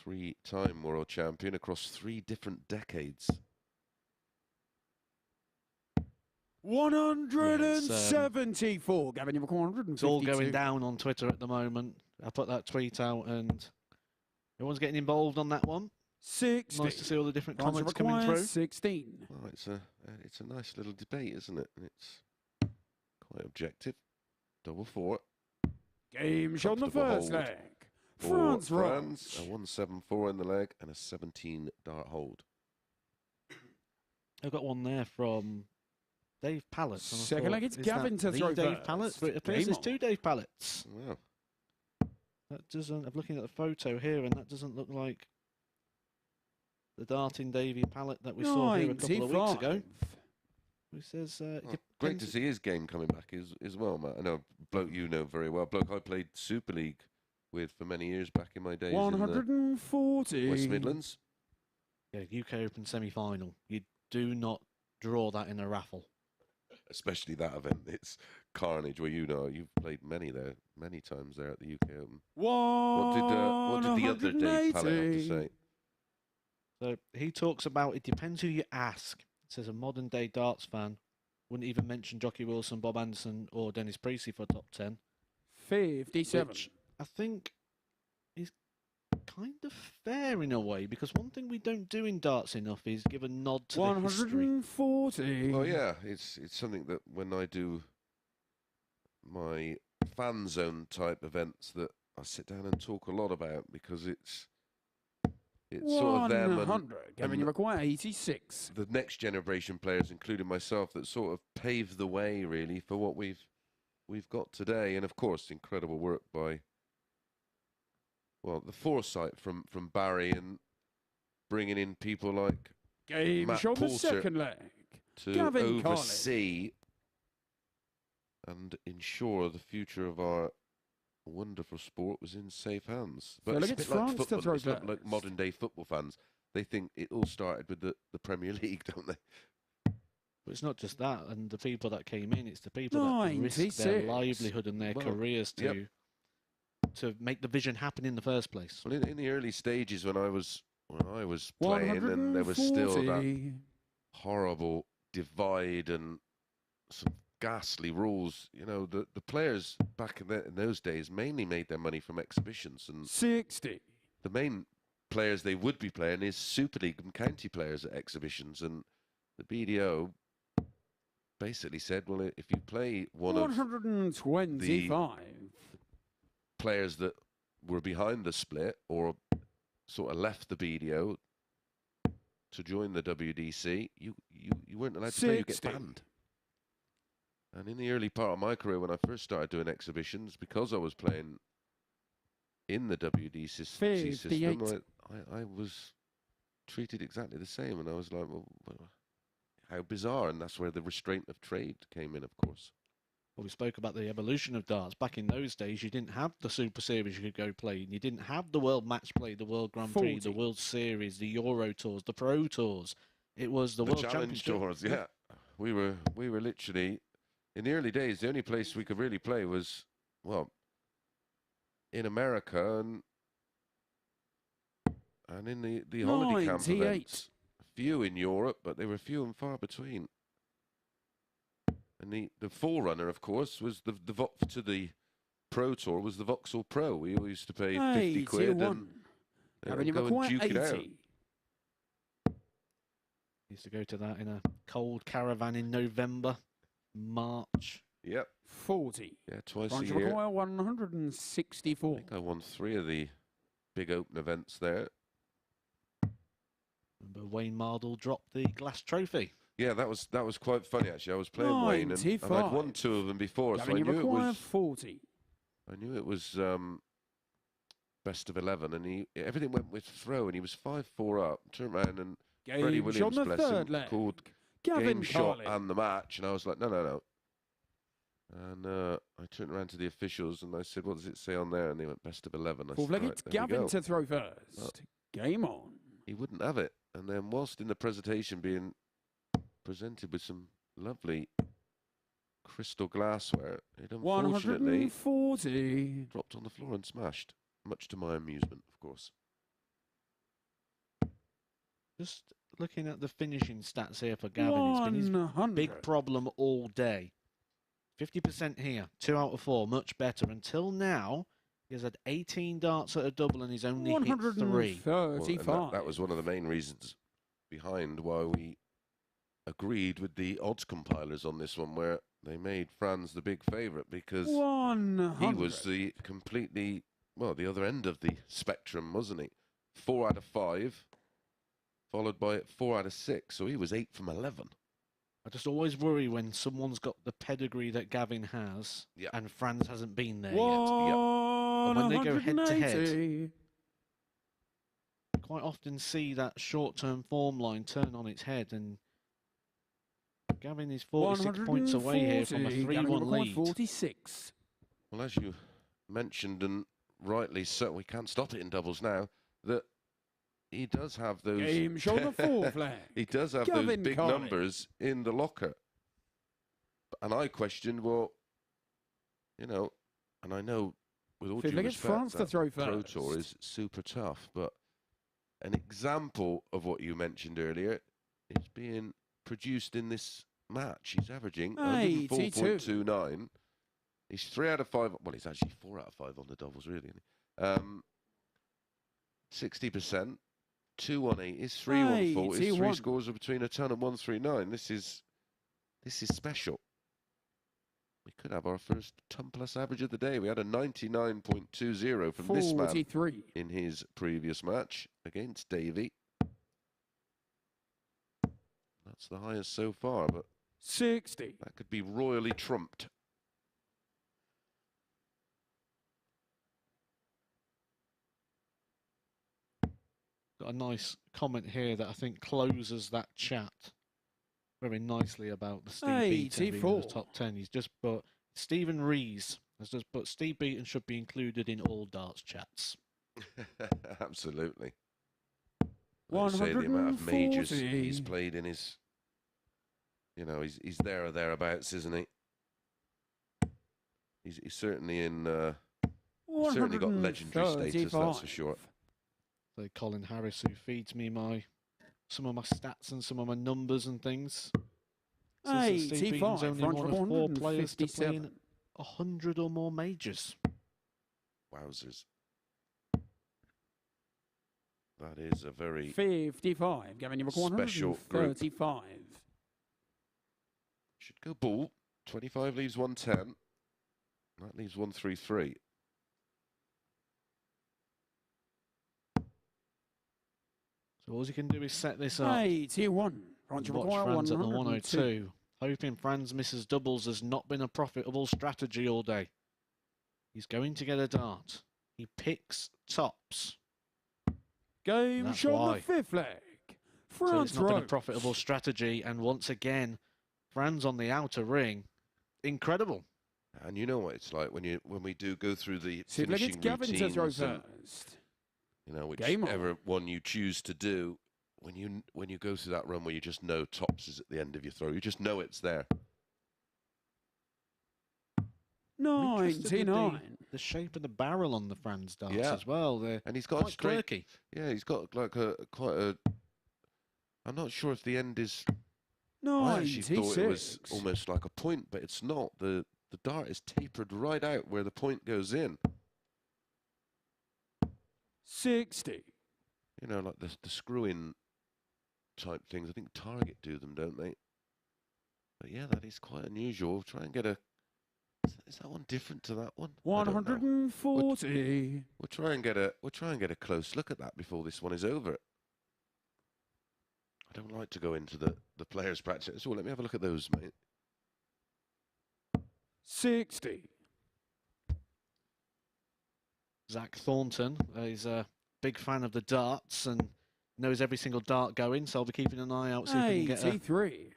3-time world champion across 3 different decades. 174. Gavin, you've got 152. It's all going down on Twitter at the moment. I put that tweet out and everyone's getting involved on that one. 60. Nice to see all the different comments coming through. 16. Well, it's a nice little debate, isn't it? And it's quite objective. Double 4. Game shot on the first leg. Franz Roetzsch. A 174 in the leg and a 17 dart hold. I've got one there from Dave Pallett. Second leg, it's Gavin to throw Dave Pallett. It appears there's 2 Dave Pallets. Wow. That doesn't. I'm looking at the photo here, and that doesn't look like the darting Davy Pallett that we saw here a couple of weeks ago. Who says? Great to see his game coming back as well, Matt. I know a bloke you know very well. Bloke I played Super League with for many years back in my days 140. in West Midlands. Yeah, UK Open semi-final. You do not draw that in a raffle. Especially that event. It's carnage. Well, you know, you've played many times there at the UK Open. What What did the other Dave Pallett have to say? So he talks about, it depends who you ask. Says a modern day darts fan wouldn't even mention Jockey Wilson, Bob Anderson, or Dennis Priestley for top 10. 57. Which I think is kind of fair in a way, because one thing we don't do in darts enough is give a nod to the history. 140. Well, yeah, it's something that when I do my fan zone type events that I sit down and talk a lot about, because it's sort of them 100. Gavin, you require 86. the next generation players, including myself, that sort of paved the way really for what we've got today. And of course, incredible work by, well, the foresight from Barry and bringing in people like Game Matt show the Poulter second leg. to Gavin oversee and ensure the future of our wonderful sport was in safe hands. But So it's look, a it's bit like France to football. throw It's not like first. modern day football fans. They think it all started with the Premier League, don't they? But it's not just that, and the people that came in, it's the people that risked 96. their livelihood and their Well, careers to make the vision happen in the first place. Well, in the early stages when I was playing, and there was still that 140. horrible divide and some ghastly rules. You know, the players back in those days mainly made their money from exhibitions, and 60. the main players they would be playing is Super League and county players at exhibitions. And the BDO basically said, well, if you play one of 125. players that were behind the split or sort of left the BDO to join the WDC, you weren't allowed to play, you get 60. banned. And in the early part of my career, when I first started doing exhibitions, because I was playing in the WDC system, 58. I was treated exactly the same. And I was like, well, how bizarre. And that's where the restraint of trade came in, of course. Well, we spoke about the evolution of darts. Back in those days, you didn't have the Super Series you could go play. You didn't have the World Match Play, the World Grand Prix, 40. the World Series, the Euro Tours, the Pro Tours. It was the World Challenge Championship. Tours, yeah. We were literally, in the early days, the only place we could really play was, well, in America and in the holiday camp 98. events. Few in Europe, but they were few and far between. And the forerunner, of course, was the to the Pro Tour was the Vauxhall Pro. We all used to pay 50 quid and Gavin, you go and require duke it out. 80. Used to go to that in a cold caravan in November, March. Yep. 40. Yeah, twice France a year. require I 164. think I won 3 of the big open events there. Remember Wayne Mardle dropped the glass trophy. Yeah, that was quite funny actually. I was playing Wayne and I'd 95. won 2 of them before, Gavin, so you require 40. I knew it was best of 11, and everything went with throw, and he was 5-4 up. Turned around and Freddie Game shot Williams, on the bless third him, leg. called Gavin game shot Carlin. and the match, and I was like, no. And I turned around to the officials and I said, what does it say on there? And they went best of 11. I Fourth said, leg, right, it's there we Gavin go. to throw first. Well, Game on. he wouldn't have it. And then whilst in the presentation being presented with some lovely crystal glassware, it unfortunately 140. dropped on the floor and smashed, much to my amusement, of course. Just looking at the finishing stats here for Gavin, it's been his 100. big problem all day. 50% here, 2 out of 4, much better. Until now, he has had 18 darts at a double and he's only hit 3. 135. Well, and that was one of the main reasons behind why we agreed with the odds compilers on this one, where they made Franz the big favourite because 100. he was the completely, well, the other end of the spectrum, wasn't he? 4 out of 5, followed by 4 out of 6, so he was 8 from 11. I just always worry when someone's got the pedigree that Gavin has Yeah. and Franz hasn't been there yet. And when they go head-to-head, Quite often see that short-term form line turn on its head, and Gavin is 46 points away here from a 3-1 lead. 46. Well, as you mentioned, and rightly so, we can't stop it in doubles now, that he does have those... Game show the fourth leg. He does have Gavin those big Carlin. numbers in the locker. And I questioned, well, you know, and I know with all Feel due like it's respect, France to that throw Pro first. Tour is super tough, but an example of what you mentioned earlier is being produced in this match. He's averaging 104.29. He's 3 out of 5. Well, he's actually 4 out of 5 on the doubles, really. 60%, 218 is 314. His 3 scores are between a ton and 139. This is special. We could have our first ton plus average of the day. We had a 99.20 from this man in his previous match against Davy. That's the highest so far, but 60. That could be royally trumped. Got a nice comment here that I think closes that chat very nicely about the Steve Beaton being in the top 10. He's just put, Stephen Rees has just put, Steve Beaton should be included in all darts chats. Absolutely. I'd say the amount of majors he's played in his, you know, he's there or thereabouts, isn't he? He's certainly in, he's certainly got legendary status, that's for sure. So Colin Harris, who feeds me some of my stats and some of my numbers and things. Steve Beaton's only one of 4 players to play in 100 or more majors. Wowzers. That is a very 55. Gavin, you've got special 135. Should go ball. 25 leaves 110. That leaves 133. So all you can do is set this up. 81. Watch Franz at the 102. Hoping Franz misses doubles has not been a profitable strategy all day. He's going to get a dart. He picks tops. Game shot the 5th leg. Franz so it's not been a profitable strategy, and once again, Franz on the outer ring. Incredible. And you know what it's like when we do go through the finishing routines, you know, whichever one you choose to do, when you go through that run where you just know tops is at the end of your throw, you just know it's there. 99. The shape of the barrel on the Franz darts as well. And he's got quite quirky. Yeah, he's got like quite a. I'm not sure if the end is. 96. I actually thought it was almost like a point, but it's not. The dart is tapered right out where the point goes in. 60. You know, like the screw-in type things. I think Target do them, don't they? But yeah, that is quite unusual. Try and get a. Is that one different to that one? 140. We'll try and get a close look at that before this one is over. I don't like to go into the players' practice. So let me have a look at those, mate. 60. Zach Thornton is a big fan of the darts and knows every single dart going, so I'll be keeping an eye out, see if we can get a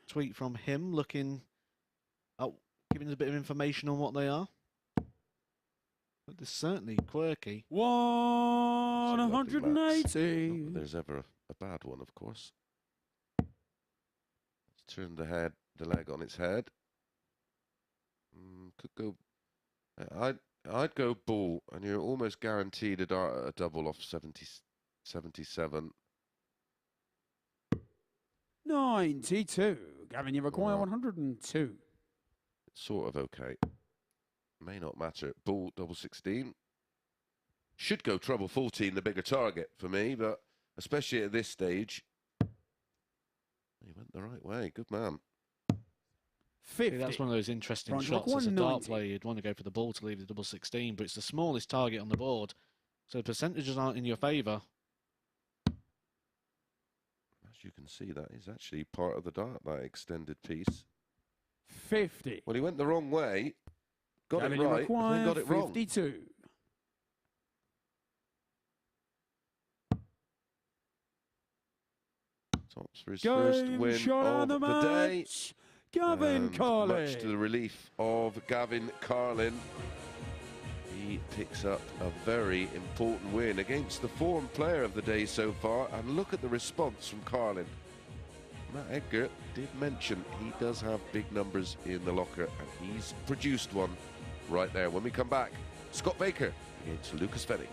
tweet from him looking at giving us a bit of information on what they are. But they're certainly quirky. 180. Not that there's ever a bad one, of course. Let's turn the leg on its head. Could go. I'd go ball, and you're almost guaranteed a double off 77. 92. Gavin, you require 102. It's sort of okay. May not matter. Ball double 16. Should go treble 14, the bigger target for me, but especially at this stage, he went the right way. Good man. 50. That's one of those interesting shots. As a dart player, you'd want to go for the ball to leave the double 16, but it's the smallest target on the board, so the percentages aren't in your favour. As you can see, that is actually part of the dart, that extended piece. 50. Well, he went the wrong way, got it right, and then got it wrong. 52. Tops for his first win of the day. Gavin Carlin. Much to the relief of Gavin Carlin, he picks up a very important win against the form player of the day so far. And look at the response from Carlin. Matt Edgar did mention he does have big numbers in the locker, and he's produced one right there. When we come back, Scott Baker against Lukas Wenig.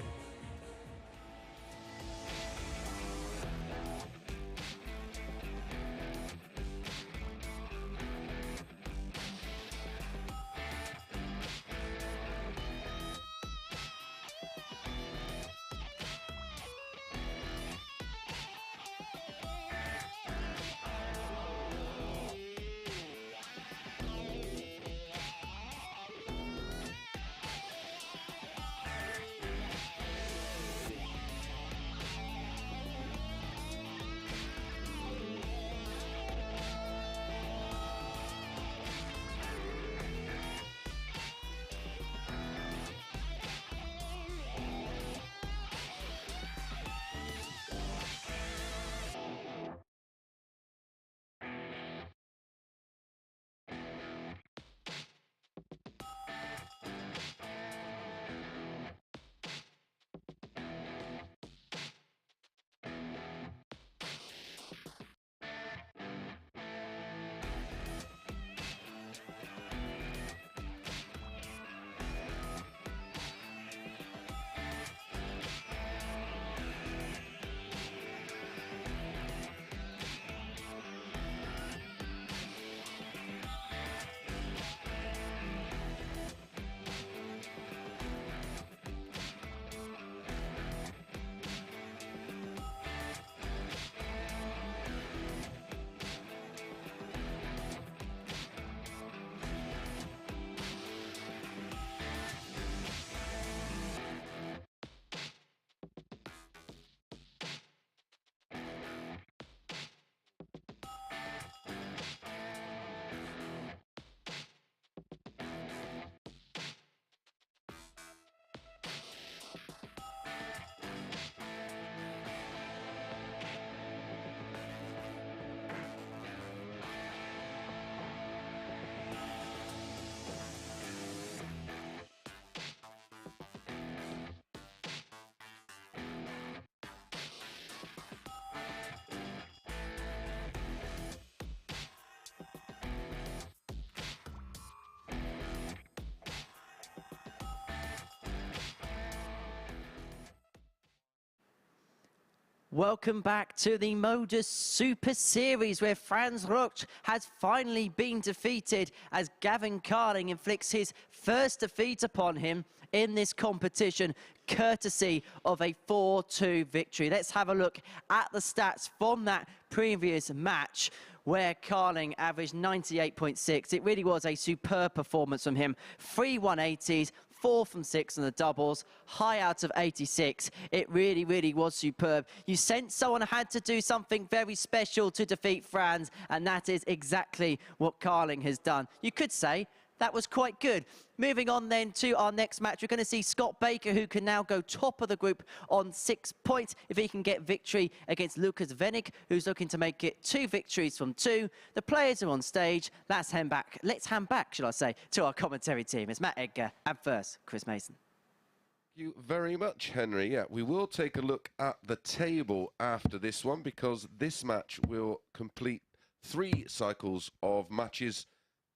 Welcome back to the MODUS Super Series, where Franz Roetzsch has finally been defeated as Gavin Carlin inflicts his first defeat upon him in this competition, courtesy of a 4-2 victory. Let's have a look at the stats from that previous match, where Carlin averaged 98.6. It really was a superb performance from him. 3 180s, 4 from 6 on the doubles, high out of 86. It really, really was superb. You sensed someone had to do something very special to defeat Franz, and that is exactly what Carlin has done. You could say that was quite good. Moving on then to our next match, we're going to see Scott Baker, who can now go top of the group on 6 points if he can get victory against Lukas Wenig, who's looking to make it 2 victories from 2. The players are on stage. Let's hand back, should I say, to our commentary team. It's Matt Edgar, and first, Chris Mason. Thank you very much, Henry. Yeah, we will take a look at the table after this one, because this match will complete 3 cycles of matches.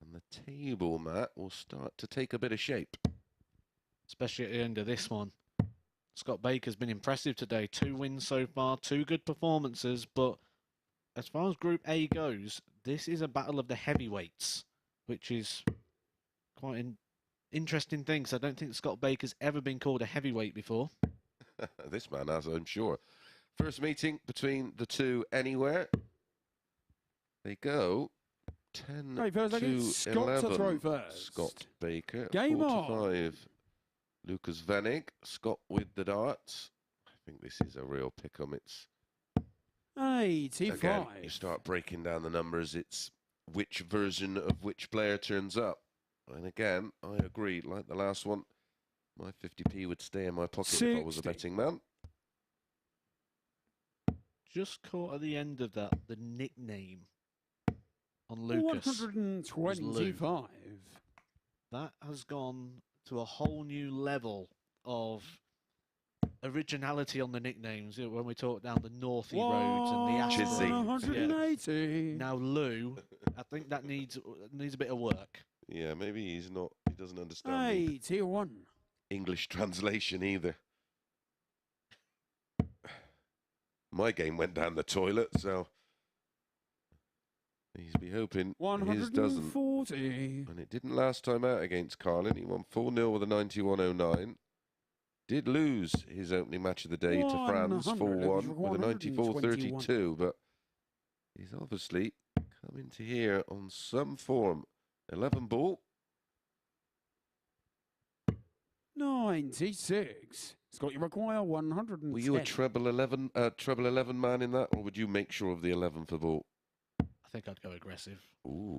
And the table, Matt, will start to take a bit of shape. Especially at the end of this one. Scott Baker's been impressive today. 2 wins so far, 2 good performances. But as far as Group A goes, this is a battle of the heavyweights, which is quite an interesting thing. So I don't think Scott Baker's ever been called a heavyweight before. This man has, I'm sure. First meeting between the two anywhere. They go 10 to Scott 11. to throw first. Scott Baker. Game 45. Lukas Wenig. Scott with the darts. I think this is a real pick-em. It's 85. again, you start breaking down the numbers. It's which version of which player turns up. And again, I agree. Like the last one, my 50p would stay in my pocket 60. if I was a betting man. Just caught at the end of that, the nickname on Lukas. 125. That has gone to a whole new level of originality on the nicknames. You know, when we talk down the Northy roads and the Chizzy. 180. Now Lou, I think that needs a bit of work. Yeah, maybe he doesn't understand the 81. English translation either. My game went down the toilet, so he's be hoping his doesn't. 140. And it didn't last time out against Carlin. He won 4-0 with a 91.09. Did lose his opening match of the day to Franz 4-1 with a 94.32, but he's obviously coming to here on some form. 11 ball. 96. Scott, you require 110. Were you a treble 11 man in that, or would you make sure of the 11 for ball? I think I'd go aggressive. Ooh.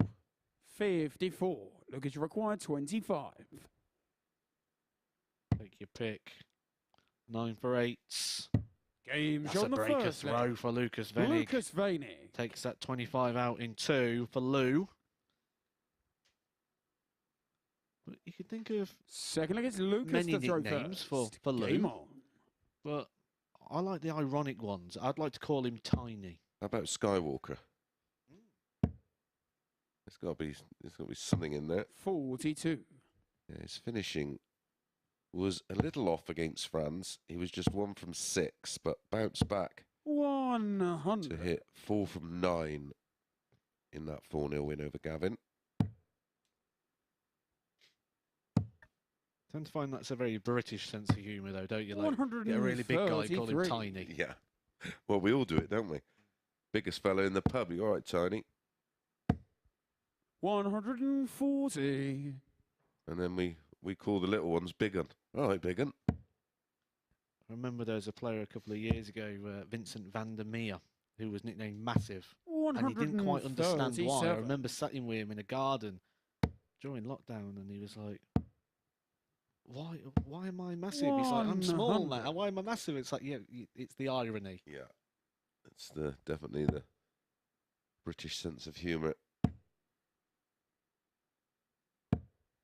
54. Lucas, you require 25. Take your pick. 9 for 8s. Game That's show a on the breaker first throw leg. for Lukas Wenig. Lukas Wenig. Takes that 25 out in 2 for Lou. But you could think of Second leg is Lucas many to throw nicknames first. for Game Lou. on. But I like the ironic ones. I'd like to call him Tiny. How about Skywalker? There's got to be something in there. 42. Yeah, his finishing was a little off against Franz. He was just 1 from 6, but bounced back 100. to hit 4 from 9 in that 4-0 win over Gavin. I tend to find that's a very British sense of humour, though, don't you? Like, get a really big guy, call him 133. Tiny. Yeah. Well, we all do it, don't we? Biggest fella in the pub. You all right, Tiny? 140. And then we call the little ones Big Un. All right, Big Un. I remember there was a player a couple of years ago, Vincent van der Meer, who was nicknamed Massive. And he didn't quite understand why. I remember sitting with him in a garden during lockdown, and he was like, why am I massive? He's like, I'm small now. Why am I massive? It's like, yeah, it's the irony. Yeah. It's definitely the British sense of humour.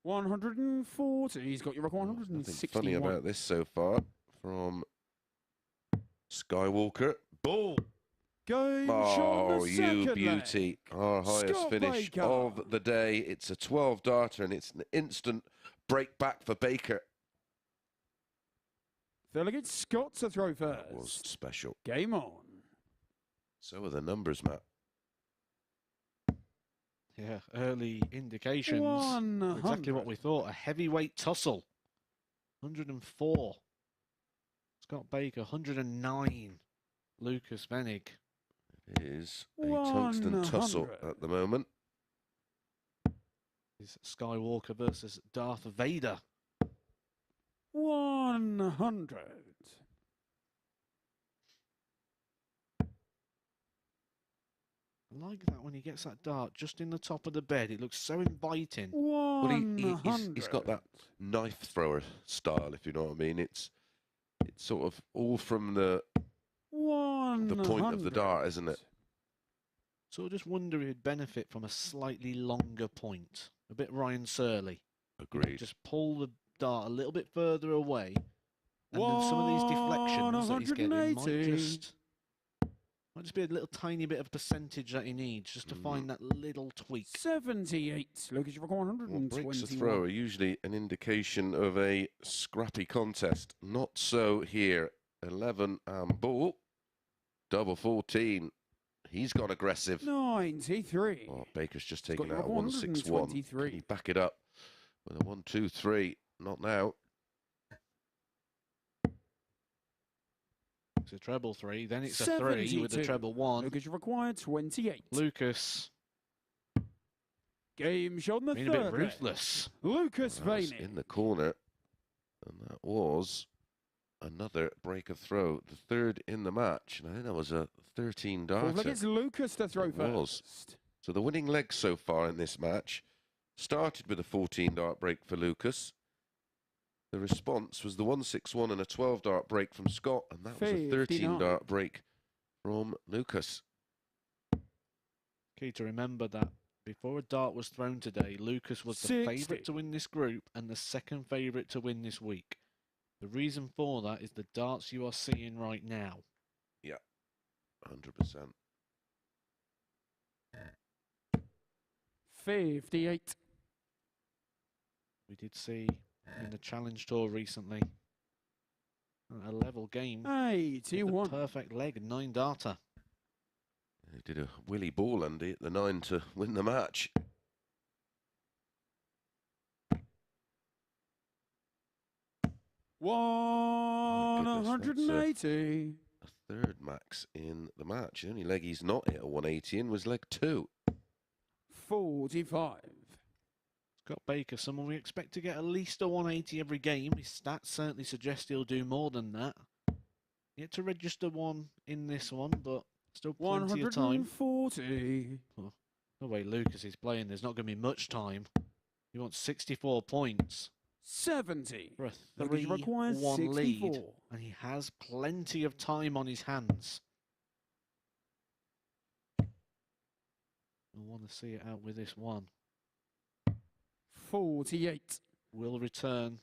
140. He's got you rock 161. Nothing funny about this so far from Skywalker. Ball. Game shot on Oh, the you second beauty. leg. Our highest Scott finish Baker. of the day. It's a 12-darter, and it's an instant break back for Baker. Third leg, it's Scott to throw first. That was special. Game on. So are the numbers, Matt. Yeah, early indications. 100. Exactly what we thought. A heavyweight tussle. 104. Scott Baker, 109. Lukas Wenig. It is a tungsten tussle 100. at the moment. Is Skywalker versus Darth Vader. 100. I like that when he gets that dart just in the top of the bed. It looks so inviting. Well, 100. he's got that knife thrower style, if you know what I mean. It's sort of all from the point of the dart, isn't it? So I just wonder if he'd benefit from a slightly longer point. A bit Ryan Surley. Agreed. Just pull the dart a little bit further away. And then some of these deflections that he's getting might just be a little tiny bit of percentage that he needs just to find that little tweak. 78. Lucas, you rock 121. Breaks a throw are usually an indication of a scrappy contest. Not so here. 11 and ball. Double 14. He's gone aggressive. 93. Oh, Baker's just He's got taken you out a up 161. 123. Can he back it up with a 1-2-3? Not now. It's a treble 3, then it's a 3 with the treble 1. Lucas, you require 28. Lucas. Game shot on the Being a third bit leg. ruthless. Lucas That was Wenig. in the corner. And that was another break of throw. The third in the match. And I think that was a 13 Fourth leg, darter. it's Lucas to throw It first. was. So the winning leg so far in this match started with a 14 dart break for Lucas. The response was the 161 and a 12 dart break from Scott, and that was a 13 dart break from Lucas. Key to remember that before a dart was thrown today, Lucas was the 60. favourite to win this group and the second favourite to win this week. The reason for that is the darts you are seeing right now. Yeah, 100%. 58. We did see in the Challenge Tour recently a level game. 81. The perfect leg, 9-darter. He did a Willy ball and hit the 9 to win the match. One 180. A third max in the match. The only leg he's not hit a 180 in was leg 2. 45. Scott Baker, someone we expect to get at least a 180 every game. His stats certainly suggest he'll do more than that. Yet to register one in this one, but still plenty of time. 140. Oh, no way Lucas is playing. There's not going to be much time. He wants 64 points. 70. For a Lucas requires 3-1 lead. 64. And he has plenty of time on his hands. We'll want to see it out with this one. 48. Will return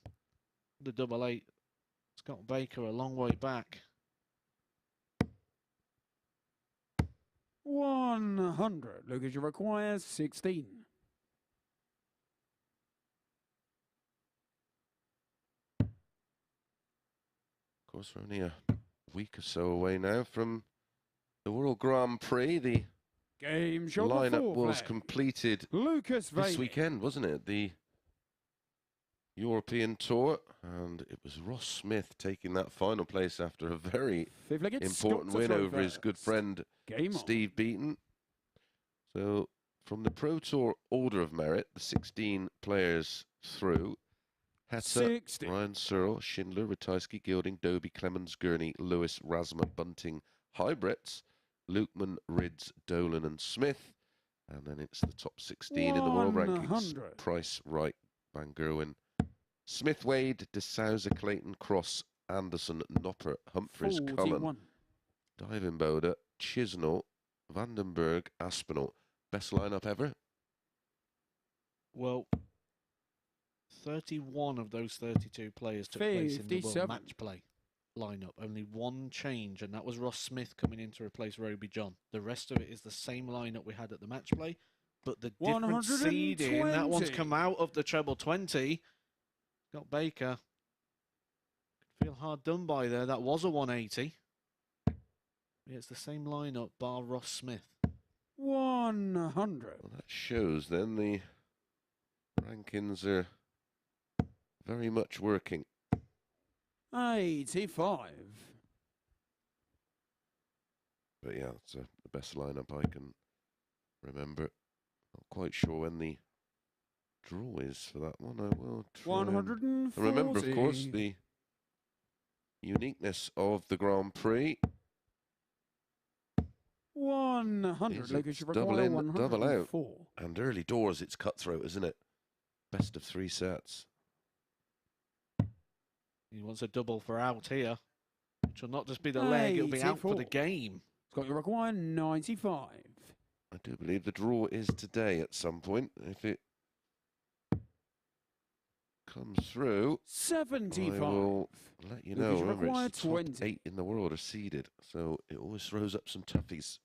the 8-8. Scott Baker a long way back. 100. Lucas, you require 16. Of course, we're only a week or so away now from the World Grand Prix. The Game show lineup was completed Lukas this Wenig. weekend, wasn't it? The European Tour, and it was Ross Smith taking that final place after a very important win over his good friend Steve Beaton. So from the Pro Tour order of merit, the 16 players through: Heta, Ryan Searle, Schindler, Ratajski, Gilding, Doby, Clemens, Gurney, Lewis, Rasma, Bunting, Hybrets, Lukeman, Rids, Dolan and Smith. And then it's the top 16 in the world rankings: Price, Wright, Van Gerwen, Smith, Wade, De Souza, Clayton, Cross, Anderson, Nopper, Humphries, Cullen, Divenbode, Chisnell, Vandenberg, Aspinall. Best lineup ever? Well, 31 of those 32 players took place in the World Match Play lineup. Only one change, and that was Ross Smith coming in to replace Roby John. The rest of it is the same lineup we had at the Match Play, but the different seeding, that one's come out of the treble 20. Scott Baker could feel hard done by there. That was a 180. Yeah, it's the same lineup, bar Ross Smith. 100. Well, that shows then the rankings are very much working. 85. But yeah, it's the best lineup I can remember. Not quite sure when the draw is for that one. I will try. 140. And remember, of course, the uniqueness of the Grand Prix. 100. Lucas, you double in, 104. double out. And early doors, it's cutthroat, isn't it? Best of 3 sets. He wants a double for out here, which will not just be the leg, it'll be out for the game. Scott, you require 95. I do believe the draw is today at some point. If it comes through, 75. I will let you know. Remember, it's the top 20. 8 in the world are seeded, so it always throws up some toughies.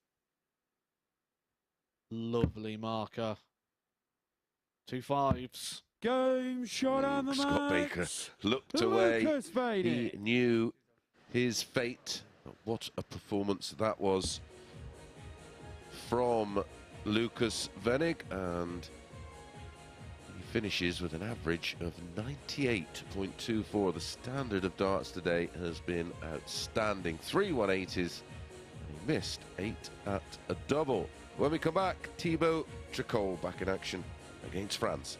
Lovely marker. 2 5s. Game shot on the Scott match. Baker looked away. Wenig. He knew his fate. What a performance that was from Lukas Wenig, and he finishes with an average of 98.24. The standard of darts today has been outstanding. 3 180s, and he missed 8 at a double. When we come back, Thibault Tricole back in action against France.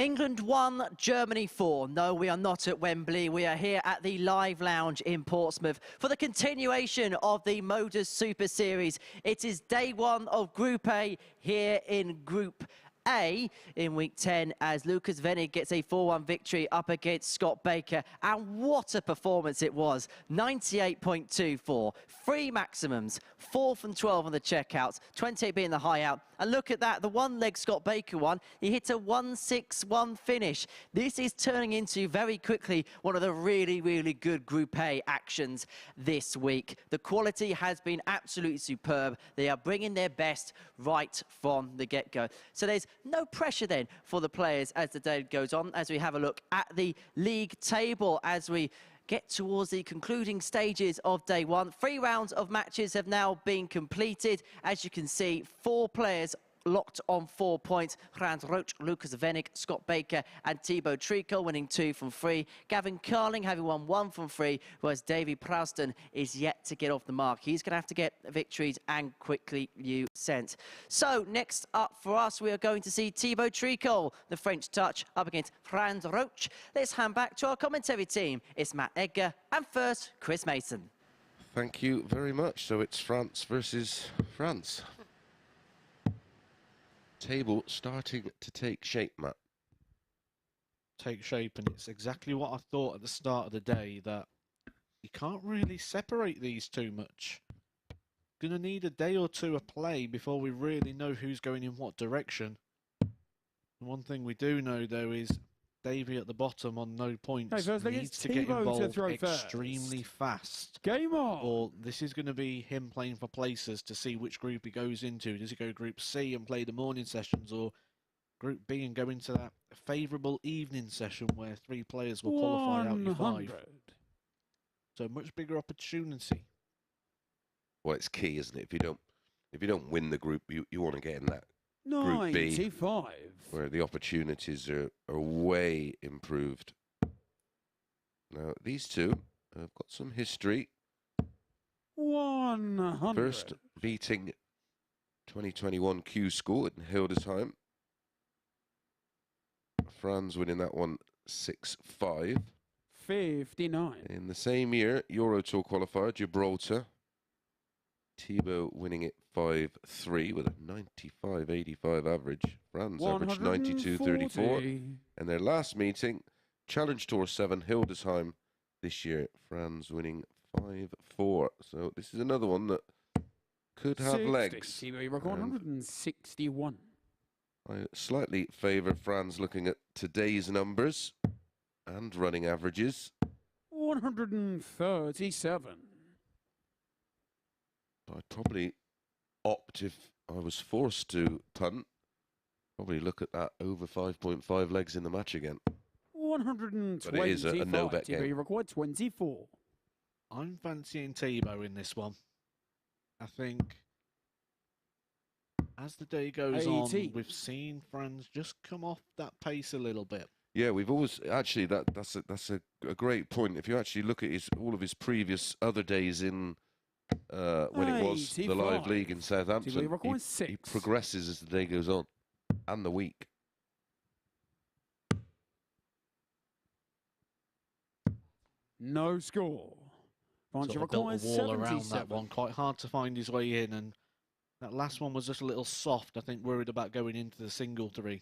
England 1, Germany 4. No, we are not at Wembley. We are here at the Live Lounge in Portsmouth for the continuation of the MODUS Super Series. It is day 1 of Group A here in Group A in week 10 as Lukas Wenig gets a 4-1 victory up against Scott Baker. And what a performance it was. 98.24. 3 maximums, 4 from 12 on the checkouts, 28 being the high out. And look at that, the one leg Scott Baker won, he hit a 1-6-1 finish. This is turning into very quickly one of the really, really good Group A actions this week. The quality has been absolutely superb. They are bringing their best right from the get-go. So there's no pressure then for the players as the day goes on, as we have a look at the league table as we get towards the concluding stages of day 1. 3 rounds of matches have now been completed. As you can see, 4 players locked on 4 points. Franz Roetzsch, Lukas Wenig, Scott Baker and Thibault Tricole winning 2 from 3. Gavin Carlin having won 1 from 3, whereas Davy Proosten is yet to get off the mark. He's going to have to get victories and quickly you sent. So next up for us, we are going to see Thibault Tricole, the French touch, up against Franz Roetzsch. Let's hand back to our commentary team. It's Matt Edgar and first, Chris Mason. Thank you very much. So it's France versus France. Table starting to take shape, Matt. Take shape, and it's exactly what I thought at the start of the day, that you can't really separate these too much. Gonna need a day or two of play before we really know who's going in what direction. And one thing we do know, though, is Davy at the bottom on no points needs to get involved extremely fast. Game on! Or this is going to be him playing for places to see which group he goes into. Does he go Group C and play the morning sessions, or Group B and go into that favourable evening session where 3 players will qualify out your 5? So much bigger opportunity. Well, it's key, isn't it? If you don't win the group, you want to get in that Group B, 95. where the opportunities are way improved. Now, these two have got some history. 100. First beating 2021 Q School in Hildesheim. Franz winning that one 6-5. 59. In the same year, Euro Tour qualifier, Gibraltar. Thibault winning it 5-3 with a 95.85 average. Franz averaged 92.34. And their last meeting, Challenge Tour 7, Hildesheim. This year, Franz winning 5-4. So this is another one that could have 60. legs. Thibault 161. I slightly favour Franz looking at today's numbers and running averages. 137. I'd probably opt, if I was forced to punt, probably look at that over 5.5 legs in the match again. 125. But it is a no-bet game. Thibault required 24. I'm fancying Thibault in this one. I think as the day goes on, we've seen Franz just come off that pace a little bit. Yeah, we've always actually that's a great point. If you actually look at all of his previous other days in when it was the Live League in Southampton, he progresses as the day goes on and the week. No score. Sort of built a wall around that one. Quite hard to find his way in, and that last one was just a little soft. I think worried about going into the single 3.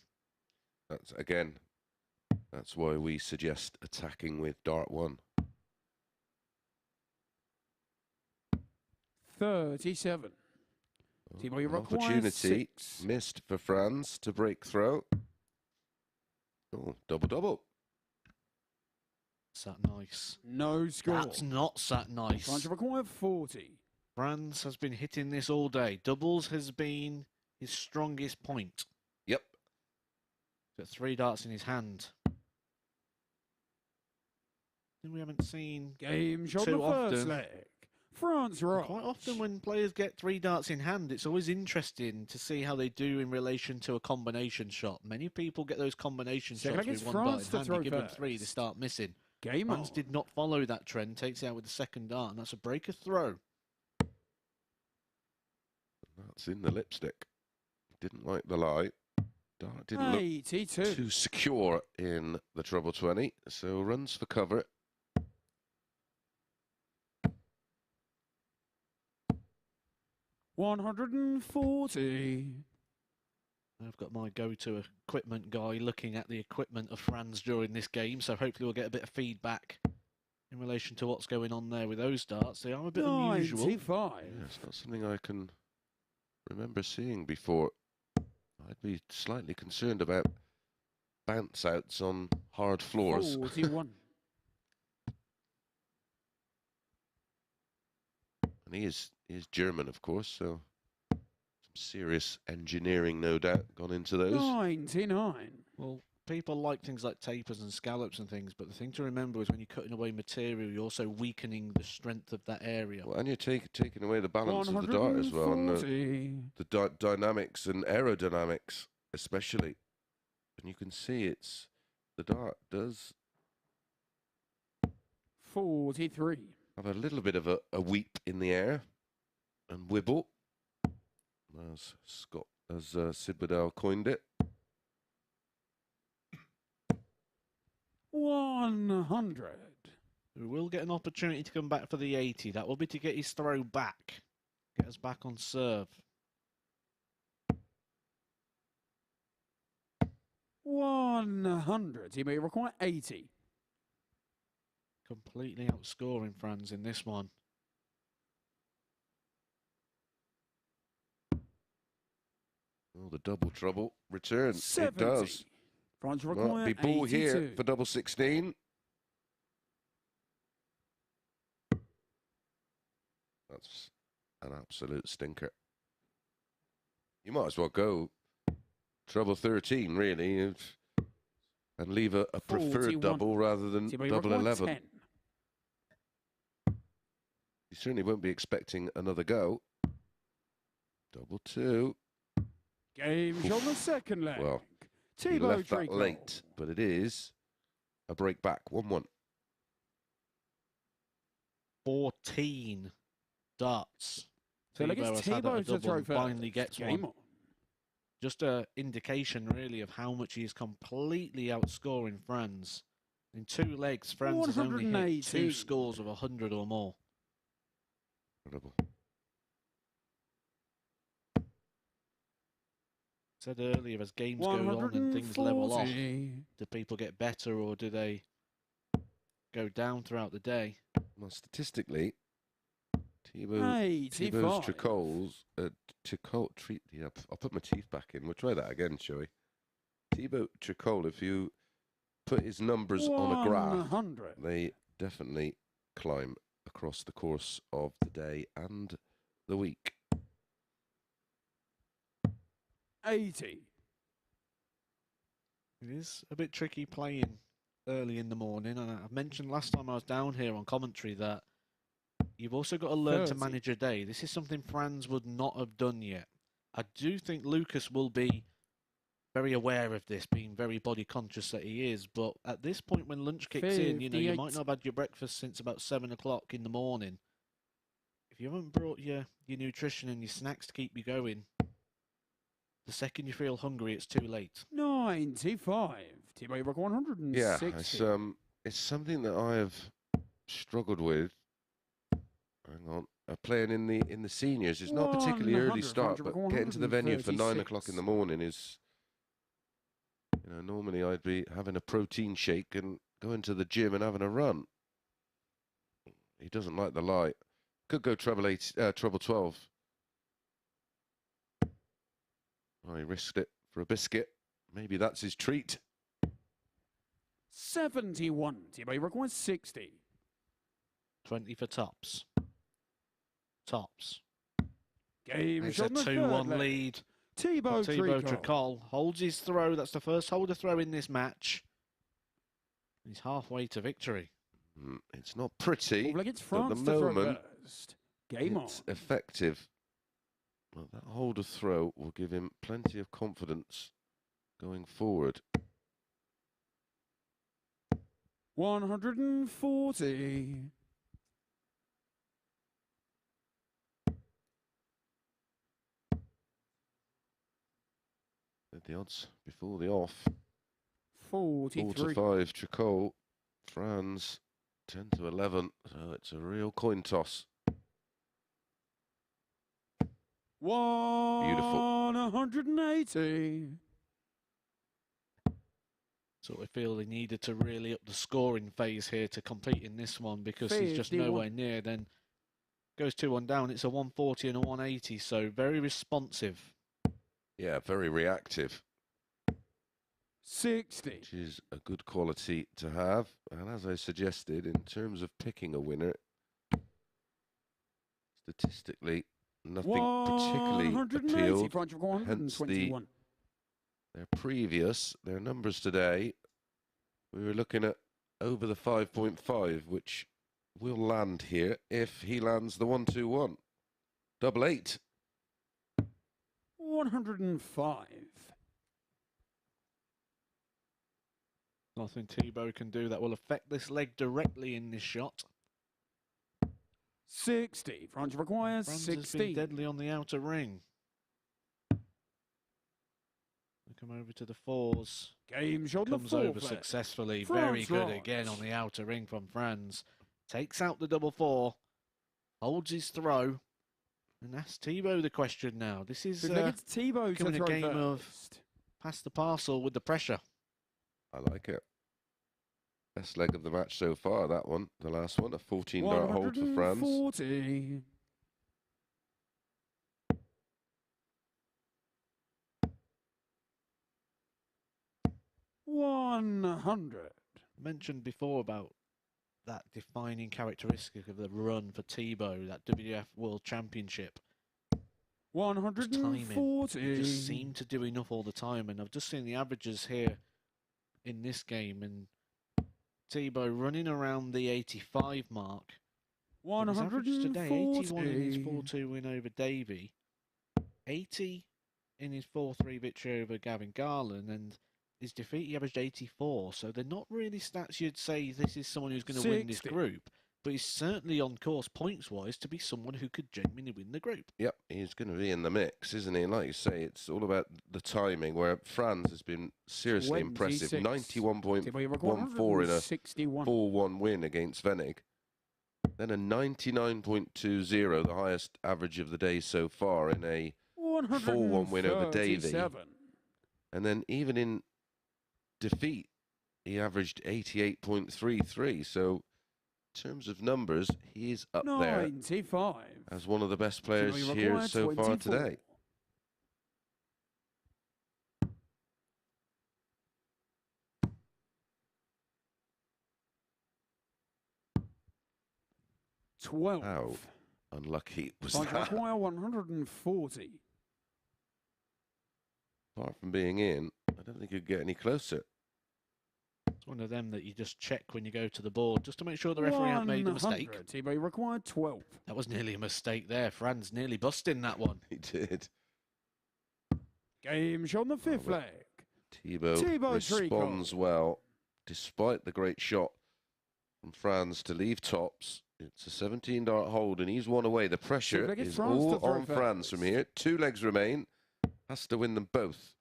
That's why we suggest attacking with Dart 1. 37. An opportunity missed for Franz to break through. Oh, double. Sat nice. No score. That's not sat nice. Franz required 40. Franz has been hitting this all day. Doubles has been his strongest point. Yep. Got 3 darts in his hand. We haven't seen game shot too the often. First leg. Franz Roetzsch. Quite often when players get 3 darts in hand, it's always interesting to see how they do in relation to a combination shot. Many people get those combination shots with 1 dart in hand. You give them 3, they start missing. Franz did not follow that trend, takes it out with the 2nd dart, and that's a breaker throw. That's in the lipstick. Didn't like the lie. Dart didn't look 82. too secure in the treble 20, so runs for cover. $140. I've got my go-to equipment guy looking at the equipment of Franz during this game, so hopefully we'll get a bit of feedback in relation to what's going on there with those darts. They are a bit unusual. 95. Yeah, it's not something I can remember seeing before. I'd be slightly concerned about bounce outs on hard floors. 41. And he is German, of course, so some serious engineering, no doubt, gone into those. 99. Well, people like things like tapers and scallops and things, but the thing to remember is when you're cutting away material, you're also weakening the strength of that area. Well, and you're taking away the balance of the dart as well, and the dynamics and aerodynamics especially. And you can see the dart does 43. have a little bit of a weep in the air and wibble, as Sid Waddell coined it. 100. We will get an opportunity to come back for the 80. That will be to get his throw back. Get us back on serve. 100. He may require 80. Completely outscoring Franz in this one. Oh, the double trouble returns. 70. It does. Franz Might require be ball 82. here for double 16. That's an absolute stinker. You might as well go treble 13, really, and leave a preferred 41. double rather than He may double require 11. 10. You certainly won't be expecting another go. Double 2. Game on the second leg. Well, he Thibault left that Tricole. late, but it is a break back. 1-1. 14 darts. So like Thibault it's has had Thibault a to double throw and first. finally gets Game one. on. Just an indication, really, of how much he is completely outscoring Franz. In 2 legs, Franz has only hit 180. 2 scores of 100 or more. Incredible. Said earlier, as games go on and things level off, 140. do people get better or do they go down throughout the day? Well, statistically, Thibault 85. Tricole's yeah, I'll put my teeth back in. We'll try that again, shall we? Thibault Tricole, if you put his numbers on a graph, 100. they definitely climb across the course of the day and the week. 80. It is a bit tricky playing early in the morning, and I mentioned last time I was down here on commentary that you've also got to learn to 30. manage your day. This is something Franz would not have done yet. I do think Lukas will be very aware of this, being very body conscious that he is, but at this point when lunch kicks in, you know, you 58. might not have had your breakfast since about 7 o'clock in the morning. If you haven't brought your nutrition and your snacks to keep you going, the second you feel hungry, it's too late. 95. Thibault Rock 160. Yeah, it's something that I have struggled with. Hang on, playing in the seniors. It's not a particularly early start, but getting to the venue for 9 o'clock in the morning is, you know, normally I'd be having a protein shake and going to the gym and having a run. He doesn't like the light. Could go treble 12. Oh, he risked it for a biscuit. Maybe that's his treat. 71. Thibault Rock 160. 20 for tops. Tops. Game It's a on the third 2-1 leg. lead. Thibault Thibault Tricole. Tricole holds his throw. That's the first holder throw in this match. He's halfway to victory. It's not pretty. Like it's At France the to throw moment, first. Game on. it's effective. Well, that holder throw will give him plenty of confidence going forward. 140. the odds before the off. 43. 4-5 Tricole. Franz 10-11. So it's a real coin toss. Beautiful. 180. Sort of feel he needed to really up the scoring phase here to compete in this one because he's just 51. nowhere near. Then goes 2-1 down. It's a 140 and a 180, so very responsive. Yeah, very reactive. 60. Which is a good quality to have. And as I suggested, in terms of picking a winner, statistically, nothing particularly appealed. Hence their numbers today, we were looking at over the 5.5, which will land here if he lands the 1-2-1. 888. 105. Nothing Thibault can do that will affect this leg directly in this shot. 60. Franz requires Franz 60. has been deadly on the outer ring. We come over to the fours. Game shot on the Comes four over flag. successfully. Franz Very good Roetzsch. again on the outer ring from Franz. Takes out the double four. Holds his throw. And that's Thibault the question now. This is It's Thibault to becoming a throw game of first. pass the parcel with the pressure. I like it. Best leg of the match so far, that one. The last one, a 14-dart hold for Franz. 140. 100. Mentioned before about that defining characteristic of the run for Thibault, that WWF World Championship. 140. He just seemed to do enough all the time, and I've just seen the averages here in this game, and Thibault running around the 85 mark. But his averages today, 81 in his 4-2 win over Davy, 80 in his 4-3 victory over Gavin Carlin, and his defeat he averaged 84. So they're not really stats you'd say this is someone who's going to win this 60. group, but he's certainly on course points-wise to be someone who could genuinely win the group. Yep, he's going to be in the mix, isn't he? And like you say, it's all about the timing, where Franz has been seriously impressive. 91.14 in a 4-1 win against Wenig. Then a 99.20, the highest average of the day so far in a 4-1 win over Davy. And then even in defeat, he averaged 88.33. So in terms of numbers, he is up 95. there as one of the best players here so far today. 12. How unlucky was Franz that? require 140. Apart from being in, I don't think he'd get any closer. It's one of them that you just check when you go to the board, just to make sure the referee hasn't made a mistake. Thibault required 12. That was nearly a mistake there. Franz nearly busting that one. He did. Game shot on the fifth leg. Thibault responds well, despite the great shot from Franz to leave tops. It's a 17-dart hold, and he's one away. The pressure is all on Franz from here. 2 legs remain. Has to win them both.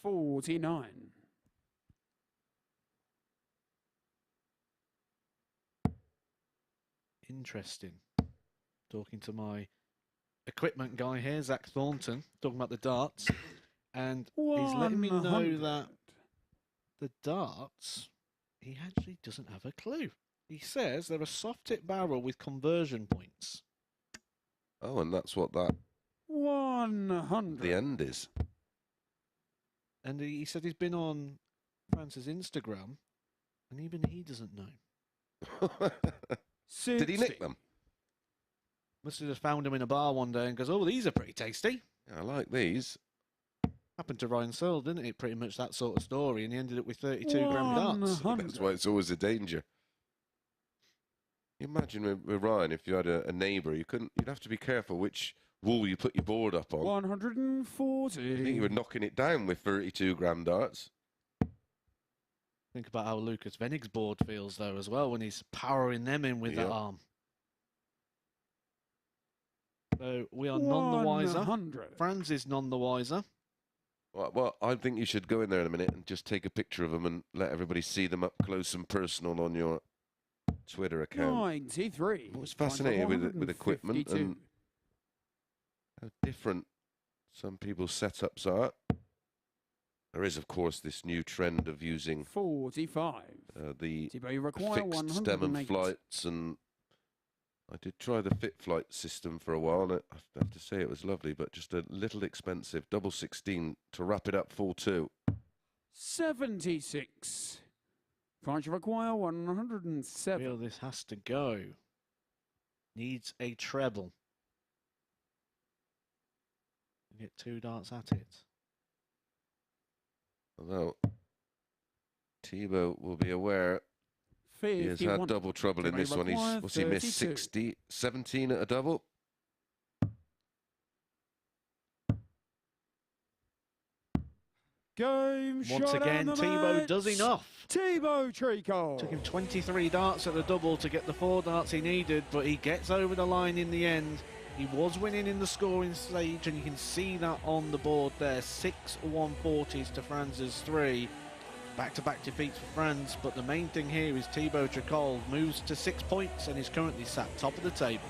49. Interesting. Talking to my equipment guy here, Zach Thornton, talking about the darts, and he's letting me know that the darts, he actually doesn't have a clue. He says they're a soft tip barrel with conversion points. Oh, and that's what that 100. the end is. And he said he's been on Franz's Instagram, and even he doesn't know. Did he nick them? Must have just found him in a bar one day and goes, "Oh, these are pretty tasty." Yeah, I like these. Happened to Ryan Searle, didn't it? Pretty much that sort of story, and he ended up with 32-gram darts. That's why it's always a danger. You imagine with Ryan, if you had a neighbour, you'd have to be careful which wall you put your board up on. 140. I think you were knocking it down with 32-gram darts. Think about how Lukas Wenig's board feels, though, as well, when he's powering them in with that arm. So we are none the wiser. 100. Franz is none the wiser. Well, I think you should go in there in a minute and just take a picture of them and let everybody see them up close and personal on your Twitter account. 93. What's fascinating with equipment and how different some people's setups are. There is, of course, this new trend of using 45. The Thibault require fixed stem and 108. flights, and I did try the fit flight system for a while, and I have to say it was lovely, but just a little expensive. Double 16 to wrap it up 4-2. 76. Franz require 107. Feel this has to go. Needs a treble. Get 2 darts at it. Although Thibault will be aware he has had double trouble in this one. What's he missed? 60, 17 at a double. Game Once shot again, and the Thibault match. does enough. Thibault Tricole. Took him 23 darts at the double to get the 4 darts he needed, but he gets over the line in the end. He was winning in the scoring stage, and you can see that on the board there. 6 140s to Franz's 3. Back-to-back defeats for Franz, but the main thing here is Thibault Tricole moves to 6 points and is currently sat top of the table.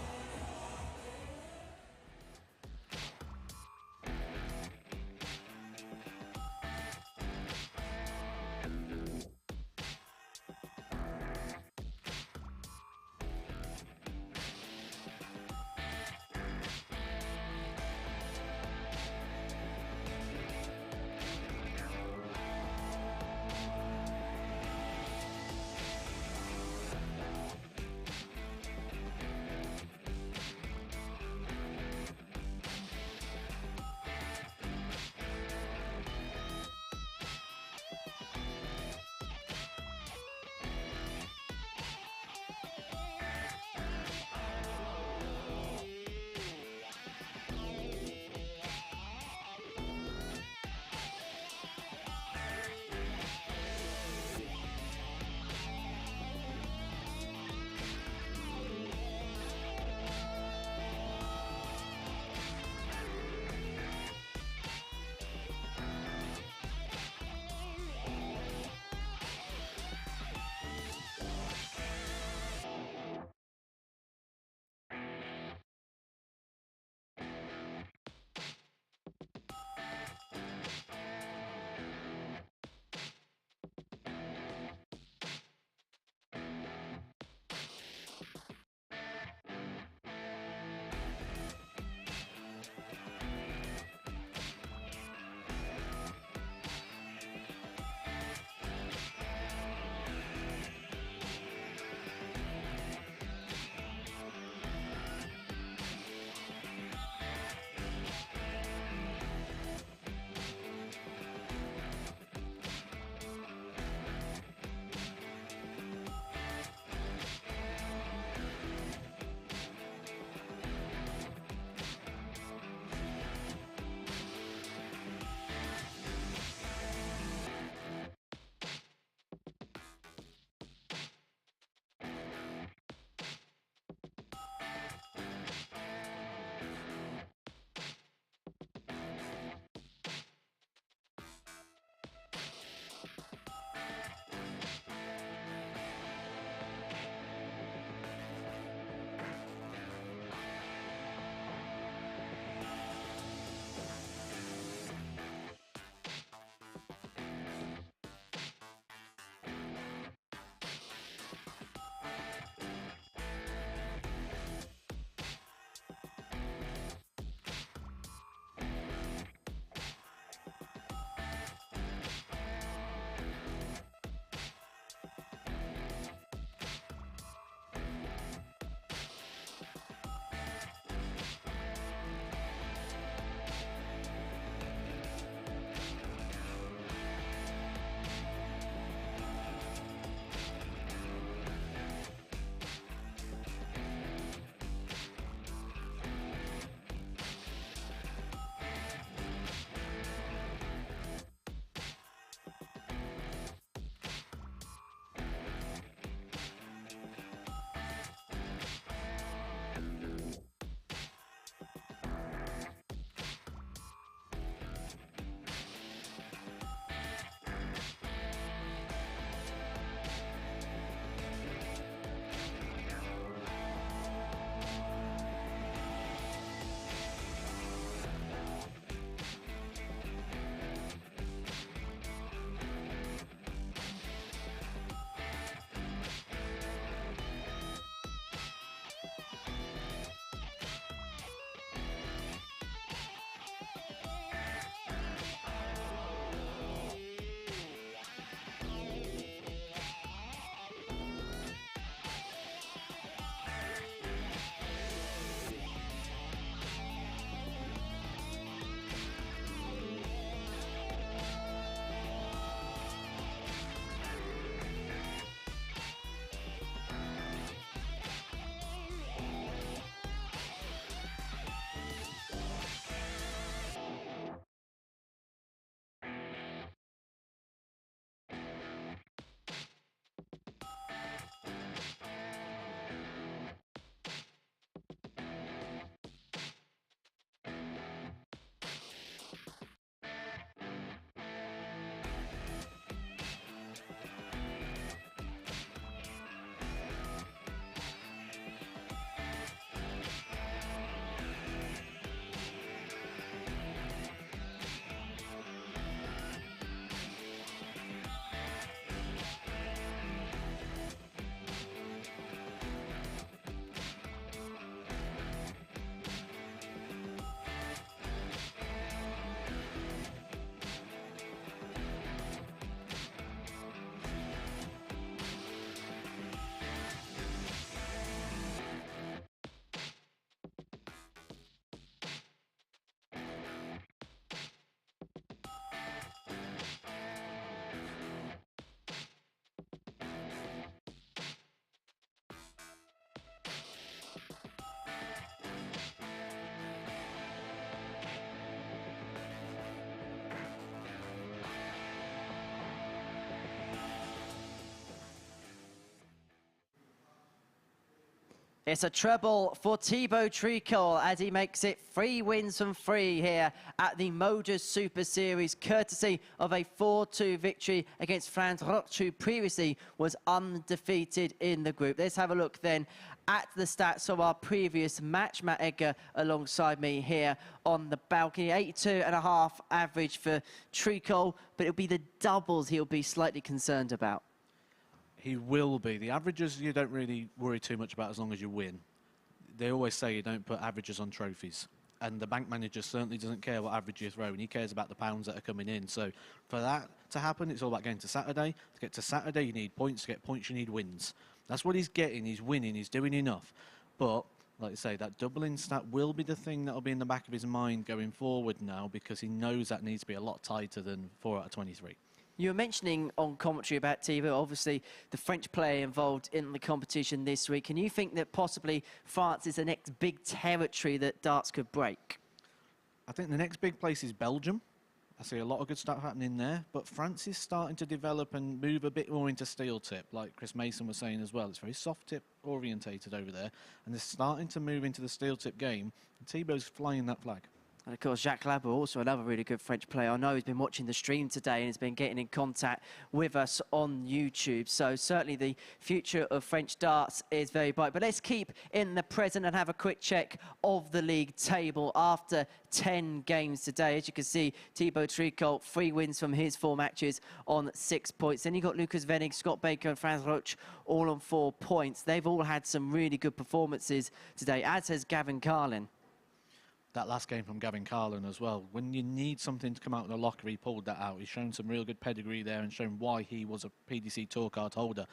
It's a treble for Thibault Tricole as he makes it 3 wins from 3 here at the MODUS Super Series, courtesy of a 4-2 victory against Franz Roetzsch, who previously was undefeated in the group. Let's have a look then at the stats of our previous match. Matt Edgar alongside me here on the balcony. 82.5 average for Tricole, but it'll be the doubles he'll be slightly concerned about. He will be. The averages you don't really worry too much about as long as you win. They always say you don't put averages on trophies. And the bank manager certainly doesn't care what average you throw, and he cares about the pounds that are coming in. So for that to happen, it's all about getting to Saturday. To get to Saturday, you need points. To get points, you need wins. That's what he's getting. He's winning. He's doing enough. But, like I say, that doubling stat will be the thing that will be in the back of his mind going forward now, because he knows that needs to be a lot tighter than 4 out of 23. You were mentioning on commentary about Thibault, obviously the French player involved in the competition this week. Can you think that possibly France is the next big territory that darts could break? I think the next big place is Belgium. I see a lot of good stuff happening there, but France is starting to develop and move a bit more into steel tip, like Chris Mason was saying as well. It's very soft tip orientated over there, and they're starting to move into the steel tip game, and Thibault's flying that flag. And of course, Jacques Labour, also another really good French player. I know he's been watching the stream today and has been getting in contact with us on YouTube. So certainly the future of French darts is very bright. But let's keep in the present and have a quick check of the league table after 10 games today. As you can see, Thibault Tricole, 3 wins from his 4 matches on 6 points. Then you've got Lukas Wenig, Scott Baker and Franz Roetzsch all on 4 points. They've all had some really good performances today, as has Gavin Carlin. That last game from Gavin Carlin as well. When you need something to come out of the locker, he pulled that out. He's shown some real good pedigree there and shown why he was a PDC tour card holder.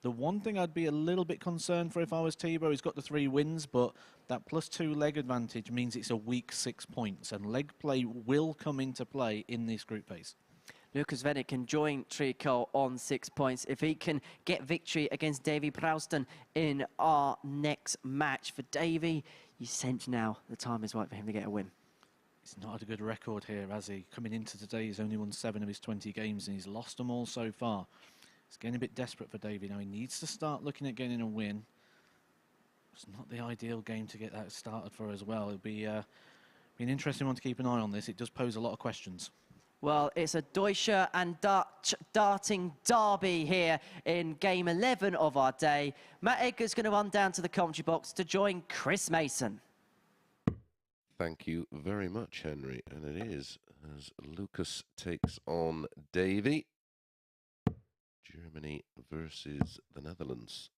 The one thing I'd be a little bit concerned for if I was Thibault, he's got the 3 wins, but that +2 leg advantage means it's a weak 6 points, and leg play will come into play in this group phase. Lukas Wenig can join Tricole on 6 points if he can get victory against Davy Proosten in our next match. For Davy, you sense now the time is right for him to get a win. He's not had a good record here, has he? Coming into today, he's only won 7 of his 20 games, and he's lost them all so far. It's getting a bit desperate for Davy now. He needs to start looking at getting a win. It's not the ideal game to get that started for as well. It'll be an interesting one to keep an eye on this. It does pose a lot of questions. Well, it's a Deutsche and Dutch darting derby here in game 11 of our day. Matt Edgar's going to run down to the commentary box to join Chris Mason. Thank you very much, Henry. And it is as Lukas takes on Davy. Germany versus the Netherlands.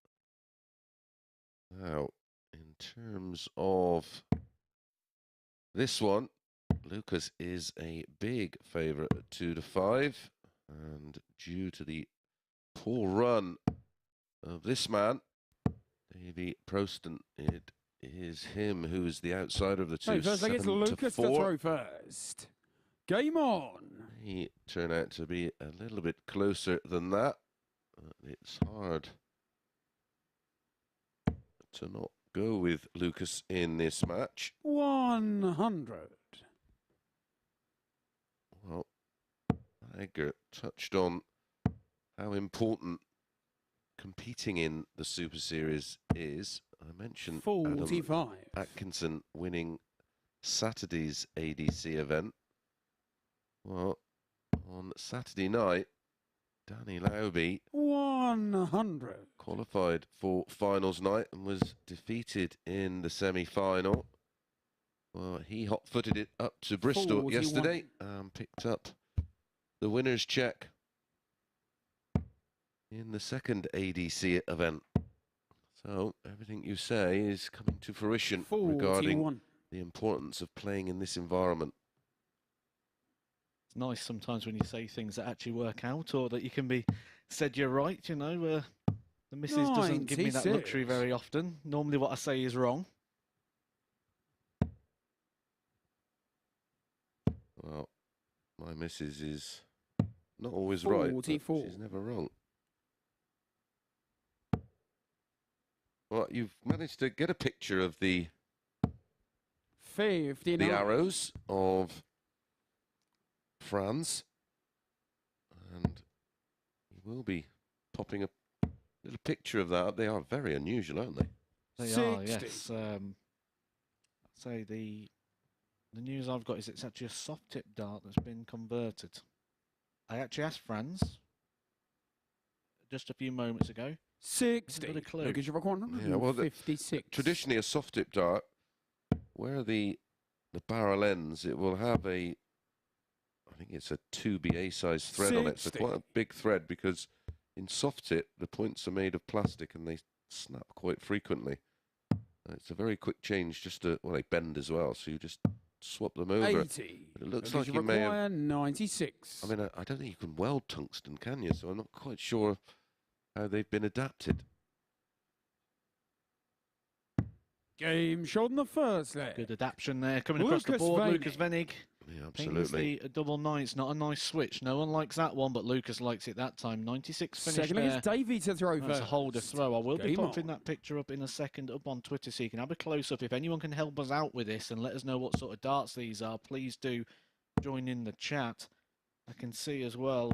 Now, in terms of this one, Lukas is a big favourite at 2-5, and due to the poor run of this man, Davy Proosten, it is him who is the outsider of the two. First, I guess Lukas to throw first. Game on. He turned out to be a little bit closer than that. It's hard to not go with Lukas in this match. 100. Well, Edgar touched on how important competing in the Super Series is. I mentioned 45. Adam Atkinson winning Saturday's ADC event. Well, on Saturday night, Danny Lauby 100 qualified for finals night and was defeated in the semi-final. Well, he hot-footed it up to Bristol 41. yesterday and picked up the winner's check in the second ADC event. So everything you say is coming to fruition 41. regarding the importance of playing in this environment. It's nice sometimes when you say things that actually work out, or that you can be said you're right, you know. The missus doesn't give me that 96. luxury very often. Normally what I say is wrong. Well, my missus is not always right, but 44. she's never wrong. Well, you've managed to get a picture of the 59. arrows of Franz, and we will be popping a little picture of that. They are very unusual, aren't they? They are, yes. Say the news I've got is it's actually a soft tip dart that's been converted. I actually asked Franz just a few moments ago. 60. Got a clue. Lucas, you've got Yeah, well, 156. Traditionally, a soft tip dart, where the barrel ends, it will have I think it's a 2BA size thread on it. So 60. quite a big thread, because in soft tip, the points are made of plastic and they snap quite frequently. It's a very quick change, well, they bend as well, so you just swap them over. 80. But it looks Lucas, like you may have... require 96. I mean, I don't think you can weld tungsten, can you? So I'm not quite sure how they've been adapted. Game shot in the first leg. Good adaptation there. Coming across the Lukas board, Wenig. Lukas Wenig. Yeah, absolutely. A double 9. It's not a nice switch. No one likes that one, but Lukas likes it that time. 96 finish Second leg there. is Davy to throw That's first. a holder throw. I will be Game popping on. that picture up in a second up on Twitter so you can have a close-up. If anyone can help us out with this and let us know what sort of darts these are, please do join in the chat. I can see as well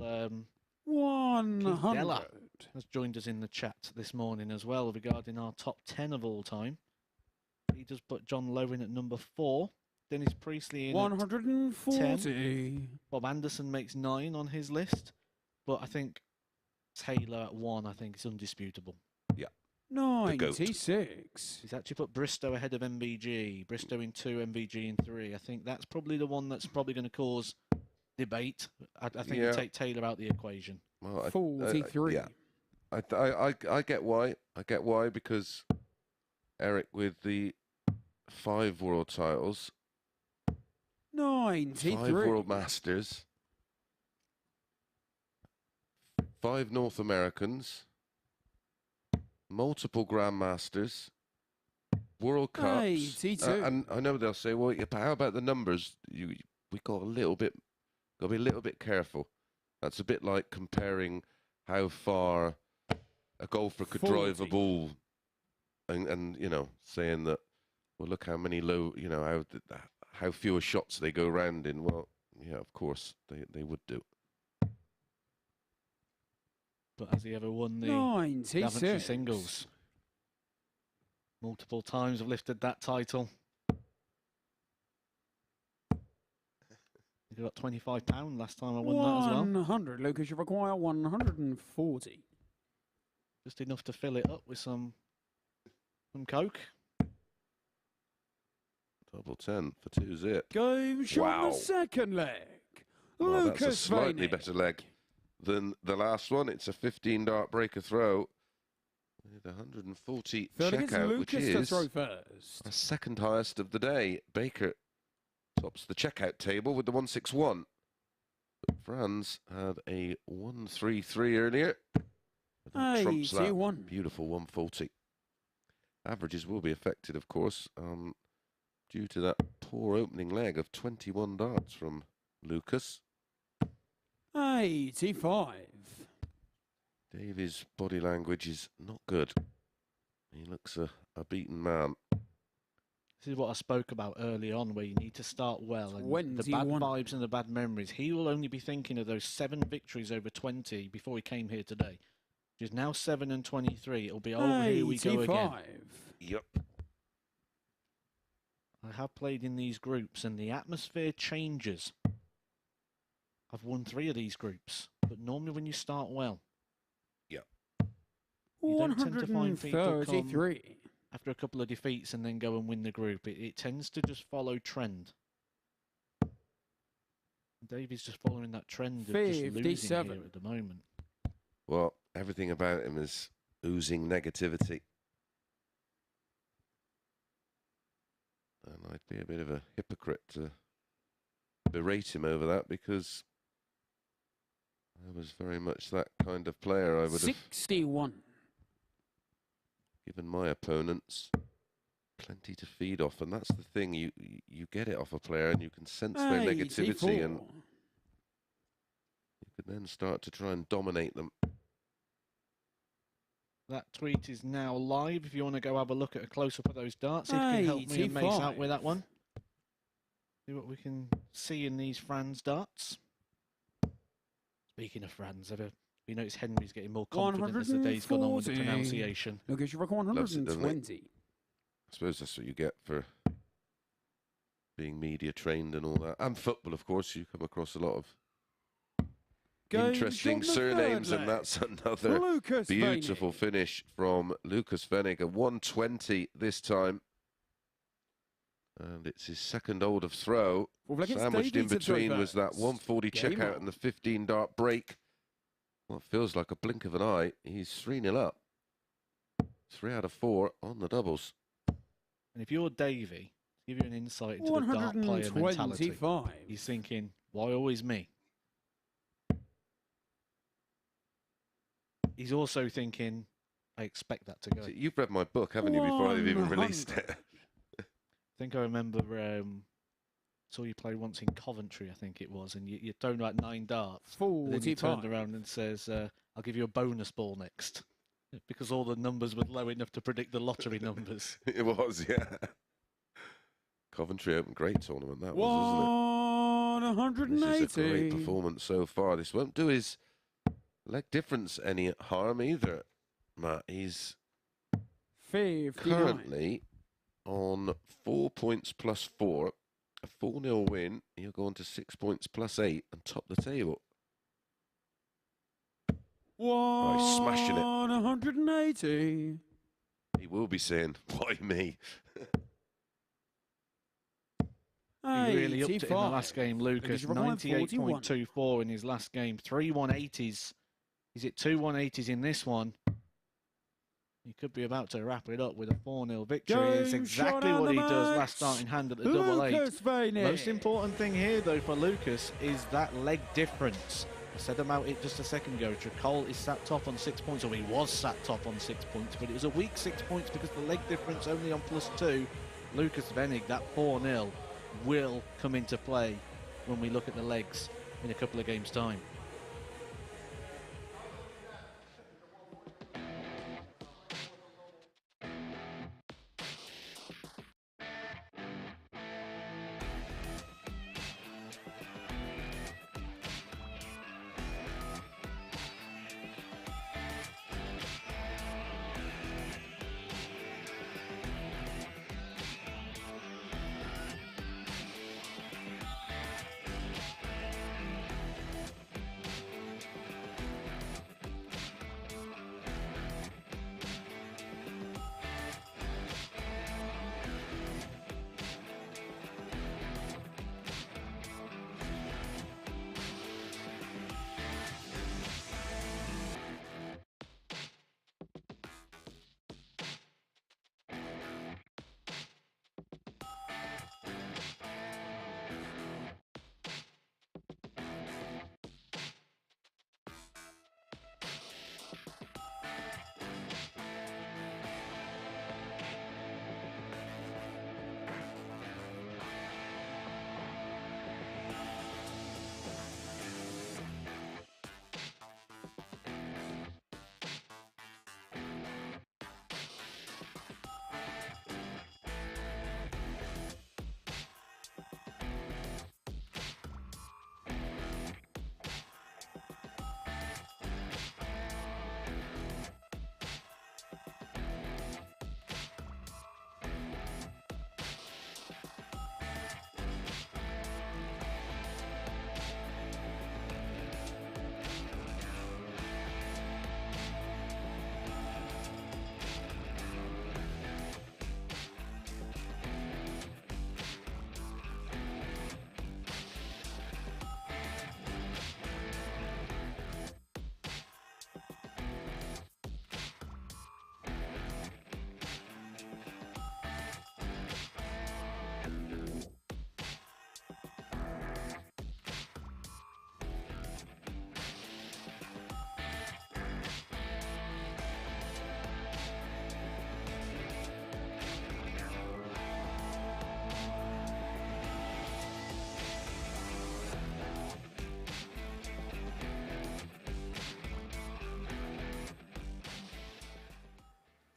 100. Della has joined us in the chat this morning as well regarding our top 10 of all time. He does put John Lowe in at number 4. Dennis Priestley in 140. at 10. Bob Anderson makes 9 on his list. But I think Taylor at 1, I think, is undisputable. 96. He's actually put Bristow ahead of MVG. Bristow in 2, MVG in 3. I think that's probably the one that's probably going to cause debate. I think you take Taylor out the equation. Well, 43. Yeah. I get why. I get why, because Eric with the 5 world titles, 93. 5 world masters, 5 North Americans, multiple Grandmasters, World Cups. 82. And I know they'll say, well, yeah, but how about the numbers? We got to be a little bit careful. That's a bit like comparing how far a golfer could 40. drive a ball, and you know, saying that, well, look how many how fewer shots they go round in. Well, yeah, of course they would do. But has he ever won the 96. Daventry singles? Multiple times have lifted that title. You got £25 last time I won that as well. 100. Lucas, you require 140. Just enough to fill it up with some Coke. Double 10 for 2-zip. Game shot Wow. the second leg. Well, Lucas that's a slightly Wenig. better leg than the last one. It's a 15 dart breaker throw with 140 Third against checkout, which Lucas to is throw first. the second highest of the day. Baker tops the checkout table with the 161. But Franz had a 133 earlier. But that trumps that 81. beautiful 140. Averages will be affected, of course, due to that poor opening leg of 21 darts from Lucas. 85. Davy's body language is not good. He looks a beaten man. This is what I spoke about early on, where you need to start well. And the bad 21. vibes and the bad memories. He will only be thinking of those 7 victories over 20 before he came here today. Which is now 7 and 23. It'll be, oh, here we go again. 85. Yep. I have played in these groups and the atmosphere changes. I've won 3 of these groups, but normally when you start well, you don't tend to find people come 133. after a couple of defeats and then go and win the group. It tends to just follow trend. Davy's just following that trend of just losing 57. here at the moment. Well, everything about him is oozing negativity. And I'd be a bit of a hypocrite to berate him over that, because I was very much that kind of player. I would have 61. given my opponents plenty to feed off, and that's the thing. You get it off a player, and you can sense their negativity, and 84. you can then start to try and dominate them. That tweet is now live. If you want to go have a look at a close-up of those darts, if you can help me and Mace out with that one. See what we can see in these Franz darts. Speaking of Franz, we notice Henry's getting more confident as the day's gone on with the 140. pronunciation. Lucas, you require Loves it, doesn't he? 120. I suppose that's what you get for being media trained and all that. And football, of course. You come across a lot of interesting surnames, and that's another Lukas beautiful Wenig. finish from Lukas Wenig. A 120 this time. And it's his second hold of throw. Sandwiched in between was that 140 checkout and the 15 dart break. Well, it feels like a blink of an eye. He's 3-0 up. 3 out of 4 on the doubles. And if you're Davy, to give you an insight into the dart player mentality, he's thinking, why always me? He's also thinking, I expect that to go. So you've read my book, haven't you, before I've even released it? I think I remember saw you play once in Coventry, I think it was, and you're throwing about 9 darts. And then he turned around and says, I'll give you a bonus ball next. Because all the numbers were low enough to predict the lottery numbers. It was, yeah. Coventry Open, great tournament that was, isn't it? 180. This is a great performance so far. This won't do his leg difference any harm either, Matt. He's 59. currently on 4 points plus 4. A 4-0 win. He'll go on to 6 points plus 8 and top the table. Oh, he's smashing it. 180. He will be saying, why me? He really upped it in the last game, Lucas. 98.24 in his last game. 3 180s. He's at 2 180s in this one. He could be about to wrap it up with a 4-0 victory. It's exactly what he does last starting hand at the double 8. Most important thing here, though, for Lucas is that leg difference. I said about it just a second ago. Tricole is sat top on 6 points, or he was sat top on 6 points, but it was a weak 6 points because the leg difference only on +2. Lukas Wenig, that 4-0, will come into play when we look at the legs in a couple of games' time.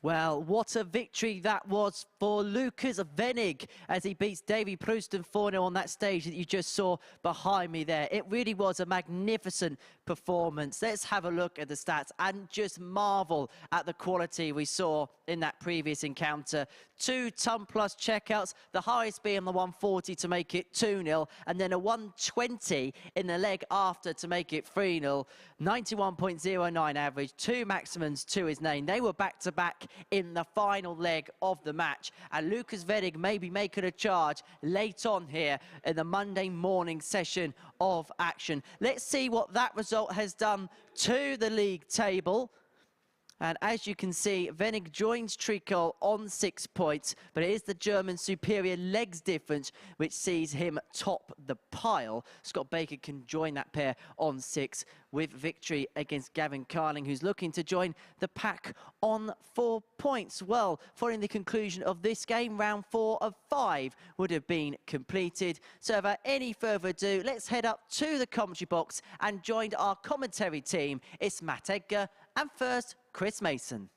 Well, what a victory that was for Lukas Wenig as he beats Davy Proosten 4-0 on that stage that you just saw behind me there. It really was a magnificent performance. Let's have a look at the stats and just marvel at the quality we saw in that previous encounter. 2 ton-plus checkouts, the highest being the 140 to make it 2-0, and then a 120 in the leg after to make it 3-0. 91.09 average, 2 maximums to his name. They were back-to-back in the final leg of the match, and Lukas Wenig may be making a charge late on here in the Monday morning session of action. Let's see what that result has done to the league table. And as you can see, Wenig joins Tricole on 6 points, but it is the German superior legs difference which sees him top the pile. Scott Baker can join that pair on 6 with victory against Gavin Carlin, who's looking to join the pack on 4 points. Well, following the conclusion of this game, round 4 of 5 would have been completed. So without any further ado, let's head up to the commentary box and join our commentary team. It's Matt Edgar and first, Chris Mason.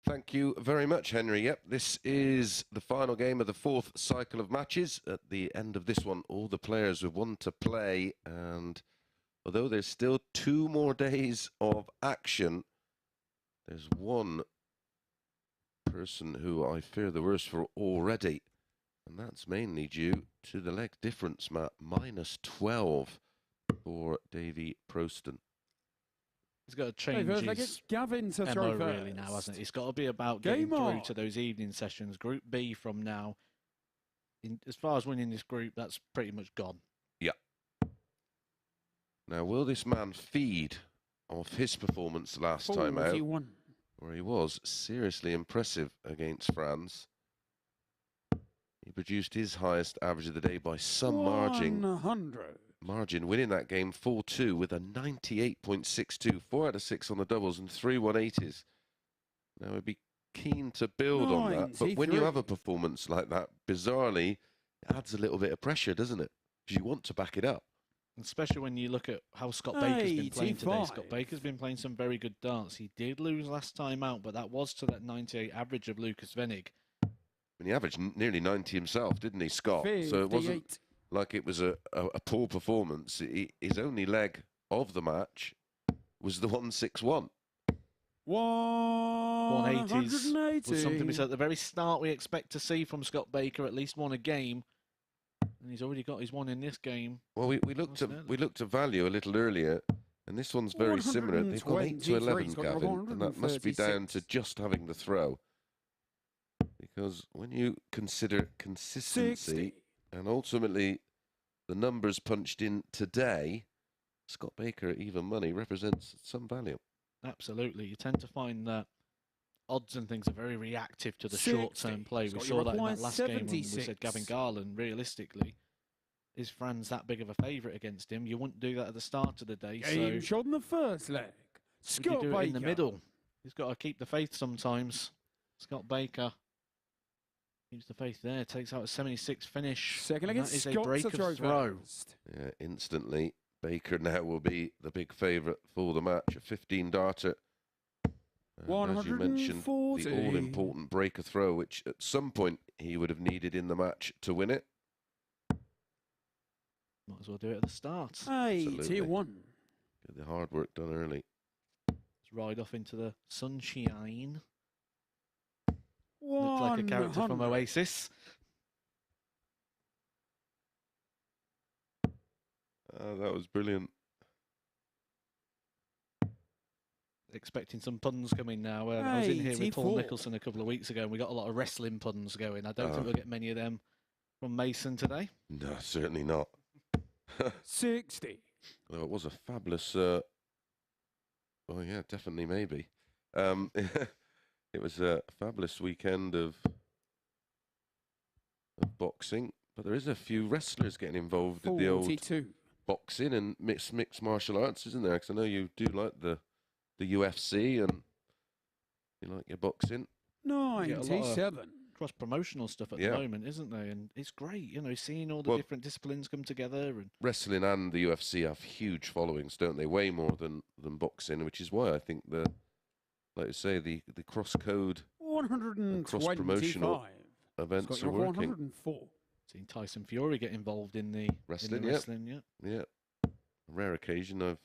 Thank you very much, Henry. Yep, this is the final game of the 4th cycle of matches. At the end of this one, all the players have won to play, and although there's still 2 more days of action, there's one person who I fear the worst for already, and that's mainly due to the leg difference, Matt. -12 for Davy Proosten. He's got to change his Gavin to MO really now, hasn't it? It's got to be about getting through to those evening sessions. Group B from now. As far as winning this group, that's pretty much gone. Yeah. Now, will this man feed off his performance last time out, where he was seriously impressive against Franz? He produced his highest average of the day by some margin, winning that game 4-2 with a 98.62, 4 out of 6 on the doubles and 3 180s. Now, I'd be keen to build on that, but when you have a performance like that, bizarrely, it adds a little bit of pressure, doesn't it? Because you want to back it up. Especially when you look at how Scott Baker's been playing today. Scott Baker's been playing some very good darts. He did lose last time out, but that was to that 98 average of Lukas Wenig. And he averaged nearly 90 himself, didn't he, Scott? 58. So it wasn't like it was a poor performance. His only leg of the match was the 161. 180s was something we said at the very start we expect to see from Scott Baker, at least 1 a game. And he's already got his 1 in this game. Well, we looked at value a little earlier, and this one's very similar. They've got 8 to 11, Gavin, and that must be down to just having the throw. Because when you consider consistency and ultimately the numbers punched in today, Scott Baker at even money represents some value. Absolutely. You tend to find that odds and things are very reactive to the short-term play. We saw that in that last game when we said Gavin Carlin, realistically, is Franz that big of a favourite against him? You wouldn't do that at the start of the day. Game shot in the first leg. Scott Baker in the middle. He's got to keep the faith sometimes. Scott Baker keeps the faith there, takes out a 76 finish. Second against Scott, a break of throw. Yeah, instantly, Baker now will be the big favourite for the match. A 15-darter. As you mentioned, the all-important break of throw, which at some point he would have needed in the match to win it. Might as well do it at the start. 81. Get the hard work done early. Let's ride off into the sunshine. Looks like a character from Oasis. That was brilliant. Expecting some puns coming now. I was in here with Paul Nicholson a couple of weeks ago and we got a lot of wrestling puns going. I don't think we'll get many of them from Mason today. No, certainly not. 60. Well, it was a fabulous... oh, yeah, definitely, maybe. It was a fabulous weekend of boxing, but there is a few wrestlers getting involved in the old boxing and mixed martial arts, isn't there? Because I know you do like the UFC and you like your boxing. 97. Cross-promotional stuff at the moment, isn't there? And it's great, you know, seeing all the different disciplines come together. And wrestling and the UFC have huge followings, don't they? Way more than boxing, which is why I think the like I say, the cross-code, 125. cross-promotional events are working. 104. Seen Tyson Fury get involved in the Wrestling, yeah. Yeah. A rare occasion I've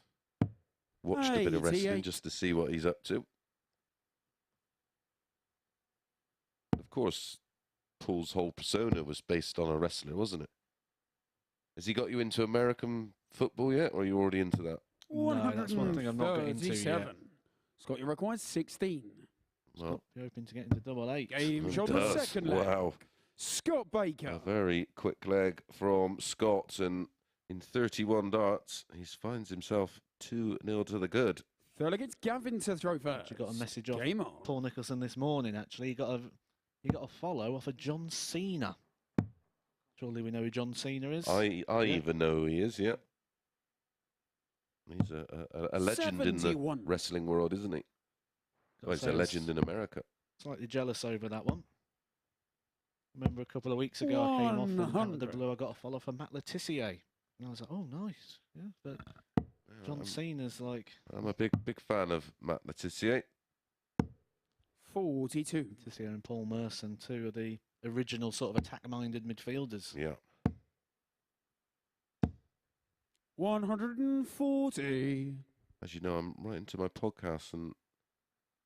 watched a bit of wrestling 88. just to see what he's up to. Of course, Paul's whole persona was based on a wrestler, wasn't it? Has he got you into American football yet, or are you already into that? No, that's one thing I'm not getting into yet. Scott, you require 16. Well, You're hoping to get into double eight. Game it shot the does. second leg. Wow. Scott Baker. A very quick leg from Scott, and in 31 darts, he finds himself 2-0 to the good. Third leg, it's Gavin to throw first. You got a message off Game on. Paul Nicholson this morning. Actually, he got a follow off of John Cena. Surely we know who John Cena is. I even know who he is. Yeah, he's a legend in the 71. wrestling world, isn't he? Gotta Well, he's say, a legend in America. Slightly jealous over that one. Remember a couple of weeks ago I came off and out of the 100. blue I got a follow from Matt Letizia. And I was like, oh nice. Yeah, but John Cena's like I'm a big fan of Matt Letizia. 42. Letizia and Paul Merson, two of the original sort of attack-minded midfielders. Yeah. 140. As you know, I'm right into my podcast, and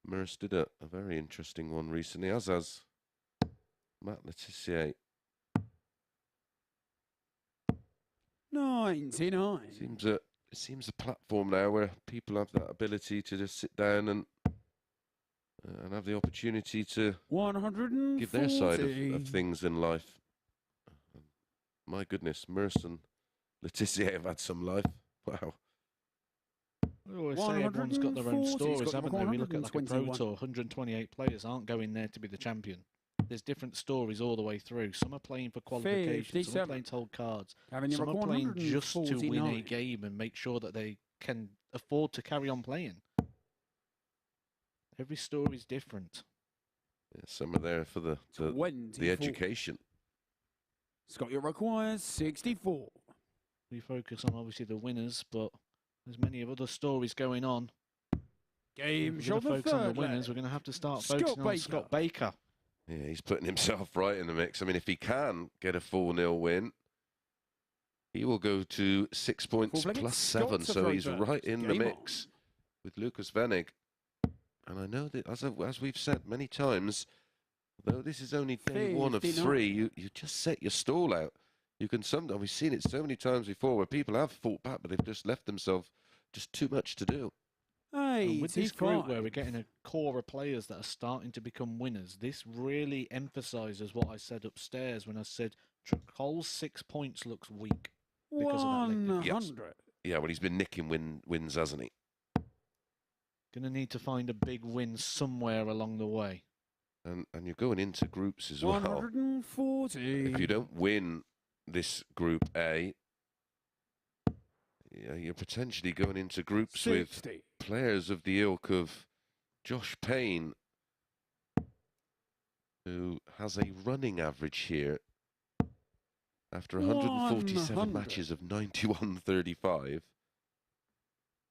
Merce did a very interesting one recently, as has Matt Letizia. 99. It seems a platform now where people have that ability to just sit down and have the opportunity to 140. give their side of things in life. My goodness, Merce and Letizia have had some life. Wow. I always say everyone's got their own 140. stories, He's got haven't they? We look at like a Pro 121. Tour, 128 players aren't going there to be the champion. There's different stories all the way through. Some are playing for qualifications, some are 57. playing to hold cards, Having you some are playing just to win a 149. game and make sure that they can afford to carry on playing. Every story's different. Yeah, some are there for the 24. education. Scott, you requires 64. We focus on obviously the winners, but there's many of other stories going on. Game If we're shot going to the focus on the third winners, leg. we're going to have to start Scott focusing on Baker. Scott Baker. Yeah, he's putting himself right in the mix. I mean, if he can get a 4-0 win, he will go to 6 points Full-fledged plus Scott 7, to so throw he's first. right in the Game mix with Lukas Wenig. And I know that, as we've said many times, though this is only day one of 59. 3, you just set your stall out. You can sometimes, we've seen it so many times before where people have fought back, but they've just left themselves just too much to do. And with this group 85. where we're getting a core of players that are starting to become winners, this really emphasises what I said upstairs when I said Tricole's 6 points looks weak because of that leg kick. 100. Yeah, well, he's been nicking wins, hasn't he? Going to need to find a big win somewhere along the way. And you're going into groups as well. 140. If you don't win this Group A, yeah, you're potentially going into groups 60. with players of the ilk of Josh Payne, who has a running average here after 147 100. matches of 91.35.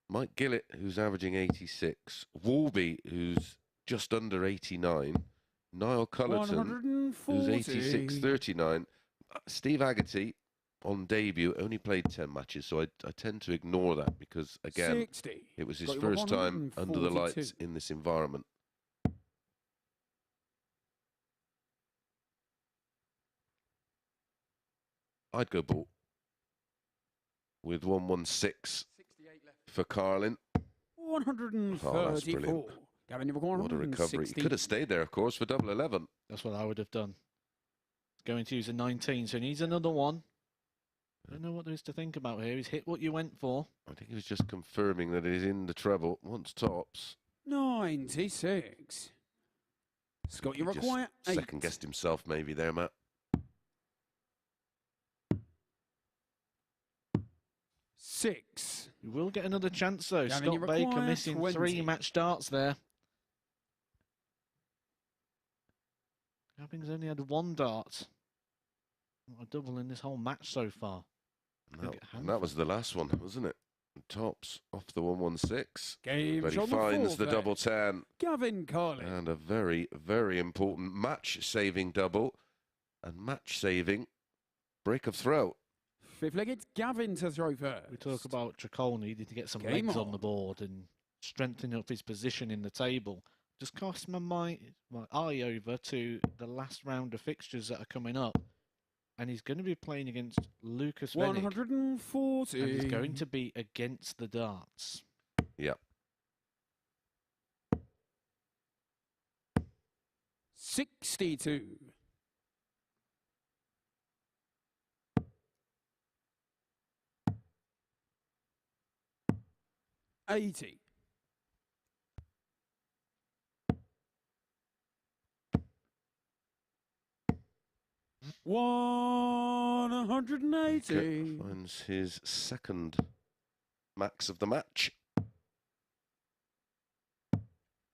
Mike Gillett, who's averaging 86. Wolby, who's just under 89. Niall Cullerton, who's 86.39. Steve Haggerty, on debut, only played 10 matches, so I tend to ignore that because, again, 60. it was his Got you first time under the 142. lights in this environment. I'd go ball with 116 for Carlin. 134. Oh, that's brilliant. Gavin, you've got What a recovery. He could have stayed there, of course, for double 11. That's what I would have done. Going to use a 19, so he needs another one. I don't know what there is to think about here. He's hit what you went for. I think he was just confirming that he's in the treble. Once tops. 96. Scott, you He just require 8. second-guessed himself maybe there, Matt. 6. You will get another chance, though. Gavin, you Scott Baker require missing 20. 3 match darts there. Gavin's only had 1 dart. Not a double in this whole match so far. And that was the last one, wasn't it? Tops off the 116. Game But he on the finds the fourth double leg. 10. Gavin Carlin. And a very, very important match-saving double. And match-saving break of throw. Fifth leg, it's Gavin to throw first. We talk about Tricole needing to get some Game legs on on. the board and strengthening up his position in the table. Just cast my eye over to the last round of fixtures that are coming up. And he's going to be playing against Lukas Wenig. 140. And he's going to be against the darts. Yep. 62. 80. 180. Finds his second max of the match.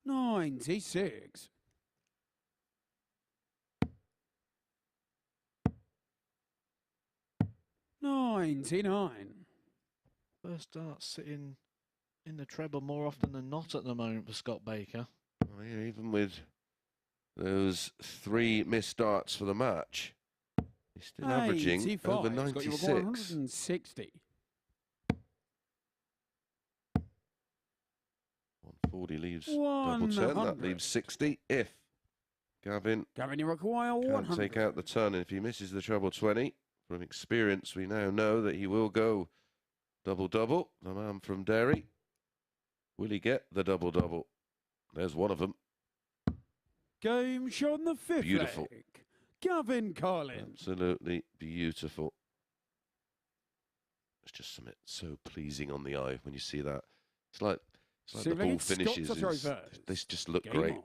96. 99. First dart sitting in the treble more often than not at the moment for Scott Baker. Well, yeah, even with those 3 missed darts for the match, he's still averaging 85. over It's got you at 96. 160. 140 leaves double 10. That 100. leaves 60 if Gavin Gavin, you require can't 100. take out the ton. And if he misses the treble 20, from experience, we now know that he will go double-double. The man from Derry. Will he get the double-double? There's one of them. Game shot on the fifth Beautiful. leg. Gavin Carlin. Absolutely beautiful. It's just something so pleasing on the eye when you see that. It's like the ball finishes. They just look Game great. on.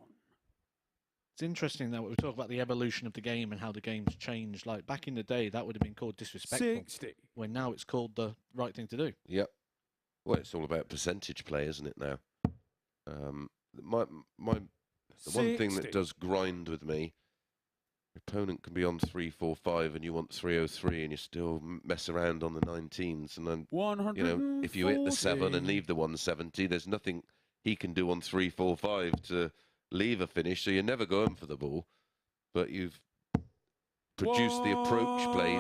It's interesting that we talk about the evolution of the game and how the game's changed. Like back in the day, that would have been called disrespectful. 60. When now it's called the right thing to do. Yep. Well, it's all about percentage play, isn't it now? The one thing that 60. does grind with me, your opponent can be on 3-4-5 and you want 303 and you still mess around on the 19s. And then, 140. you know, if you hit the 7 and leave the 170, there's nothing he can do on 3-4-5 to leave a finish. So you're never going for the ball, but you've produced the approach play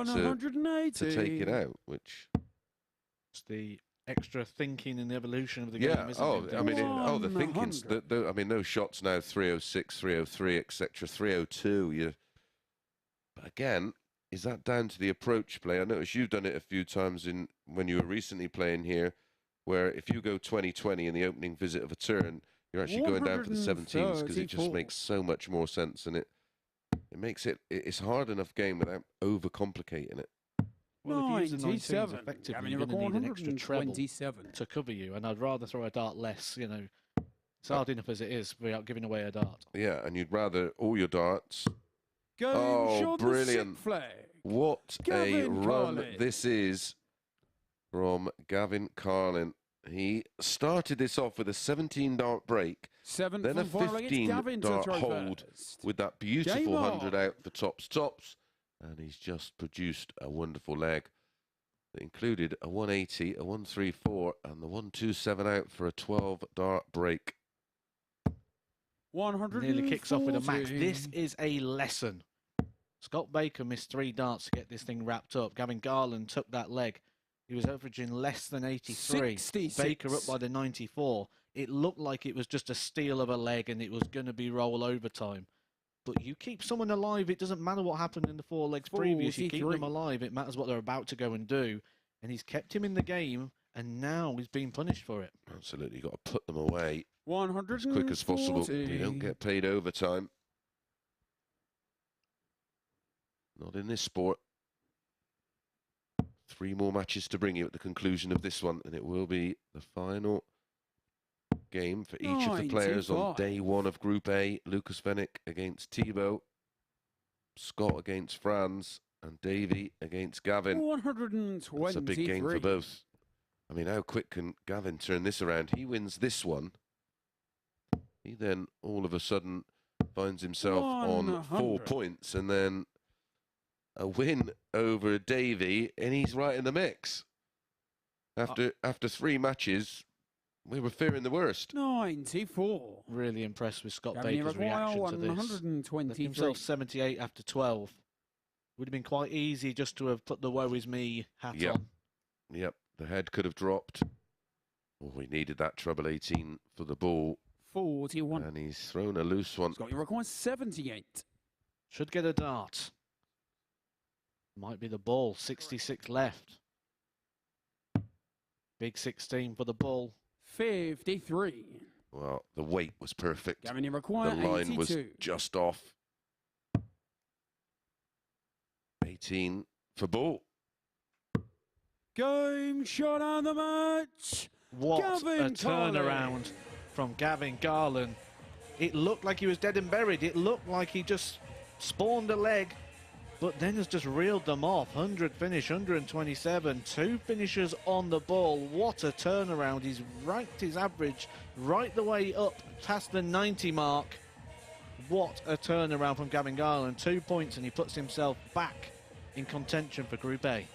to take it out, which... It's the extra thinking and the evolution of the Yeah. game, isn't Oh, it? I mean, the 100. thinking's. I mean, those shots now 306, 303, etc. 302. But again, is that down to the approach play? I noticed you've done it a few times when you were recently playing here, where if you go 20-20 in the opening visit of a turn, you're actually going down for the 17s because it just 134. makes so much more sense, and it makes it's a hard enough game without overcomplicating it. Well, if you use the 19s 97. effectively, Gavin, you're you going to require need an extra treble 127. to cover you, and I'd rather throw a dart less, you know. It's hard enough as it is without giving away a dart. Yeah, and you'd rather all your darts. Game Oh, shot brilliant. the sixth flag. What a Gavin run Carlin. this is from Gavin Carlin. He started this off with a 17-dart break, Seventh then a and final leg, it's Gavin to 15-dart throw hold first. with that beautiful Game 100 on. out for tops, and he's just produced a wonderful leg that included a 180, a 134, and the 127 out for a 12-dart break. 140. Nearly kicks off with a max. This is a lesson. Scott Baker missed 3 darts to get this thing wrapped up. Gavin Carlin took that leg. He was averaging less than 83. 66. Baker up by the 94. It looked like it was just a steal of a leg and it was going to be roll overtime. But you keep someone alive, it doesn't matter what happened in the 4 legs previous. You keep 43. them alive, it matters what they're about to go and do. And he's kept him in the game, and now he's being punished for it. Absolutely, you've got to put them away 140. as quick as possible. You don't get paid overtime. Not in this sport. 3 more matches to bring you at the conclusion of this one, and it will be the final game for each of the players on 95. day 1 of Group A. Lukas Wenig against Thibault, Scott against Franz, and Davy against Gavin. 123. That's a big game for both. I mean, how quick can Gavin turn this around? He wins this one. He then all of a sudden finds himself on 4 100. points, and then a win over Davy, and he's right in the mix. After 3 matches, we were fearing the worst. 94. Really impressed with Scott Gavin Baker's reaction to this. 123. Left himself 78 after 12. Would have been quite easy just to have put the woe is me hat on. Yep, the head could have dropped. Oh, we needed that treble 18 for the ball. 41. And he's thrown a loose one. Scott, you require 78. Should get a dart. Might be the ball. 66 left. Big 16 for the ball. 53. Well, the weight was perfect. Gavin, you require The line 82. was just off. 18 for ball. Game shot on the match. What Gavin a turnaround from Gavin Carlin. It looked like he was dead and buried. It looked like he just spawned a leg, but then has just reeled them off. 100 finish, 127. 2 finishers on the ball. What a turnaround. He's ranked his average right the way up past the 90 mark. What a turnaround from Gavin Carlin. 2 points and he puts himself back in contention for Group A.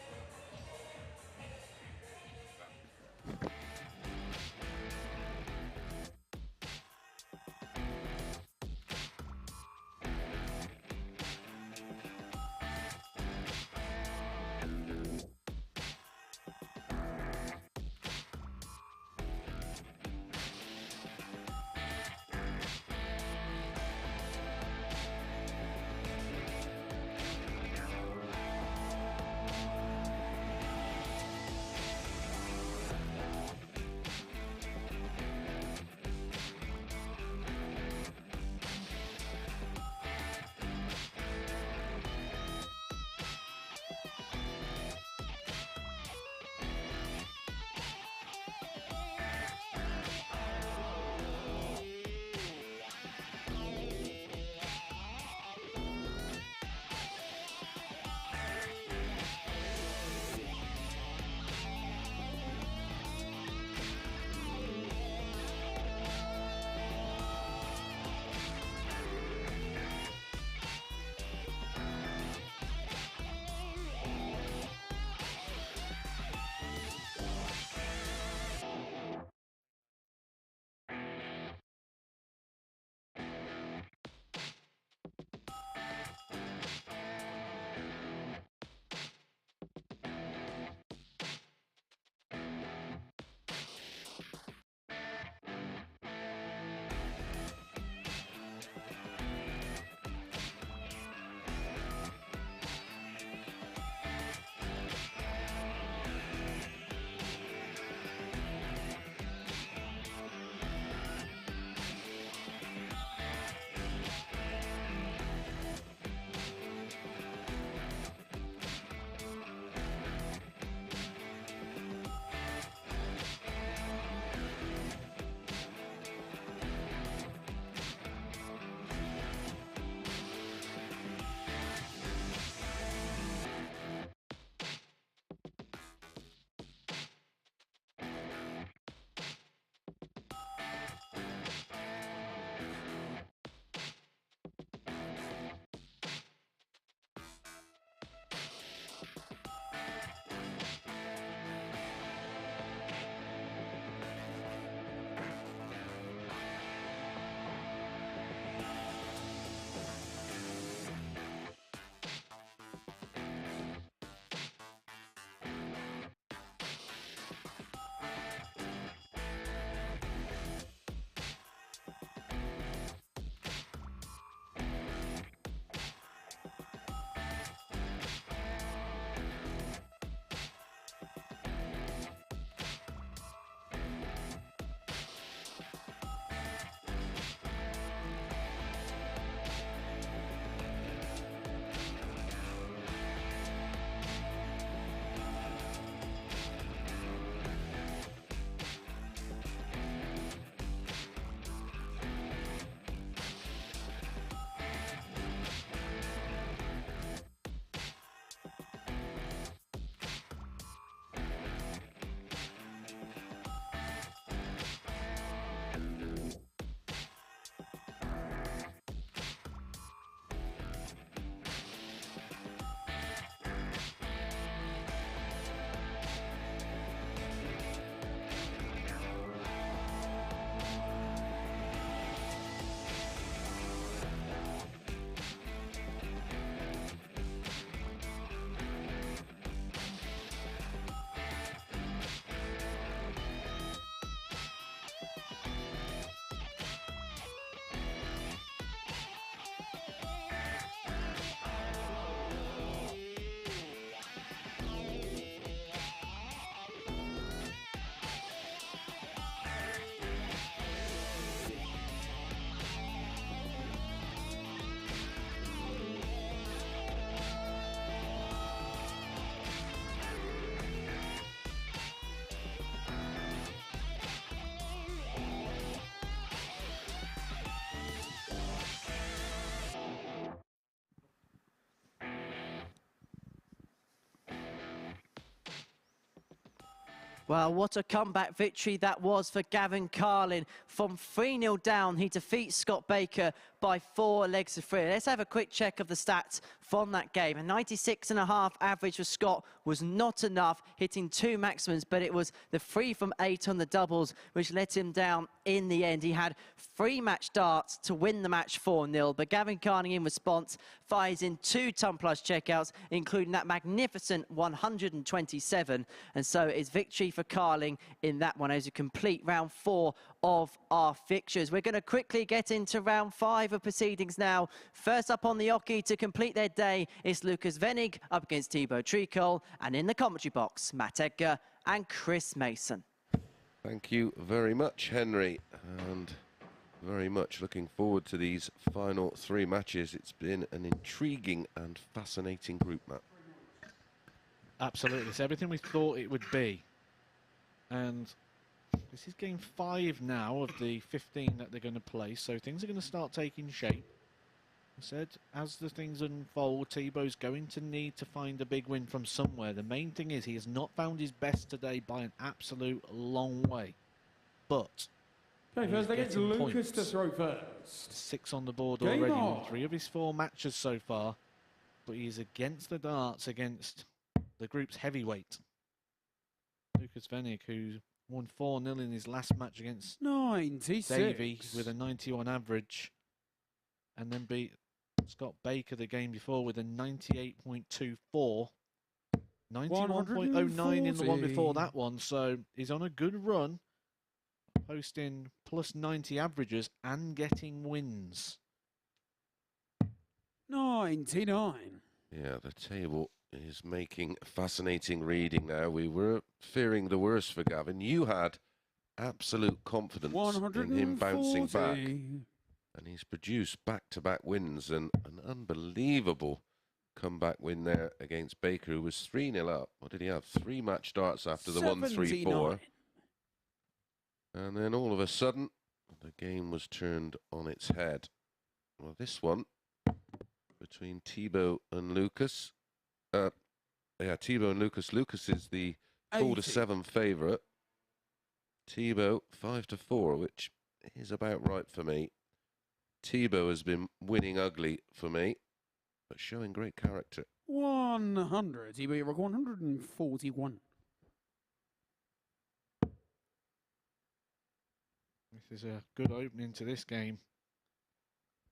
Well, what a comeback victory that was for Gavin Carlin. From 3-0 down, he defeats Scott Baker by 4 legs to 3. Let's have a quick check of the stats from that game. A 96.5 average for Scott was not enough, hitting 2 maximums, but it was the 3 from 8 on the doubles which let him down in the end. He had 3 match darts to win the match 4-0, but Gavin Carlin in response fires in 2 ton plus checkouts, including that magnificent 127, and so it's victory for Carling in that one as you complete round 4 of our fixtures. We're going to quickly get into round 5 of proceedings now. First up on the hockey to complete their day is Lukas Wenig up against Thibault Tricole, and in the commentary box, Matt Edgar and Chris Mason. Thank you very much, Henry, and very much looking forward to these final 3 matches. It's been an intriguing and fascinating group, Matt. Absolutely, it's everything we thought it would be. And this is game 5 now of the 15 that they're going to play, so things are going to start taking shape. I said, as the things unfold, Thibault's going to need to find a big win from somewhere. The main thing is he has not found his best today by an absolute long way. But Okay, first they get Lukas to throw first. 6 on the board Game already on. in 3 of his 4 matches so far. But he's against the darts against the group's heavyweight. Lukas Wenig, who won 4-0 in his last match against 96. Davy with a 91 average. And then beat Scott Baker the game before with a 98.24. 91.09 in the one before that one. So he's on a good run, posting plus 90 averages and getting wins. 99. Yeah, the table is making fascinating reading now. We were fearing the worst for Gavin. You had absolute confidence in him bouncing back. And he's produced back-to-back wins and an unbelievable comeback win there against Baker, who was 3-0 up. What did he have? 3 match starts after the 1-3-4. And then all of a sudden, the game was turned on its head. Well, this one, between Thibault and Lukas. Thibault and Lukas. Lukas is the 4-7 favourite. Thibault 5-4, which is about right for me. Thibault has been winning ugly for me, but showing great character. 100. Thibault, you rock 141. This is a good opening to this game.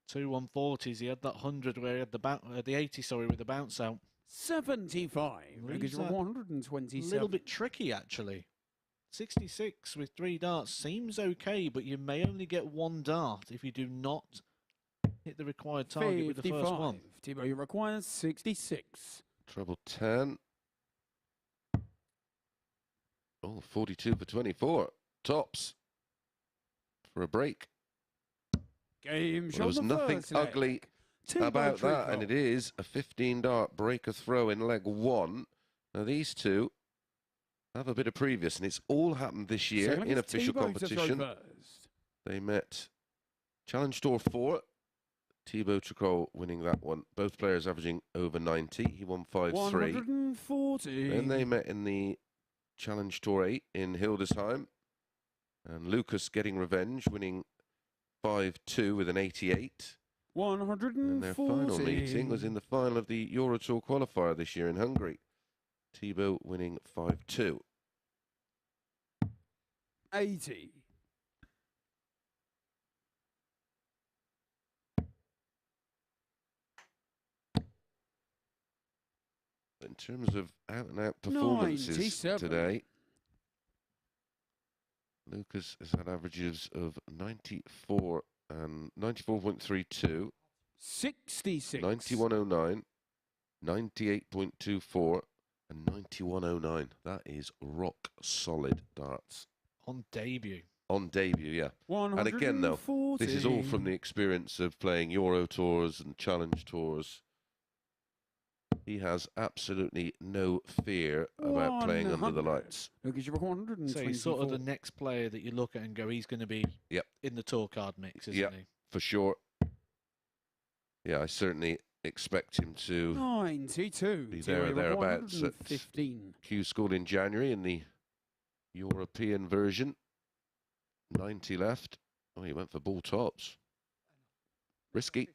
2 140s. He had that 100 where he had the 80, sorry, with the bounce out. 75. Because you're 127. A little bit tricky, actually. 66 with 3 darts seems okay, but you may only get 1 dart if you do not hit the required target with the first one. Thibault, you require 66. Treble 10. Oh, 42 for 24. Tops for a break. Game Well, there was nothing ugly about that, and it is a 15-dart breaker throw in leg 1. Now, these two have a bit of previous, and it's all happened this year in official competition. They met Challenge Tour 4. Thibault Tricole winning that one. Both players averaging over 90. He won 5-3. 140. Then they met in the Challenge Tour 8 in Hildesheim. And Lukas getting revenge, winning 5-2 with an 88. 140. And their final meeting was in the final of the Euro Tour qualifier this year in Hungary. Thibault winning 5-2. 80. In terms of out-and-out performances 97. today, Lukas has had averages of 94 and 94.32, 66. 91.09, 98.24, and 91.09. That is rock solid darts. On debut. On debut, yeah. And again, though, this is all from the experience of playing Euro Tours and Challenge Tours. He has absolutely no fear about playing under the lights. Lucas, you're 124. So he's sort of the next player that you look at and go, he's going to be in the tour card mix, isn't he? For sure. Yeah, I certainly expect him to 92. be there or thereabouts at Q School in January in the European version. 90 left. Oh, he went for ball tops. Risky.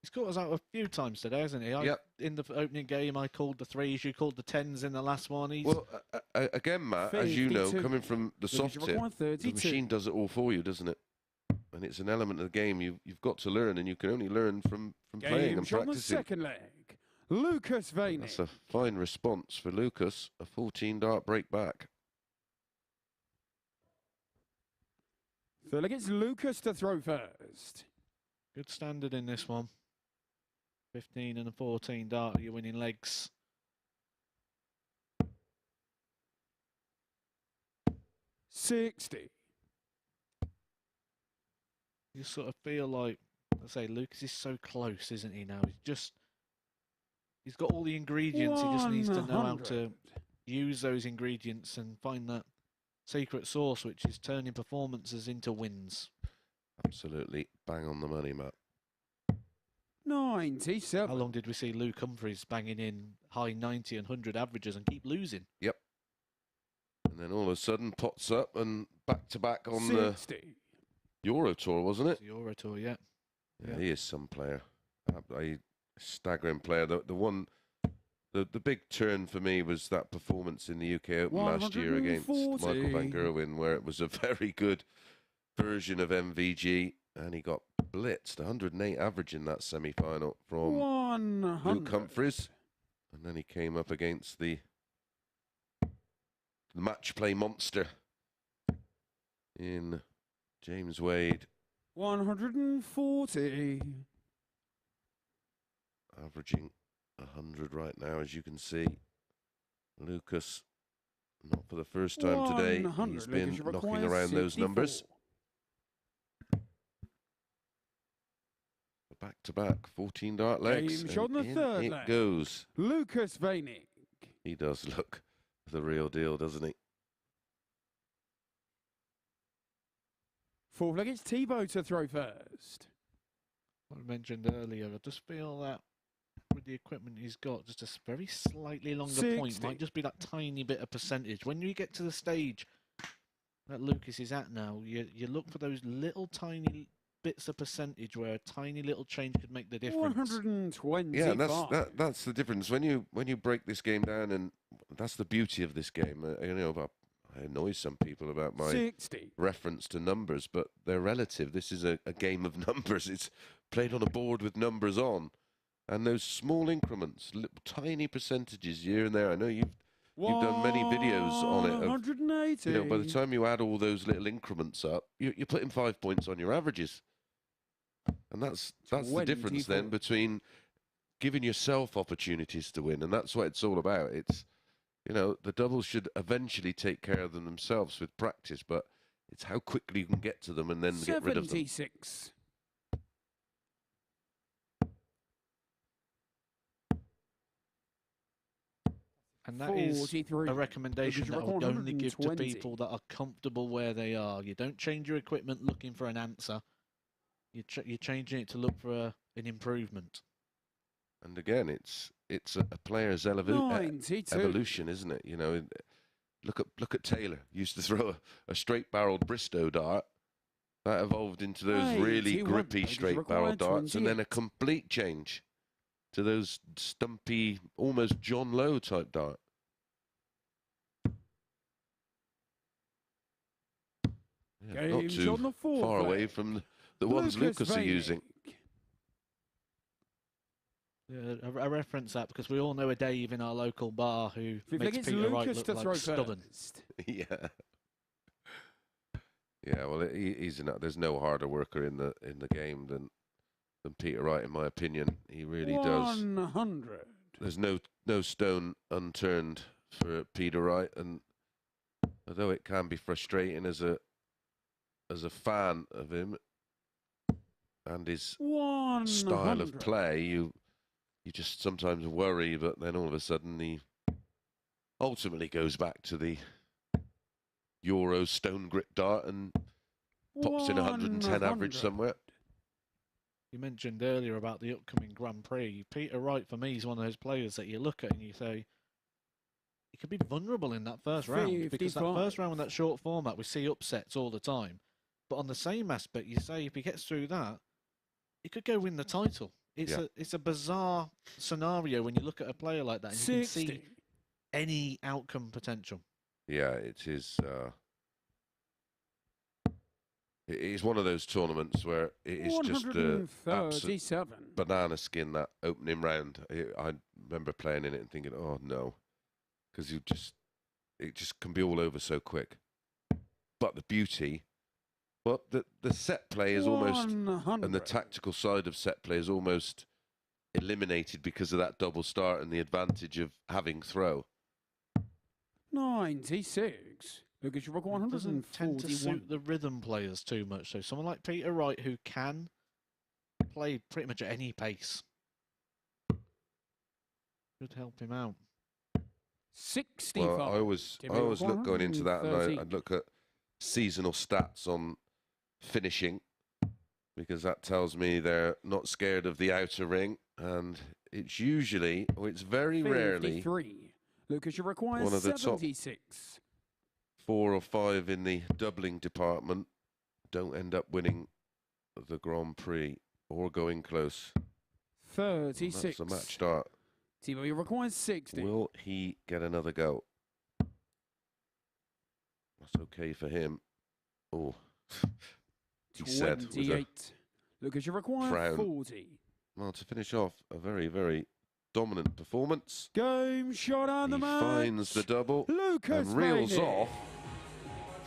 He's caught us out a few times today, hasn't he? Yep. In the opening game, I called the 3s. You called the 10s in the last one. Well, again, Matt, as you know, coming from the soft tip, the machine does it all for you, doesn't it? And it's an element of the game you've got to learn, and you can only learn from playing and practicing. On the second leg, Lukas Wenig. That's a fine response for Lukas. A 14-dart break back. Third leg, it's Lukas to throw first. Good standard in this one. 15 and a 14 dart, you're winning legs. $60. You sort of feel like, I say, Lukas is so close, isn't he now? He's got all the ingredients, he just needs to know how to use those ingredients and find that secret sauce, which is turning performances into wins. Absolutely bang on the money, Matt. 97. How long did we see Luke Humphries banging in high 90 and 100 averages and keep losing? Yep. And then all of a sudden pots up and back-to-back on 60. the Euro Tour, wasn't it? The Euro Tour, yeah. Yeah, he is some player. A staggering player. The big turn for me was that performance in the UK Open last year against Michael van Gerwen, where it was a very good version of MVG, and he got blitzed. 108 average in that semi-final from 100. Luke Humphries, and then he came up against the match play monster in James Wade. 140. Averaging 100 right now, as you can see. Lukas, not for the first time today, he's been knocking around those numbers. Back-to-back 14-dart legs, on the third it leg. Goes. Lukas Wenig. He does look the real deal, doesn't he? Fourth leg, it's Thibault to throw first. What I mentioned earlier, I just feel that with the equipment he's got, just a very slightly longer 60. point might just be that tiny bit of percentage. When you get to the stage that Lukas is at now, you look for those little tiny bits of percentage where a tiny little change could make the difference. 120. Yeah, that's the difference. When you break this game down, and that's the beauty of this game. You know, I annoy some people about my 60. reference to numbers, but they're relative. This is a game of numbers. It's played on a board with numbers on, and those small increments, little, tiny percentages here and there. I know you've done many videos on it. 180. You know, by the time you add all those little increments up, you're putting 5 points on your averages, and that's the difference then between giving yourself opportunities to win, and that's what it's all about. It's, you know, the doubles should eventually take care of them themselves with practice, but it's how quickly you can get to them and then get rid of them. 76. And that is a recommendation that I would only give to people that are comfortable where they are. You don't change your equipment looking for an answer. You're changing it to look for an improvement. And again, it's a player's evolution, isn't it? You know, look at Taylor. He used to throw a straight-barreled Bristow dart. That evolved into those really grippy straight-barreled darts, and then a complete change to those stumpy, almost John Lowe type dart. Yeah, not too far away from the ones Lukas are using. Yeah, I reference that because we all know a Dave in our local bar who makes Peter Wright look like stubborn. Yeah. Yeah, well, there's no harder worker in the game than Peter Wright, in my opinion. He really does. 100. There's no stone unturned for Peter Wright, and although it can be frustrating as a fan of him and his style of play, you just sometimes worry, but then all of a sudden he ultimately goes back to the Euro stone grip dart and pops in 110 average somewhere. You mentioned earlier about the upcoming Grand Prix. Peter Wright, for me, is one of those players that you look at and you say, he could be vulnerable in that first round, because that 55. first round with that short format, we see upsets all the time. But on the same aspect, you say if he gets through that, he could go win the title. It's a bizarre scenario when you look at a player like that and you can see any outcome potential. Yeah, it is. It is one of those tournaments where it is just a absolute banana skin, that opening round. I remember playing in it and thinking, oh no, because it just can be all over so quick. But the beauty, but the set play is almost, and the tactical side of set play is almost eliminated because of that double start and the advantage of having throw. 96. Lucas, you rock 141. Doesn't tend to suit the rhythm players too much. So someone like Peter Wright, who can play pretty much at any pace, could help him out. 65. Well, I always look going into that, and I'd look at seasonal stats on finishing, because that tells me they're not scared of the outer ring, and it's usually, or it's very rarely, Lucas, you require one of the 76. top 4 or 5 in the doubling department don't end up winning the Grand Prix or going close. 36. That's a match start. Thibault, you require 60. Will he get another go? That's okay for him. Oh, he said. 28. Lucas, you require 40. Well, to finish off, a very, very dominant performance. Game shot on the match. He finds the double Lucas and reels Wenig. off.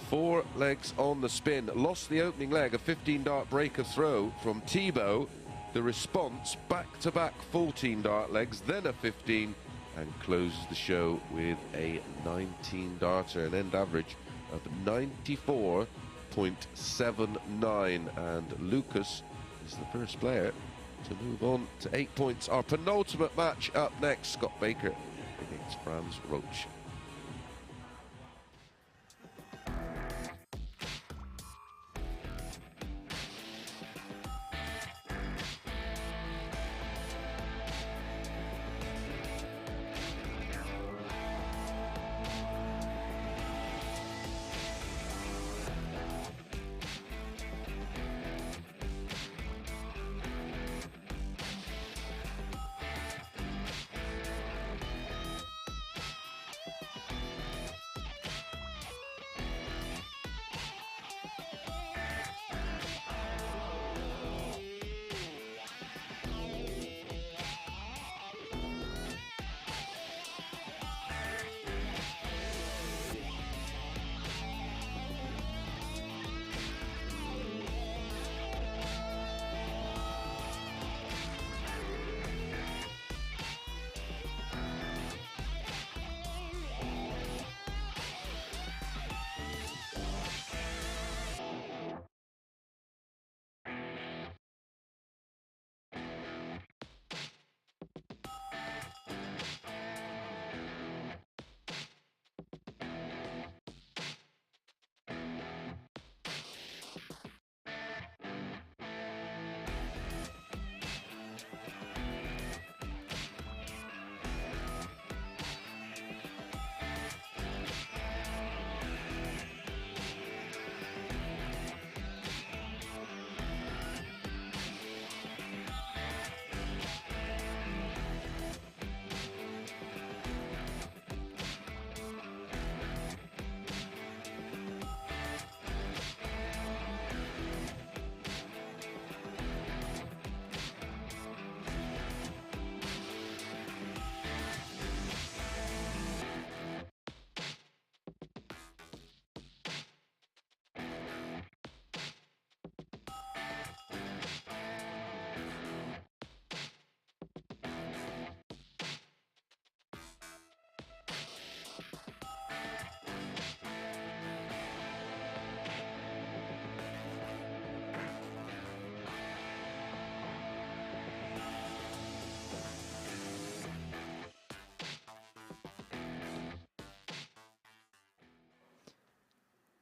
4 legs on the spin. Lost the opening leg, a 15-dart breaker throw from Thibault. The response, back-to-back 14-dart legs, then a 15, and closes the show with a 19-darter, an end average of 94.79. And Lucas is the first player to move on to 8 points. Our penultimate match up next, Scott Baker against Franz Roetzsch.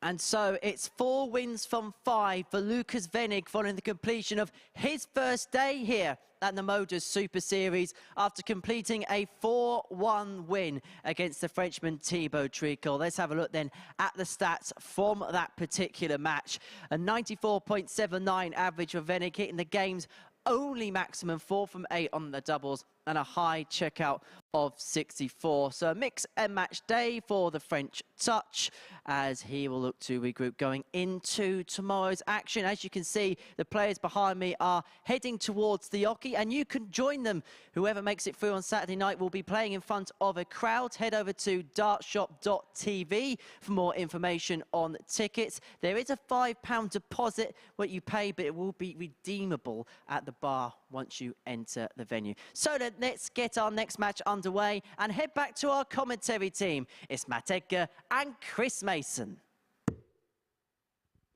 And so it's 4 wins from 5 for Lukas Wenig following the completion of his first day here at the MODUS Super Series after completing a 4-1 win against the Frenchman Thibault Tricole. Let's have a look then at the stats from that particular match. A 94.79 average for Wenig, hitting the game's only maximum 4 from 8 on the doubles and a high checkout of 64. So a mix and match day for the French touch as he will look to regroup going into tomorrow's action. As you can see, the players behind me are heading towards the Oki, and you can join them. Whoever makes it through on Saturday night will be playing in front of a crowd. Head over to dartshop.tv for more information on tickets. There is a £5 deposit what you pay, but it will be redeemable at the bar once you enter the venue. So then let's get our next match underway and head back to our commentary team. It's Matt Edgar and Chris Mason.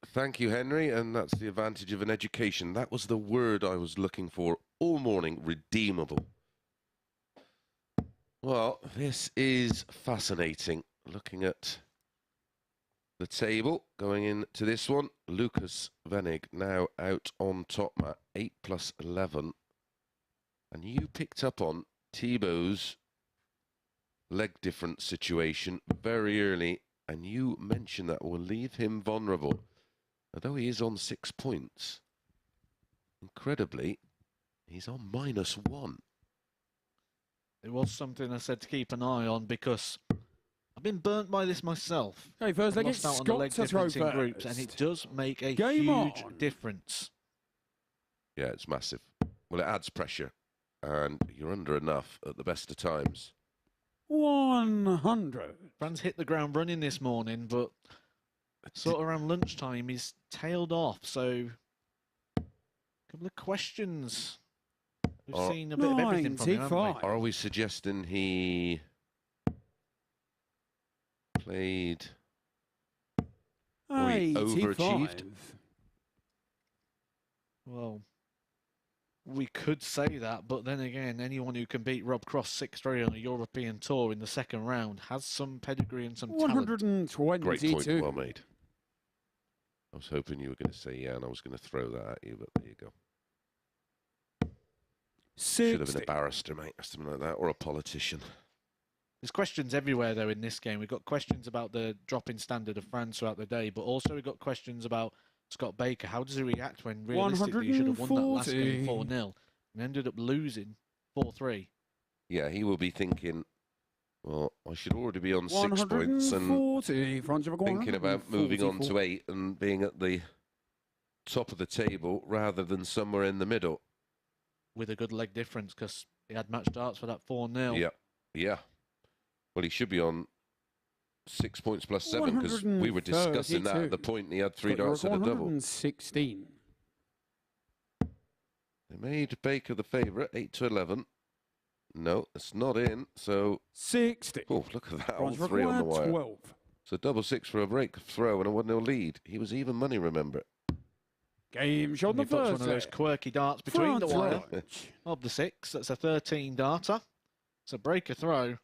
Thank you, Henry, and that's the advantage of an education. That was the word I was looking for all morning, redeemable. Well, this is fascinating. Looking at the table, going into this one, Lukas Wenig now out on top, Matt, 8+11. And you picked up on Thibault's leg difference situation very early, and you mentioned that will leave him vulnerable. Although he is on 6 points, incredibly, he's on -1. It was something I said to keep an eye on because I've been burnt by this myself. Okay, first leg, Lost it's out on the leg Scott to throw difference in groups, first. and it does make a Game huge on. difference. Yeah, it's massive. Well, it adds pressure, and you're under enough at the best of times. 100. Franz hit the ground running this morning, but sort of around lunchtime he's tailed off. So, a couple of questions. We've seen a bit of everything from him, haven't we? 95. Are we suggesting he played or he 85. overachieved? Well, we could say that, but then again, anyone who can beat Rob Cross 6-3 on a European tour in the second round has some pedigree and some talent. 122. Great point, well made. I was hoping you were going to say yeah, and I was going to throw that at you, but there you go. Should have been 60. a barrister, mate, or something like that, or a politician. There's questions everywhere, though, in this game. We've got questions about the drop in standard of France throughout the day, but also we've got questions about Scott Baker. How does he react when realistically he should have won that last game 4-0 and ended up losing 4-3? Yeah, he will be thinking, well, I should already be on 6 points and 140. thinking about moving on to 8 and being at the top of the table rather than somewhere in the middle. With a good leg difference because he had match darts for that 4-0. Yeah, yeah. Well, he should be on 6 points plus 7 because we were discussing that at the point he had 3 darts and a double. 116. They made Baker the favourite, 8-11. No, it's not in, so... 60. Oh, look at that, all France 3 on the required wire. 12. So double 6 for a break throw and a 1-0 lead. He was even money, remember. Game shot And the he puts first one of those set. quirky darts between the France wire Roetzsch. of the 6. That's a 13 darter. It's a breaker throw.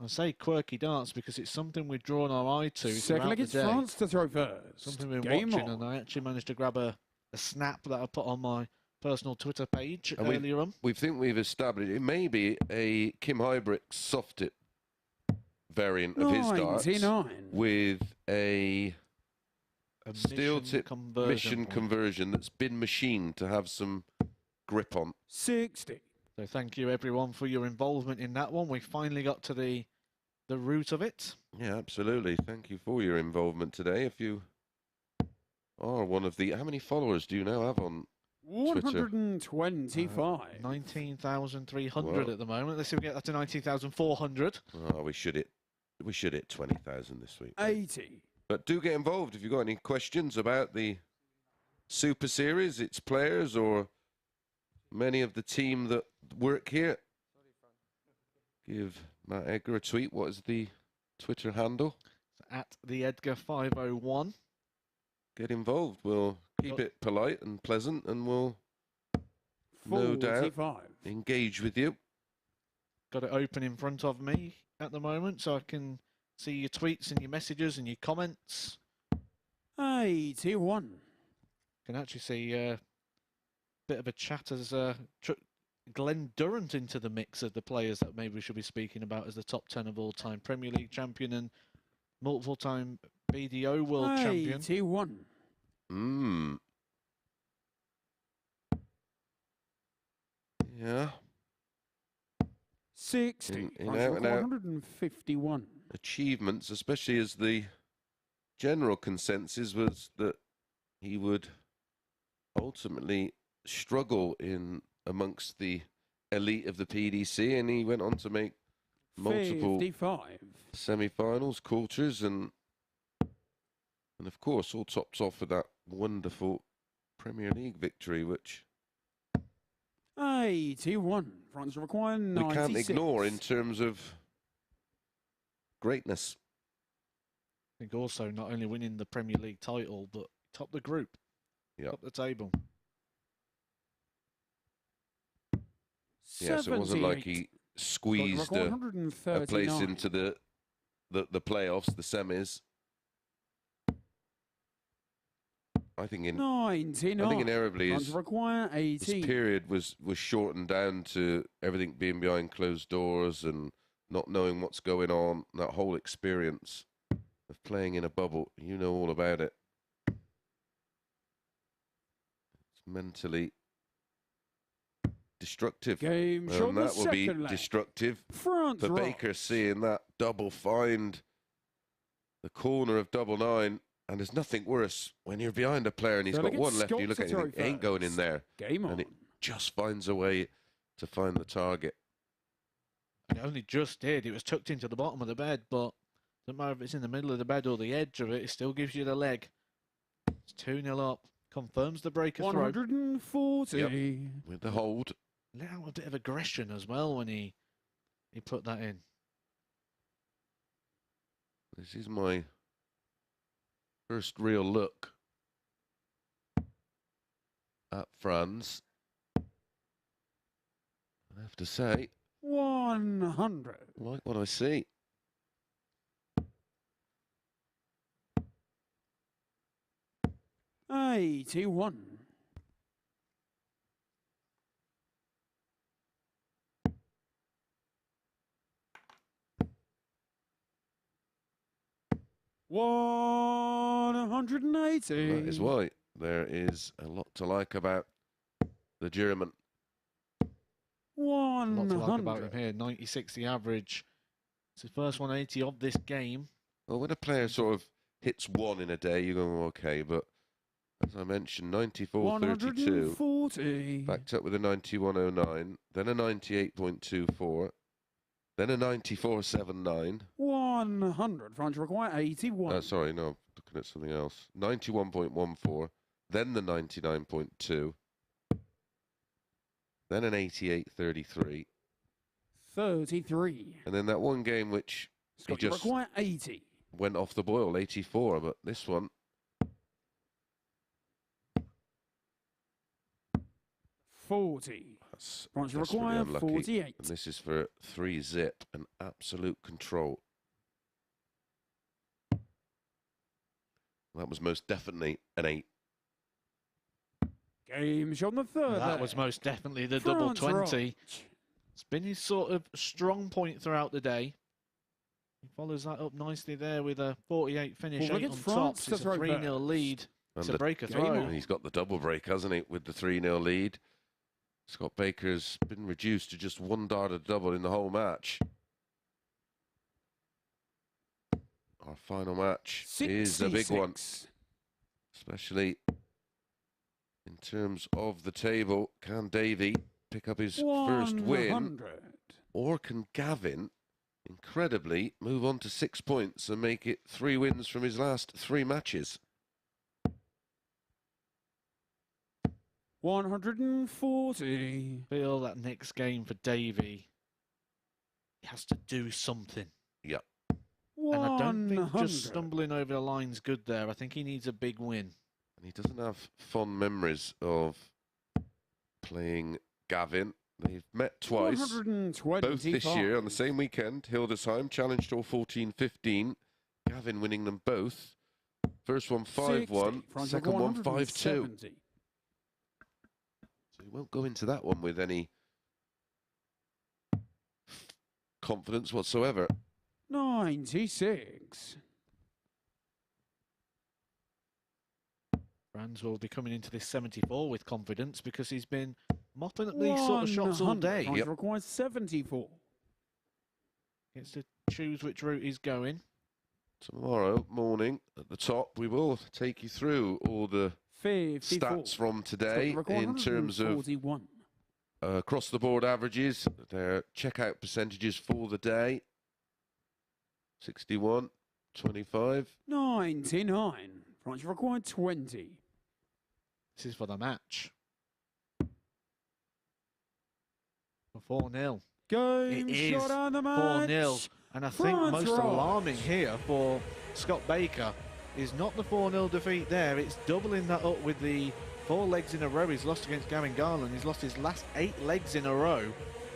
I say quirky darts because it's something we've drawn our eye to Second throughout leg, the it's day. France to throw first. Something we've been Game watching, on. and I actually managed to grab a snap that I put on my personal Twitter page And earlier on. We think we've established it may be a Kim Hybrick soft tip variant of his darts 99. with a steel mission tip mission point. conversion that's been machined to have some grip on. 60. So thank you everyone for your involvement in that one. We finally got to the root of it. Yeah, absolutely. Thank you for your involvement today. If you are one of the... How many followers do you now have on Twitter? 125. 19,300 Whoa. at the moment. Let's see if we get that to 19,400. Oh, we should hit 20,000 this week. 80. But do get involved if you've got any questions about the Super Series, its players, or many of the team that work here. Give Matt Edgar a tweet. What is the Twitter handle? At the Edgar 501. Get involved. We'll keep it polite and pleasant, and we'll no doubt 45. engage with you. Got it open in front of me at the moment so I can see your tweets and your messages and your comments. 81. Can actually see a bit of a chat as Glenn Durrant into the mix of the players that maybe we should be speaking about as the top 10 of all time. Premier League champion and multiple time BDO world champion. 81. Yeah. 60. In out and out 151. achievements, especially as the general consensus was that he would ultimately struggle in amongst the elite of the PDC, and he went on to make multiple 55. semi-finals, quarters, and of course all topped off with that wonderful Premier League victory, which 81. France require 96. we can't ignore in terms of greatness. I think also not only winning the Premier League title, but top the group, top the table. Yes, it wasn't like he squeezed a place into the playoffs, the semis. I think invariably his period was shortened down to everything being behind closed doors and not knowing what's going on. That whole experience of playing in a bubble, you know all about it. It's mentally destructive. And that will be destructive for Baker, seeing that double find the corner of double nine. And there's nothing worse when you're behind a player and he's got one left and you look at it and you think, ain't going in there. And it just finds a way to find the target. And it only just did. It was tucked into the bottom of the bed, but doesn't matter if it's in the middle of the bed or the edge of it, it still gives you the leg. It's 2-0 up. Confirms the breaker 140. Yep. With the hold. Let out a bit of aggression as well when he put that in. This is my first real look at Franz. I have to say, 100. I like what I see. $81. $180. That is why there is a lot to like about the German. 100. A lot to like about him here. 96 the average. It's his first 180 of this game. Well, when a player sort of hits one in a day, you go, okay, but as I mentioned, 94.32, backed up with a 91.09, then a 98.24, then a 94.79. 100. France require 81. Sorry, no, I'm looking at something else. 91.14, then the 99.2, then an 88.33. 33. And then that one game which he just require 80. Went off the boil, 84, but this one 40. That's require really 48. And this is for 3-zip and absolute control. That was most definitely an 8. Game shot on the third. That was most definitely the double 20. Roetzsch. It's been his sort of strong point throughout the day. He follows that up nicely there with a 48 finish, 8 on top. It's a 3-0 lead. It's a breaker throw. He's got the double break, hasn't he, with the 3-0 lead. Scott Baker's been reduced to just one darted double in the whole match. Our final match is a big one, especially in terms of the table. Can Davy pick up his first win, or can Gavin, incredibly, move on to 6 points and make it 3 wins from his last 3 matches? 140. Feel that next game for Davy, he has to do something. Yep. And I don't think just stumbling over the line's good there. I think he needs a big win. And he doesn't have fond memories of playing Gavin. They've met twice, both this year on the same weekend. Hildesheim challenged all 14-15. Gavin winning them both. First one 5-1, second one 5-2. So we won't go into that one with any confidence whatsoever. 96. Franz will be coming into this 74 with confidence because he's been mopping up these sort of shots all day. Franz requires 74. Gets to choose which route he's going. Tomorrow morning at the top, we will take you through all the 54. stats from today in terms of across the board averages, their checkout percentages for the day. 61, 25. 99. Franz required 20. This is for the match. For 4-0. Game shot on the match. 4-0. And I think most alarming here for Scott Baker is not the 4-0 defeat there. It's doubling that up with the 4 legs in a row he's lost against Gavin Carlin. He's lost his last 8 legs in a row,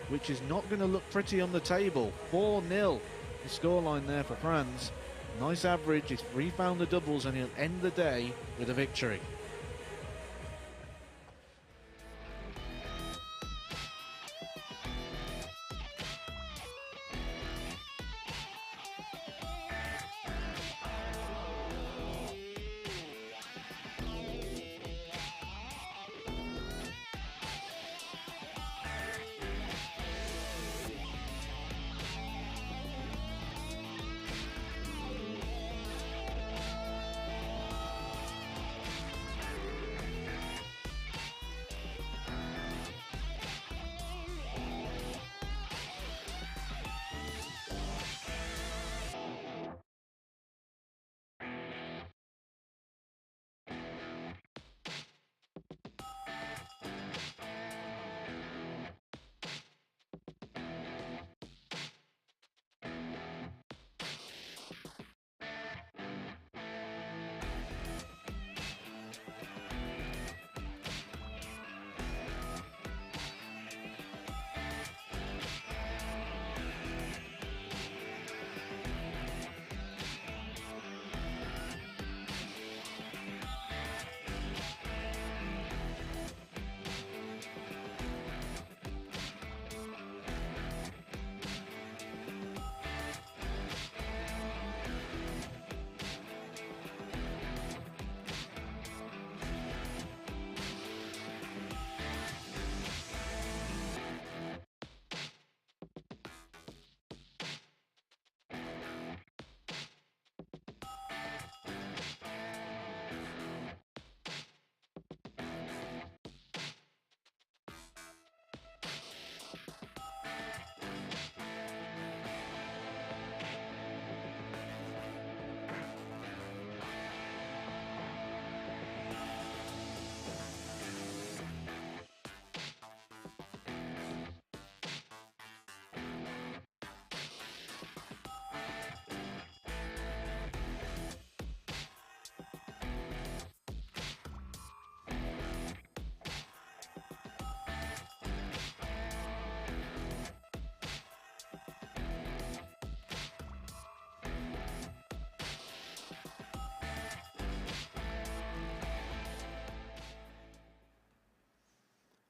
which is not going to look pretty on the table. 4-0, the scoreline there for Franz. Nice average. He's refound the doubles and he'll end the day with a victory.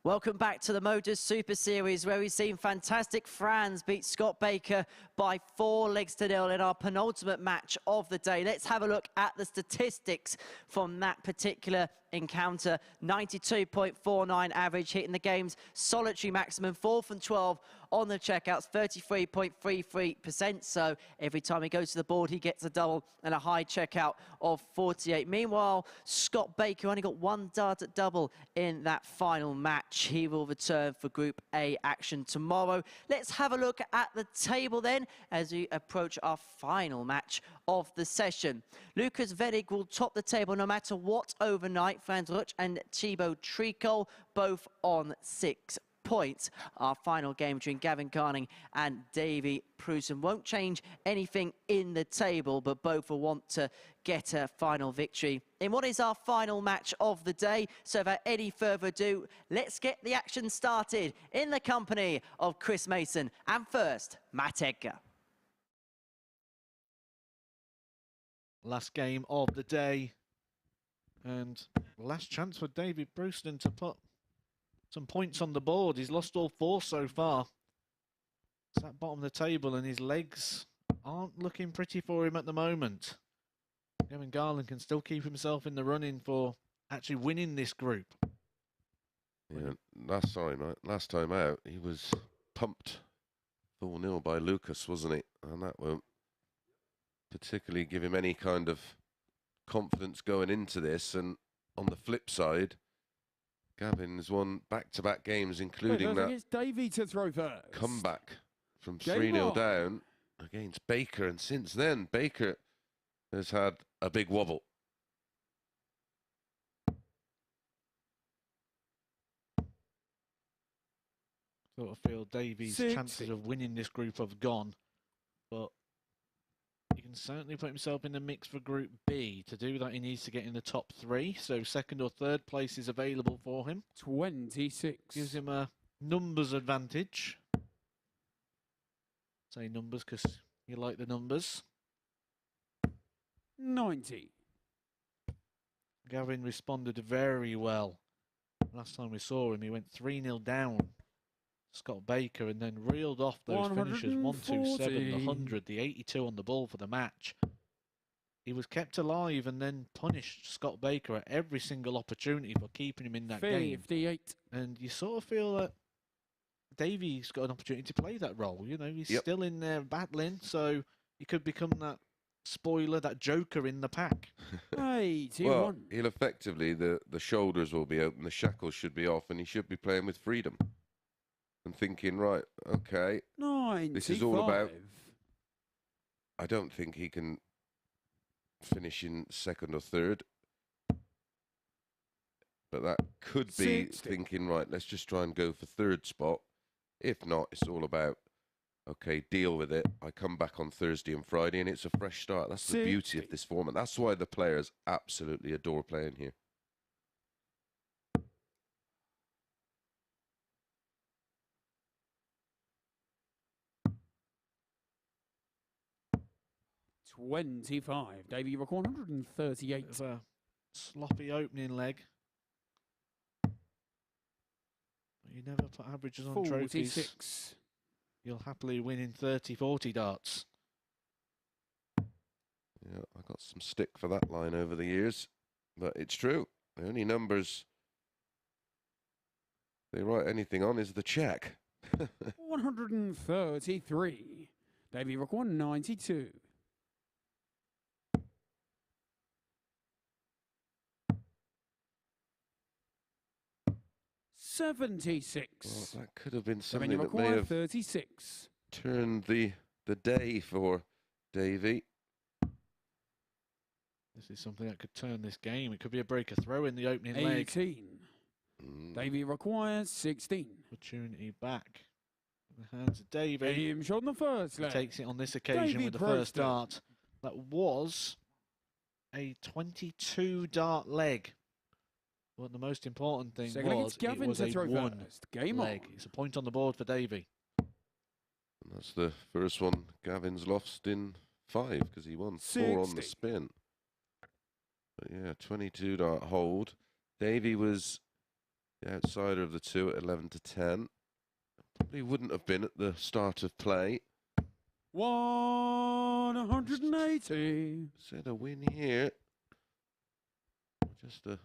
Welcome back to the MODUS Super Series, where we've seen fantastic Franz beat Scott Baker by 4 legs to 0 in our penultimate match of the day. Let's have a look at the statistics from that particular encounter. 92.49 average, hitting the game's solitary maximum, 4 from 12 on the checkouts, 33.33%. So every time he goes to the board, he gets a double and a high checkout of 48. Meanwhile, Scott Baker only got 1 dart at double in that final match. He will return for Group A action tomorrow. Let's have a look at the table then as we approach our final match of the session. Lukas Wenig will top the table no matter what overnight. Franz Roetzsch and Thibault Tricole both on 6 points. Our final game between Gavin Carlin and Davy Proosten won't change anything in the table, but both will want to get a final victory in what is our final match of the day. So without any further ado, let's get the action started in the company of Chris Mason and first, Matt Edgar. last game of the day. And last chance for Davy Proosten to put some points on the board. He's lost all 4 so far. It's at bottom of the table and his legs aren't looking pretty for him at the moment. Gavin Carlin can still keep himself in the running for actually winning this group. Yeah, last time out, he was pumped 4-0 by Lukas, wasn't he? And that won't particularly give him any kind of confidence going into this. And on the flip side, Gavin's won back-to-back games, including that Davy to throw first. comeback from Game 3-0 on. down against Baker. And since then, Baker has had a big wobble. Sort of feel Davy's chances of winning this group have gone, but he can certainly put himself in the mix for Group B. To do that, he needs to get in the top 3, so 2nd or 3rd place is available for him. 26. Gives him a numbers advantage. Say numbers because you like the numbers. 90. Gavin responded very well. Last time we saw him, he went 3-0 down. Scott Baker, and then reeled off those finishes 127, the 100, the 82 on the ball for the match. He was kept alive and then punished Scott Baker at every single opportunity for keeping him in that game. 58. And you sort of feel that Davy's got an opportunity to play that role. You know, he's still in there battling, so he could become that spoiler, that joker in the pack. 81. Well, he'll effectively, the shoulders will be open, the shackles should be off, and he should be playing with freedom. And thinking, right, okay, 95. this is all about. I don't think he can finish in 2nd or 3rd, but that could be 60. thinking, right, let's just try and go for 3rd spot. If not, it's all about, okay, deal with it. I come back on Thursday and Friday, and it's a fresh start. That's the beauty of this format. That's why the players absolutely adore playing here. 25. Davy, you record 138. It's a sloppy opening leg. But you never put averages on trophies. 46. You'll happily win in 30, 40 darts. Yeah, I got some stick for that line over the years, but it's true. The only numbers they write anything on is the check. 133. Davy, record 92. 76. Well, that could have been Davy, something you that may record have 36. turned the day for Davy. This is something that could turn this game. It could be a breaker throw in the opening leg. 18. Davy requires 16. Opportunity back in the hands of Davy. Game shot on the first He leg. takes it on this occasion Davy with the first Proosten. dart. That was a 22 dart leg. But the most important thing Second was against Gavin it was to a throw one first. Game leg. on. It's a point on the board for Davy. And that's the first one Gavin's lost in 5 because he won 4 on the 60. spin. But yeah, 22 dart hold. Davy was the outsider of the two at 11 to 10. Probably wouldn't have been at the start of play. 180. Said a win here. Just a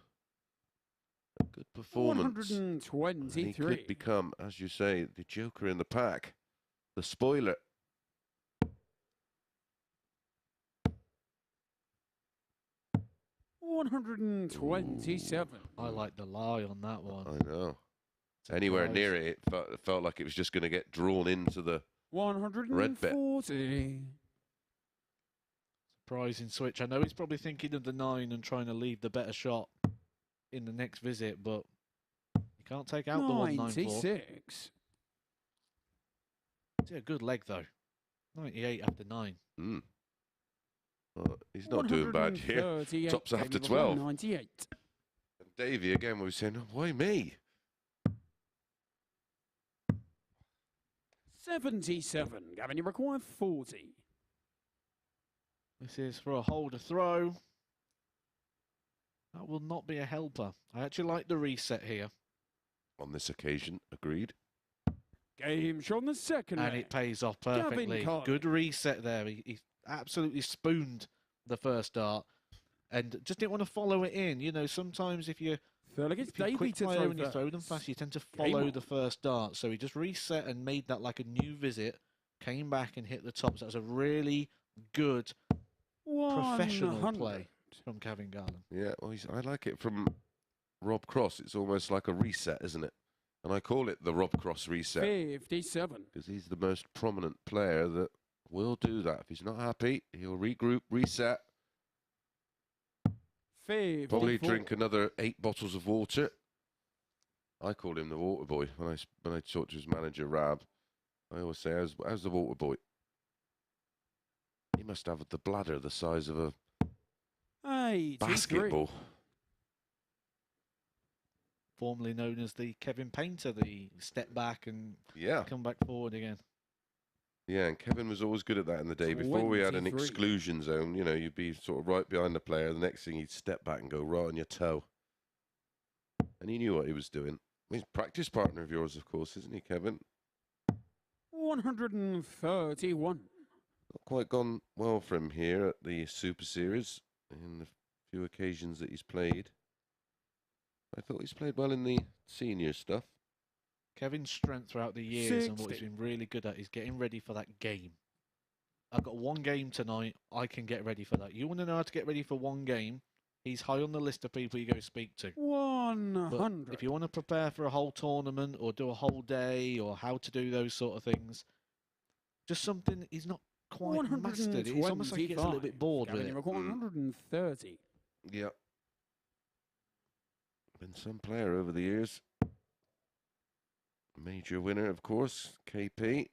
good performance. And he 123. could become, as you say, the joker in the pack, the spoiler. Ooh. 127. I like the lie on that one. I know. Anywhere Surprise. near it, it felt like it was just going to get drawn into the 140. Surprising switch. I know he's probably thinking of the 9 and trying to leave the better shot in the next visit, but you can't take out the 194. 96. It's a good leg though. 98 after 9. Well, he's not doing bad here. 138. Tops after Davy 12. 98. And Davy again was saying, why me? 77. Gavin, you require 40. This is for a holder throw. That will not be a helper. I actually like the reset here. On this occasion, agreed. Game show on the second And leg. it pays off Gavin perfectly. Carlin. Good reset there. He absolutely spooned the first dart and just didn't want to follow it in. You know, sometimes if you're It's a Davy quick to player throw and you throw them first. fast, you tend to Game follow on. the first dart. So he just reset and made that like a new visit, came back and hit the top. So that was a really good professional 100. play from Gavin Carlin. Yeah, well, I like it from Rob Cross. It's almost like a reset, isn't it? And I call it the Rob Cross reset 57. because he's the most prominent player that will do that. If he's not happy, he'll regroup, reset, 54. probably drink another 8 bottles of water. I call him the water boy when I talk to his manager, Rab. I always say, how's the water boy? He must have the bladder the size of a 83. basketball. Formerly known as the Kevin Painter, the step back and Yeah. come back forward again. Yeah, and Kevin was always good at that in the day. Before we had an 23. exclusion zone, you know, you'd be sort of right behind the player. The next thing, he'd step back and go right on your toe. And he knew what he was doing. He's a practice partner of yours, of course, isn't he, Kevin? 131. Not quite gone well for him here at the Super Series in the few occasions that he's played. I thought he's played well in the senior stuff. Kevin's strength throughout the years and what 60. he's been really good at is getting ready for that game. I've got one game tonight. I can get ready for that. You want to know how to get ready for one game? He's high on the list of people you go speak to. 100. But if you want to prepare for a whole tournament or do a whole day or how to do those sort of things, just something he's not quite mastered. It's almost like he gets a little bit bored with it. 130. Yeah. Been some player over the years. Major winner, of course, KP.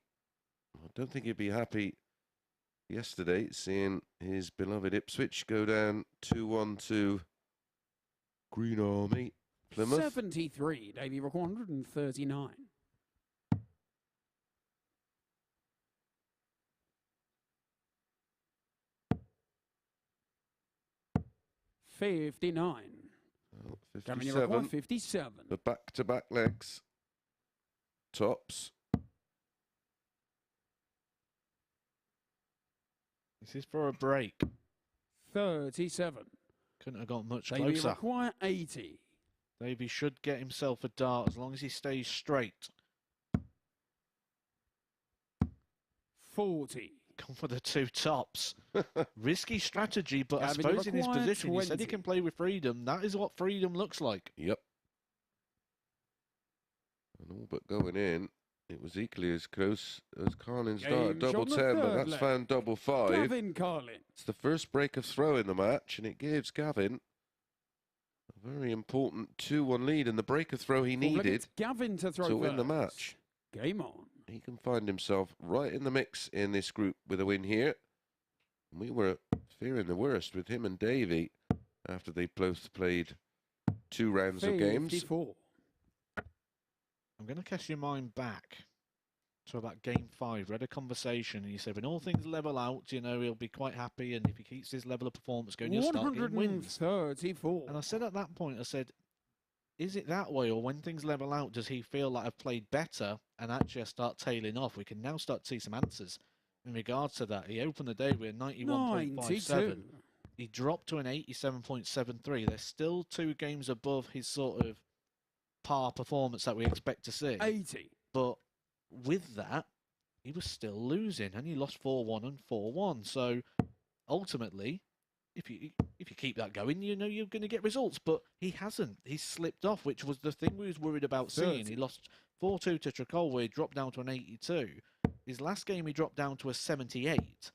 I don't think he'd be happy yesterday seeing his beloved Ipswich go down 2-1 to Green Army, Plymouth. 73. Davy Rook 139. 59. Well, Gavin 57. 57. The back-to-back legs. Tops. This is for a break. 37. Couldn't have got much Davy closer. require 80. Davy should get himself a dart as long as he stays straight. 40. Come for the 2 tops. Risky strategy, but I Gavin, suppose in his require position, he said he 20. can play with freedom. That is what freedom looks like. Yep. And all but going in, it was equally as close as Carlin's dart, Game double shot 10, on the but third that's leg. found double 5. Gavin Carlin. It's the first break of throw in the match, and it gives Gavin a very important 2-1 lead. And the break of throw he needed It's Gavin to throw to win the first. match. Game on. He can find himself right in the mix in this group with a win here. And we were fearing the worst with him and Davy after they both played 2 rounds of games. 54. I'm going to cast your mind back to about game 5. We had a conversation and you said when all things level out, you know, he'll be quite happy, and if he keeps this level of performance going, he'll start getting wins. 134. And I said at that point, I said, is it that way, or when things level out, does he feel like I've played better and actually I start tailing off? We can now start to see some answers in regards to that. He opened the day with a 91.57. 92. He dropped to an 87.73. They're still 2 games above his sort of par performance that we expect to see. 80. But with that, he was still losing, and he lost 4-1 and 4-1. So ultimately, if you keep that going, you know you're going to get results. But he hasn't. He's slipped off, which was the thing we was worried about seeing. 30. He lost 4-2 to Tricole, where he dropped down to an 82. His last game, he dropped down to a 78.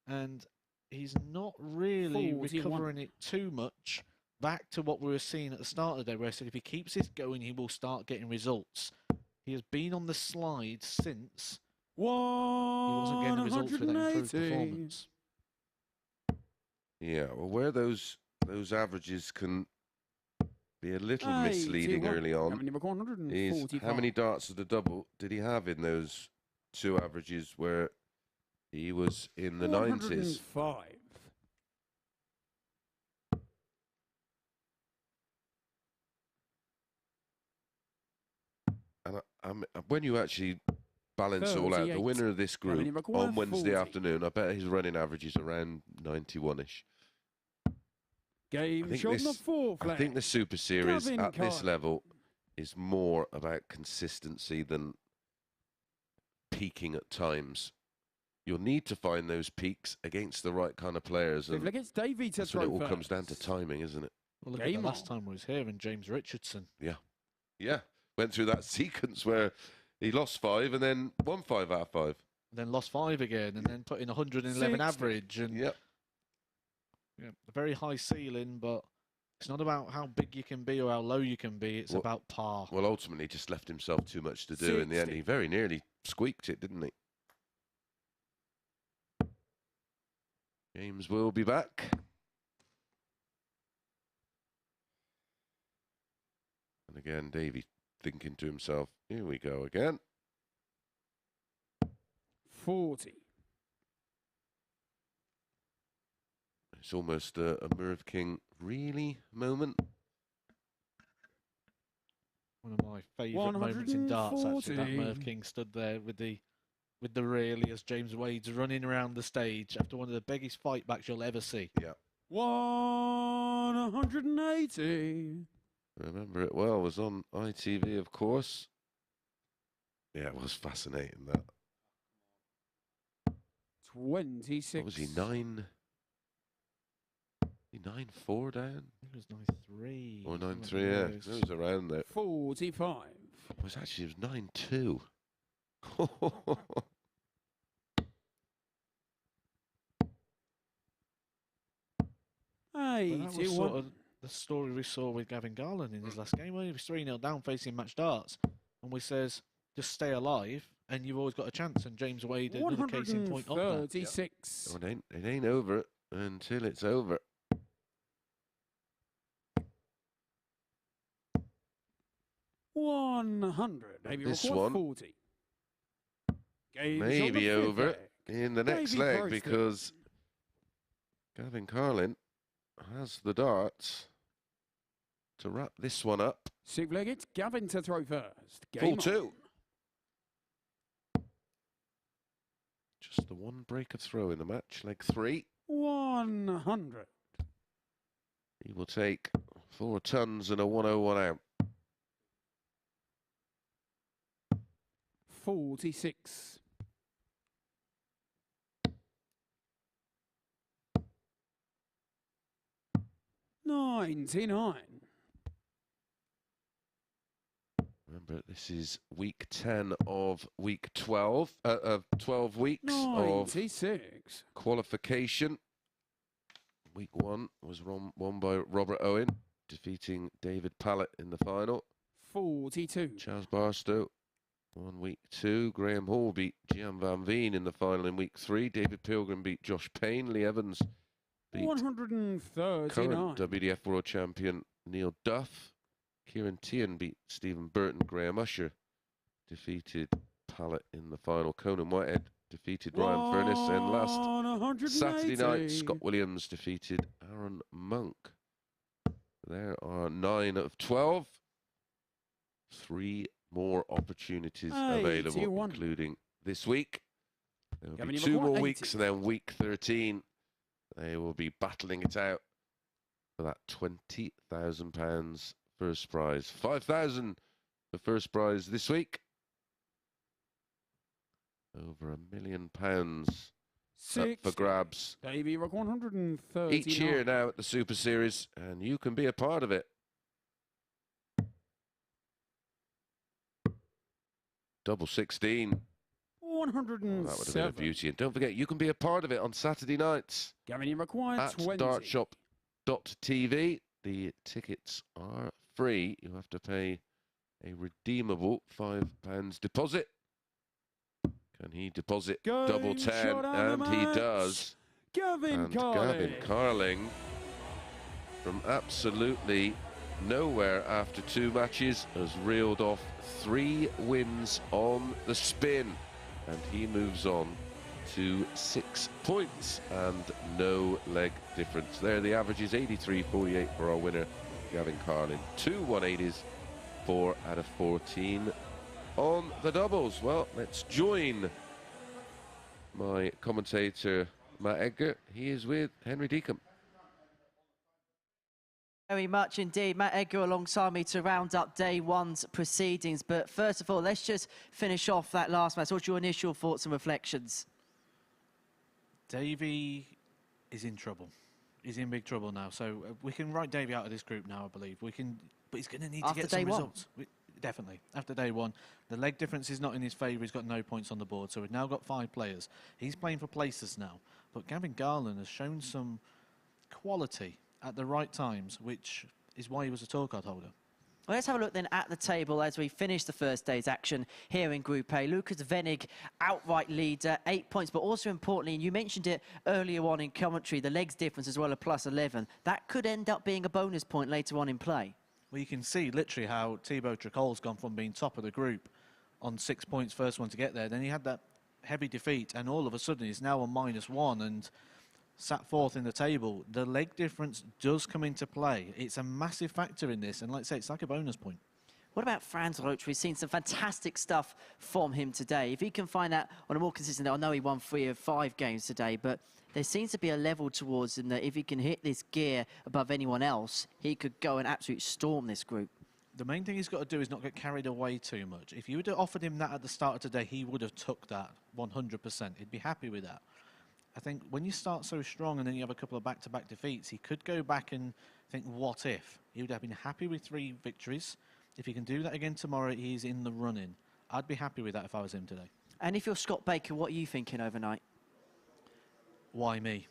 And he's not really 41. recovering it too much back to what we were seeing at the start of the day, where I said if he keeps this going, he will start getting results. He has been on the slide since he wasn't getting the results with that improved 180. performance. Yeah, well, where those averages can be a little misleading 81. early on Gavin Rook is 145. how many darts of the double did he have in those 2 averages where he was in the 90s? 105. when you actually balance it all out, the 38. winner of this group on Wednesday afternoon, I bet his running average is around 91-ish. Game shot on the fourth flag. I think the Super Series Gavin at this Carlin. level is more about consistency than peaking at times. You'll need to find those peaks against the right kind of players. And Against Davy that's when it all comes down to timing, isn't it? Well, look at the last time we was here, and James Richardson. Yeah. Went through that sequence where he lost 5 and then won 5 out of 5. Then lost 5 again, and then put in 111 60. average. And Yep. yeah, a very high ceiling, but it's not about how big you can be or how low you can be. It's about par. Well, ultimately, just left himself too much to do in the end. 60. He very nearly squeaked it, didn't he? James will be back. And again, Davy thinking to himself, here we go again. 40. It's almost a Merv King really moment. One of my favourite moments in darts, actually. That Merv King stood there with the really as James Wade's running around the stage after one of the biggest fight backs you'll ever see. Yeah. 180. Remember it well. It was on ITV, of course. Yeah, it was fascinating, that. 26. What was he, 9? 9-4 down? I think it was 9-3. Or 9-3, yeah. It was around there. 45. It was 9-2. 81. That was sort of 81. the story we saw with Gavin Carlin in his last game, where he was 3-0 down facing match darts. And we says, just stay alive, and you've always got a chance. And James Wade, another case in point of that. 136. Oh, it ain't over until it's over. Maybe This record one 40. Game maybe over leg. in the next Davy leg Proosten. because Gavin Carlin has the darts to wrap this one up. Six-legged, Gavin to throw first. Full Game 2. Just the one break of throw in the match, leg 3. 100. He will take 4 tons and a 101 out. 46. $99. Remember, this is week 10 of week 12, of 12 weeks of 96. qualification. Week 1 was won by Robert Owen, defeating David Pallett in the final. 42. Chaz Barstow won week 2. Graham Hall beat Gian Van Veen in the final in week 3. David Pilgrim beat Josh Payne. Lee Evans beat 139. current WDF World Champion Neil Duff. Kieran Tian beat Stephen Burton. Graham Usher defeated Pallett in the final. Conan Whitehead defeated Ryan Furness. And last 180. Saturday night, Scott Williams defeated Aaron Monk. There are 9 of 12. 3 more opportunities available, 81. including this week. There will Gavin, be you've 2 got more 80. weeks, and then week 13, they will be battling it out for that £20,000 first prize. $5,000 for first prize this week. Over £1 million up for grabs Davy, rock 139. each year now at the Super Series, and you can be a part of it. Double 16. 107. Oh, that would have been a beauty. And don't forget, you can be a part of it on Saturday nights Gavin, you require at 20. dartshop.tv. The tickets are free. You have to pay a redeemable £5 deposit. Can he deposit double 10? And he does. Gavin Carlin from absolutely nowhere after 2 matches has reeled off 3 wins on the spin, and he moves on to 6 points and no leg difference. There, the average is 83.48 for our winner, Gavin Carlin. 2 180s, 4 out of 14 on the doubles? Well, let's join my commentator, Matt Edgar. He is with Henry Deacom. Very much indeed. Matt Edgar alongside me to round up day one's proceedings. But first of all, let's just finish off that last match. What's your initial thoughts and reflections? Davy is in trouble. He's in big trouble now. So we can write Davy out of this group now, I believe. We can, but he's going to need to get some results. Definitely. After day one, the leg difference is not in his favour. He's got no points on the board. So we've now got 5 players. He's playing for places now. But Gavin Carlin has shown some quality at the right times, which is why he was a tour card holder. Well, let's have a look then at the table as we finish the first day's action here in Group A. Lukas Wenig, outright leader, 8 points, but also importantly, and you mentioned it earlier on in commentary, the legs difference as well, a +11. That could end up being a bonus point later on in play. Well, you can see literally how Thibault Tricole's gone from being top of the group on 6 points, first one to get there. Then he had that heavy defeat, and all of a sudden he's now on -1 and sat fourth in the table. The leg difference does come into play. It's a massive factor in this, and like I say, it's like a bonus point. What about Franz Roetzsch? We've seen some fantastic stuff from him today. If he can find that on a more consistent, I know he won 3 of 5 games today, but there seems to be a level towards him that if he can hit this gear above anyone else, he could go and absolutely storm this group. The main thing he's got to do is not get carried away too much. If you would have offered him that at the start of today, he would have took that 100%. He'd be happy with that. I think when you start so strong and then you have a couple of back-to-back defeats, he could go back and think, what if? He would have been happy with 3 victories. If he can do that again tomorrow, he's in the running. I'd be happy with that if I was him today. And if you're Scott Baker, what are you thinking overnight? Why me?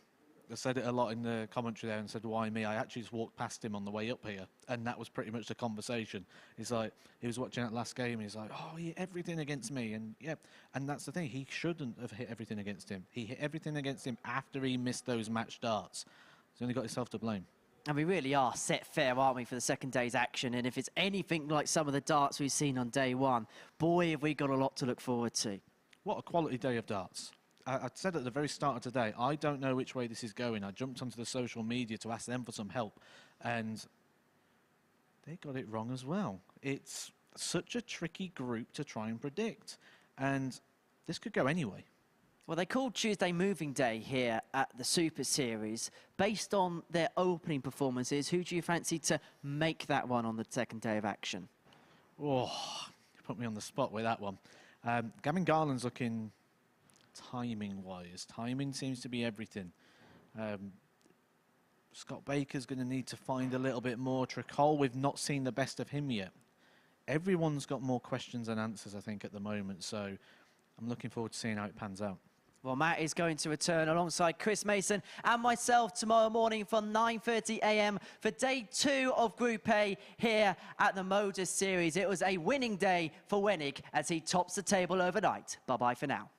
I said it a lot in the commentary there and said, why me? I actually just walked past him on the way up here, and that was pretty much the conversation. He's like, he was watching that last game, and he's like, oh, he hit everything against me. And yeah, and that's the thing. He shouldn't have hit everything against him. He hit everything against him after he missed those match darts. He's only got himself to blame. And we really are set fair, aren't we, for the second day's action? And if it's anything like some of the darts we've seen on day one, boy, have we got a lot to look forward to. What a quality day of darts. I said at the very start of today, I don't know which way this is going. I jumped onto the social media to ask them for some help, and they got it wrong as well. It's such a tricky group to try and predict, and this could go anyway. Well, they called Tuesday Moving Day here at the Super Series. Based on their opening performances, who do you fancy to make that one on the second day of action? Oh, you put me on the spot with that one. Gavin Carlin's looking timing-wise. Timing seems to be everything. Scott Baker's going to need to find a little bit more. Tricole, we've not seen the best of him yet. Everyone's got more questions than answers, I think, at the moment. So I'm looking forward to seeing how it pans out. Well, Matt is going to return alongside Chris Mason and myself tomorrow morning from 9:30 a.m. for day 2 of Group A here at the MODUS Series. It was a winning day for Wenig as he tops the table overnight. Bye-bye for now.